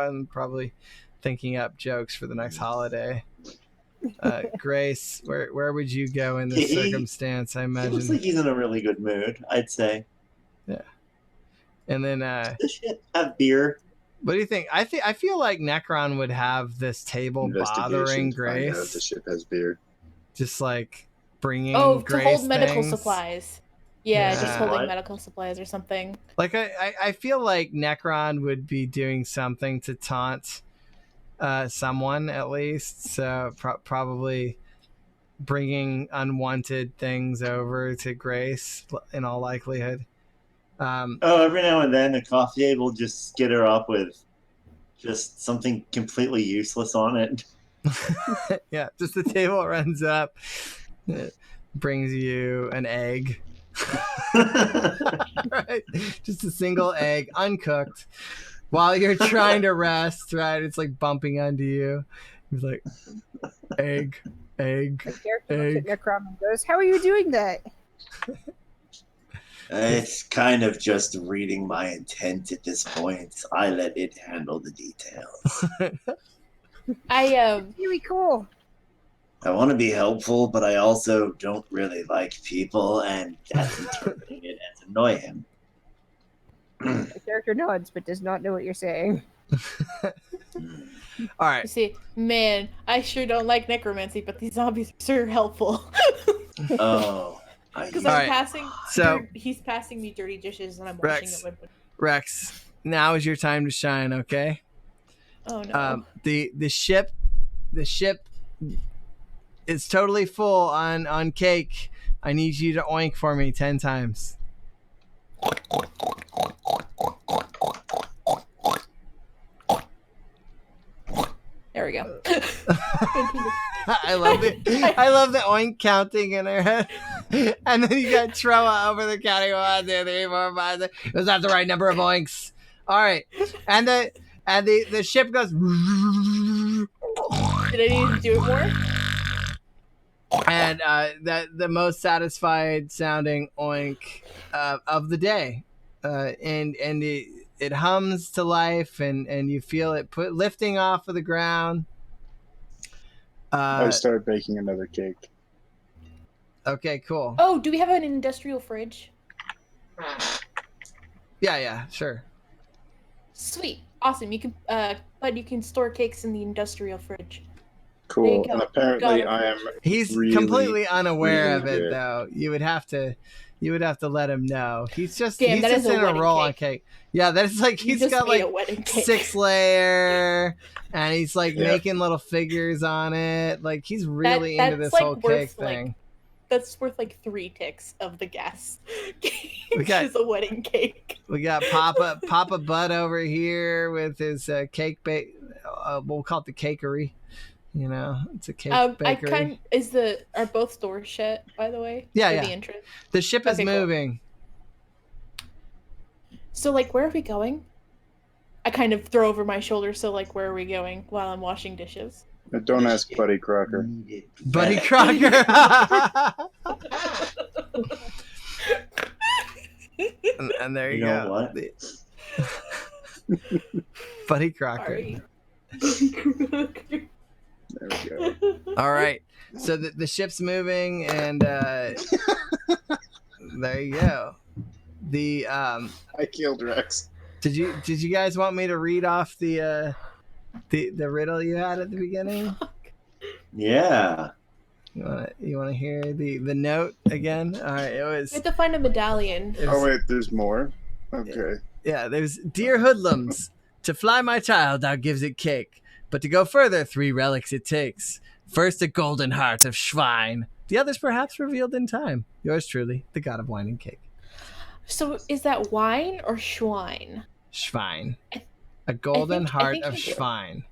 and probably thinking up jokes for the next holiday. Grace, where would you go in this circumstance? I He imagine. looks like he's in a really good mood, I'd say. Yeah. And then Does shit have beer? what do you think? I feel like Necron would have this table bothering Investigation to find out if the Grace, ship has beer. just like bringing to Grace hold medical things. supplies. Yeah, just Yeah. holding What? medical supplies or something. Like I feel like Necron would be doing something to taunt someone at least. So probably bringing unwanted things over to Grace in all likelihood. Every now and then a coffee will just skitter up with just something completely useless on it. Yeah, just the table runs up, brings you an egg. Right? Just a single egg, uncooked, while you're trying to rest, right? It's like bumping onto you. He's like, egg. The character looks at Necron and goes, "How are you doing that?" It's kind of just reading my intent at this point. I let it handle the details. Really cool. I want to be helpful, but I also don't really like people, and that's interpreting it as annoy him. The character nods but does not know what you're saying. All right. You see, man, I sure don't like necromancy, but these zombies are sure helpful. Oh, Because All I'm right, passing. so- he's passing me dirty dishes, and I'm Rex. washing it with. Rex, now is your time to shine, okay? Oh no. The ship is totally full on cake. I need you to oink for me 10 times. There we go. I love it. I love the oink counting in her head. And then you got Troa over the counting 1, 2, 3, 4, 5, 6. Was that the right number of oinks? All right. And the ship goes. Did I need to do it more? And the most satisfied sounding oink of the day, and it hums to life, and you feel it lifting off of the ground. I start baking another cake. Okay, cool. Oh, do we have an industrial fridge? Yeah, sure. Sweet, awesome. You can, but you can store cakes in the industrial fridge. There Cool. you go. And apparently Got it. I am He's really, completely unaware really of it, good. though. You would have to let him know. He's just Damn, he's that just is a in a wedding roll on cake. cake. Yeah, that's like You he's just got made like a wedding cake. 6-layer, and he's like Yeah. making little figures on it. Like he's really into that's this like whole cake worth, like, thing. That's worth like 3 ticks of the gas. Which got- is a wedding cake. We got Papa Bud over here with his cake bake. We'll call it the cakery. You know, it's a cake bakery. Are both stores shut, by the way? Yeah, For yeah. the entrance. The ship is Okay, cool. moving. So, like, where are we going? I kind of throw over my shoulder, so, like, where are we going while I'm washing dishes? Don't ask Buddy Crocker. Buddy Crocker. and there you, You know go. what? Buddy Crocker. Sorry. There we go. All right. So the ship's moving, and there you go. The I killed Rex. did you guys want me to read off the riddle you had at the beginning? Yeah. You wanna hear the note again? All right. It was. We have to find a medallion. It was Oh wait, there's more. Okay. Yeah, there's dear hoodlums. To fly my child, thou gives it cake. But to go further, 3 relics it takes. First, a golden heart of Schwein. The others perhaps revealed in time. Yours truly, the god of wine and cake. So, is that wine or Schwein? Schwein. A golden I heart think of he- Schwein.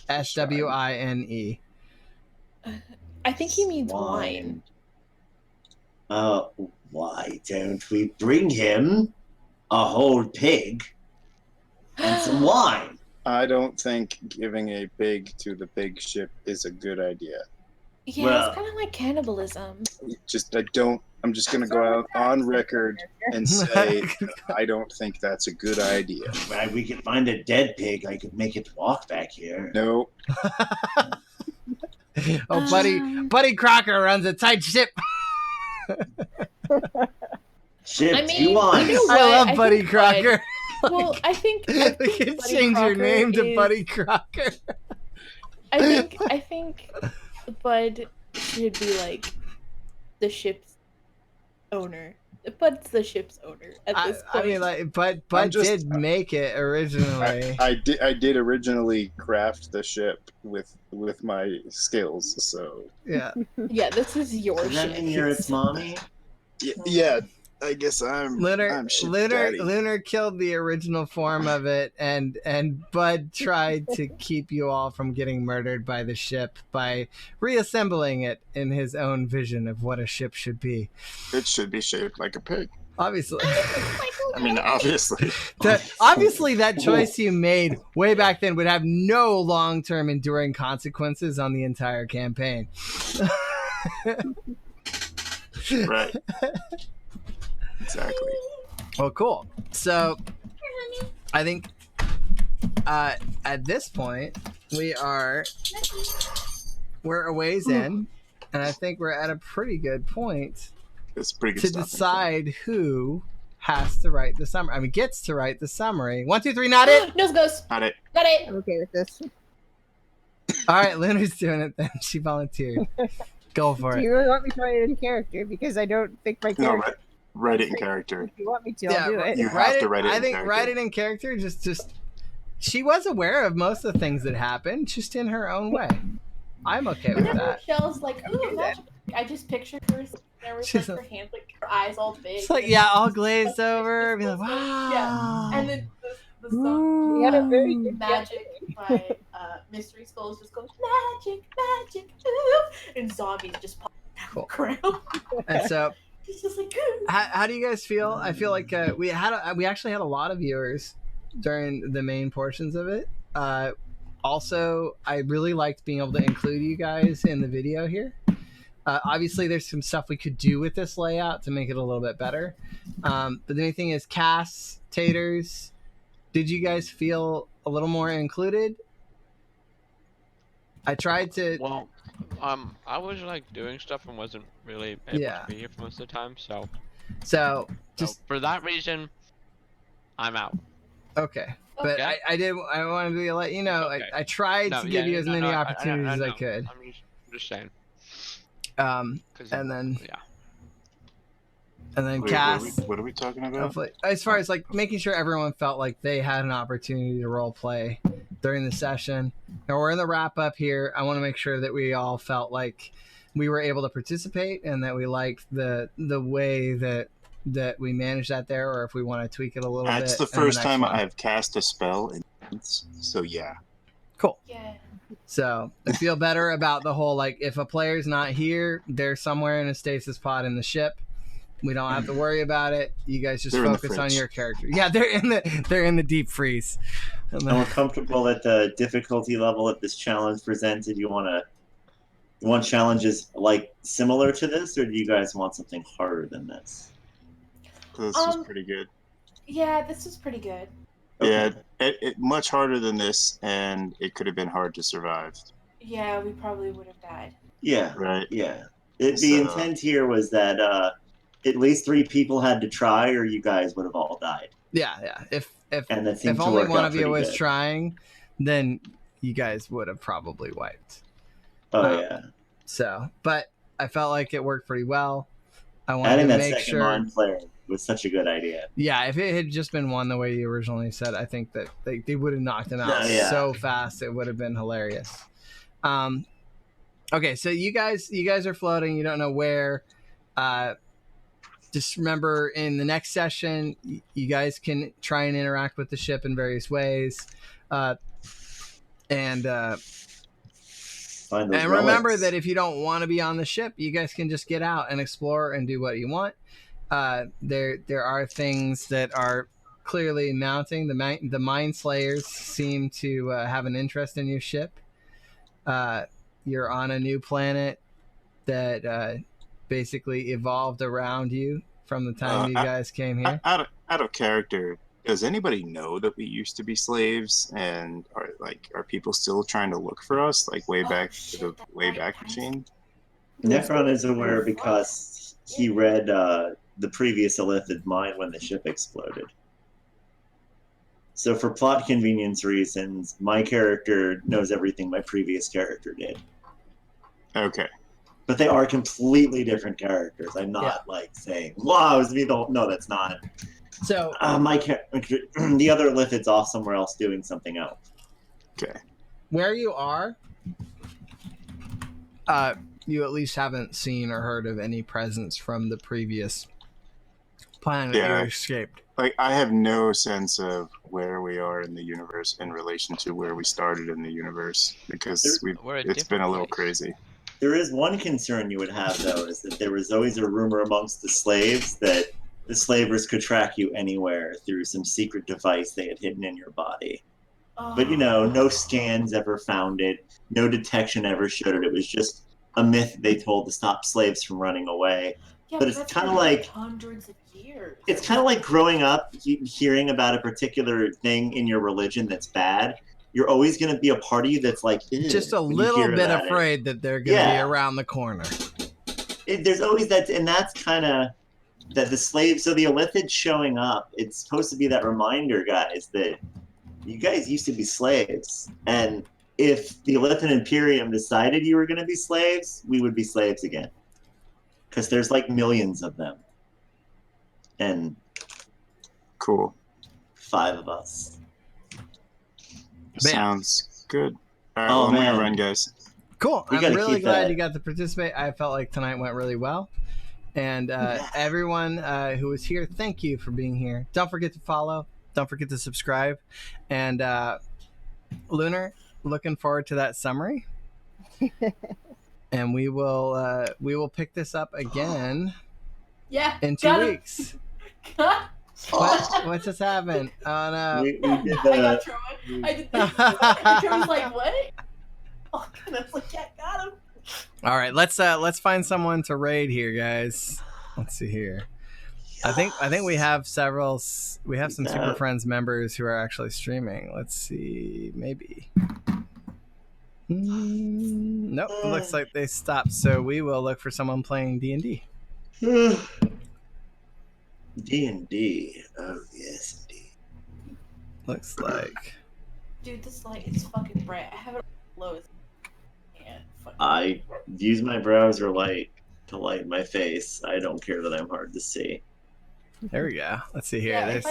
SWINE. I think he means wine. Why don't we bring him a whole pig and some wine? I don't think giving a pig to the big ship is a good idea. Yeah, Well- it's kind of like cannibalism. I'm just gonna go out on record and say I don't think that's a good idea. Right, we could find a dead pig. I could make it walk back here. No, Oh, Um, Buddy Crocker runs a tight ship. Ship, I do mean, you want? you know I love I Buddy think Crocker. Well, I think we Buddy can change your Crocker name to is- Buddy Crocker. I think Bud should be like the ship's owner. Bud's the ship's owner at this I point. mean, like, Bud did make it originally. I did originally craft the ship with my skills, so Yeah. yeah, this is your Does that ship. mean you're its mommy? yeah. I guess I'm ship daddy. Lunar killed the original form of it, and Bud tried to keep you all from getting murdered by the ship by reassembling it in his own vision of what a ship should be. It should be shaped like a pig. Obviously, I mean, obviously. obviously that choice you made way back then would have no long-term enduring consequences on the entire campaign. Right. Exactly. Well, cool. So, I think at this point we're a ways in, and I think we're at a pretty good point It's pretty good to stuff. decide who has to write the summary. I mean, gets to write the summary. 1, 2, 3, not it. Nose goes. Not it. Got it. I'm okay with this. All right, Lunar's doing it. Then she volunteered. Go for Do it. you really want me to write it in character? Because I don't think my No, character. write it in character. If you want me to, I'll do it. You have to write it I in think character. write it in character. Just she was aware of most of the things that happened, just in her own way. I'm okay with Whenever that. Michelle's like, "Ooh, magic," I just picture her sitting there with She's like her hands, like her eyes all big. It's like, and yeah, all glazed over. Be like, wow. And then the song We had a very good Magic by Mystery Skulls just goes magic, magic, ooh, and zombies just pop Cool. around. And so, It's just like, ooh. how do you guys feel? I feel like we actually had a lot of viewers during the main portions of it. Also, I really liked being able to include you guys in the video here. Obviously, there's some stuff we could do with this layout to make it a little bit better. But the main thing is, Cass, Taters, did you guys feel a little more included? I tried to. Well, I was like doing stuff and wasn't really able to be here for most of the time, so So just for that reason, I'm out. okay. But Okay. I wanted to let you know, Okay. I tried to give you as many I opportunities as I know. could. I'm just saying. 'Cause And then yeah. Wait, Cass. what are we talking about? Hopefully, as far as like making sure everyone felt like they had an opportunity to role play during the session. Now we're in the wrap up here. I want to make sure that we all felt like we were able to participate and that we liked the way that we managed that there, or if we want to tweak it a little bit. That's the in first next time one. I have cast a spell in months, so yeah. Cool. Yeah. So I feel better about the whole, like, if a player's not here, they're somewhere in a stasis pod in the ship. We don't have to worry about it. You guys just They're in the focus on fridge. your character. Yeah, they're in the deep freeze. And And then- we're comfortable at the difficulty level that this challenge presented. You want challenges like similar to this, or do you guys want something harder than this? This is pretty good. Yeah, this was pretty good. Yeah, it much harder than this, and it could have been hard to survive. Yeah, we probably would have died. Yeah, Right. yeah. The So- intent here was that at least 3 people had to try, or you guys would have all died. yeah. If And that seemed if to only work one out of you pretty was good. trying, then you guys would have probably wiped. Oh yeah. So, but I felt like it worked pretty well. I wanted Adding to that make second sure. line player was such a good idea. Yeah, if it had just been one the way you originally said, I think that they would have knocked him out No, yeah. so fast it would have been hilarious. Okay, so you guys are floating. You don't know where. Just remember, in the next session, you guys can try and interact with the ship in various ways, and Find those remember relics. that if you don't want to be on the ship, you guys can just get out and explore and do what you want. there are things that are clearly mounting. The Mind Slayers seem to have an interest in your ship. You're on a new planet that basically evolved around you from the time you guys came here. Out of character, does anybody know that we used to be slaves, and are people still trying to look for us, like way back to the Wayback Machine? Necron is aware because he read the previous Illithid mind when the ship exploded. So for plot convenience reasons, my character knows everything my previous character did. Okay. But they are completely different characters. I'm not like saying, "Wow, it's me." No, that's not. So my character, the other Illithid's off somewhere else doing something else. Okay. Where you are, you at least haven't seen or heard of any presence from the previous planet you escaped. Like, I have no sense of where we are in the universe in relation to where we started in the universe, because it's been a little crazy. There is one concern you would have, though, is that there was always a rumor amongst the slaves that the slavers could track you anywhere through some secret device they had hidden in your body. But, no scans ever found it. No detection ever showed it. It was just a myth they told to stop slaves from running away. Yeah, but it's kind of like hundreds of years. It's kind of like growing up, hearing about a particular thing in your religion that's bad. You're always going to be a part of you that's like, just a little bit afraid that they're going to be around the corner. There's always that, and that's kind of that the slaves, so the Illithid showing up, it's supposed to be that reminder, guys, that you guys used to be slaves. And if the Illithid Imperium decided you were going to be slaves, we would be slaves again. Because there's like millions of them. And cool. 5 of us. Sounds good. All right, well, I'm gonna run, guys. Cool. I'm really glad you got to participate. I felt like tonight went really well. And everyone who was here, thank you for being here. Don't forget to follow. Don't forget to subscribe. And Lunar, looking forward to that summary. And we will pick this up again. Yeah. In 2 weeks. What just happened? Oh no! I got Troy. I did this. And Troy was like, "What?" Oh, and I was like, "Yeah, got him." All right, let's find someone to raid here, guys. Let's see here. Yes. I think we have several. We have some Super Friends members who are actually streaming. Let's see, maybe. Nope, it looks like they stopped. So we will look for someone playing D&D. D&D. Oh, yes, indeed. Looks like. Dude, this light is fucking bright. I have it low. I use my browser light to light my face. I don't care that I'm hard to see. There we go. Let's see here. Yeah, if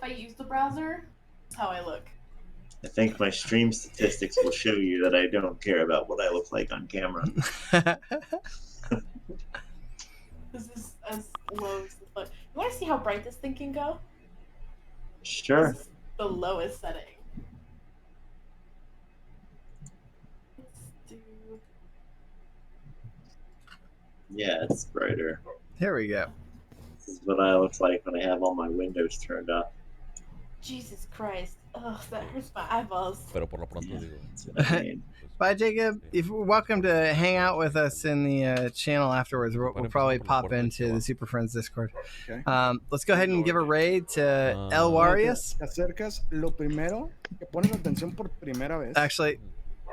I use the browser, that's how I look. I think my stream statistics will show you that I don't care about what I look like on camera. This is as low as the fuck. You want to see how bright this thing can go? Sure. This is the lowest setting. Let's do... Yeah, it's brighter. Here we go. This is what I look like when I have all my windows turned up. Jesus Christ. Ugh, that hurts my eyeballs. Pero por lo pronto digo. Bye, Jacob. If you're welcome to hang out with us in the channel afterwards. We'll probably pop into the Super Friends Discord. Okay. Let's go ahead and give a raid to El Warius. Actually,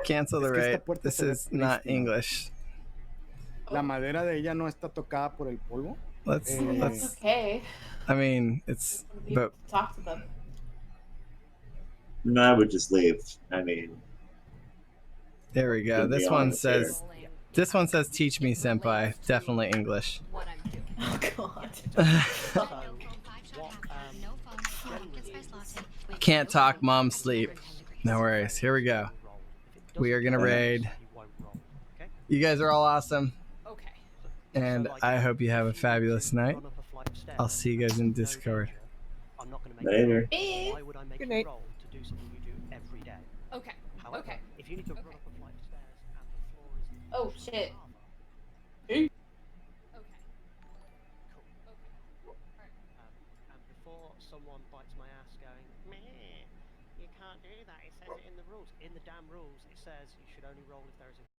cancel the raid. This is not English. La madera de ella no está tocada por el polvo. Let's. That's okay. I mean, it's. But talk to them. No, I would just leave. I mean. There we go. This one says. Here. This one says, "Teach me, senpai." Definitely English. Oh God. Can't talk, mom, sleep. No worries. Here we go. We are gonna raid. You guys are all awesome. And I hope you have a fabulous night. I'll see you guys in Discord. Later. Good night. Okay. Okay. Oh shit. someone bites my ass going, meh, you can't do that, it says it in the rules. In the damn rules, it says you should only roll if there is a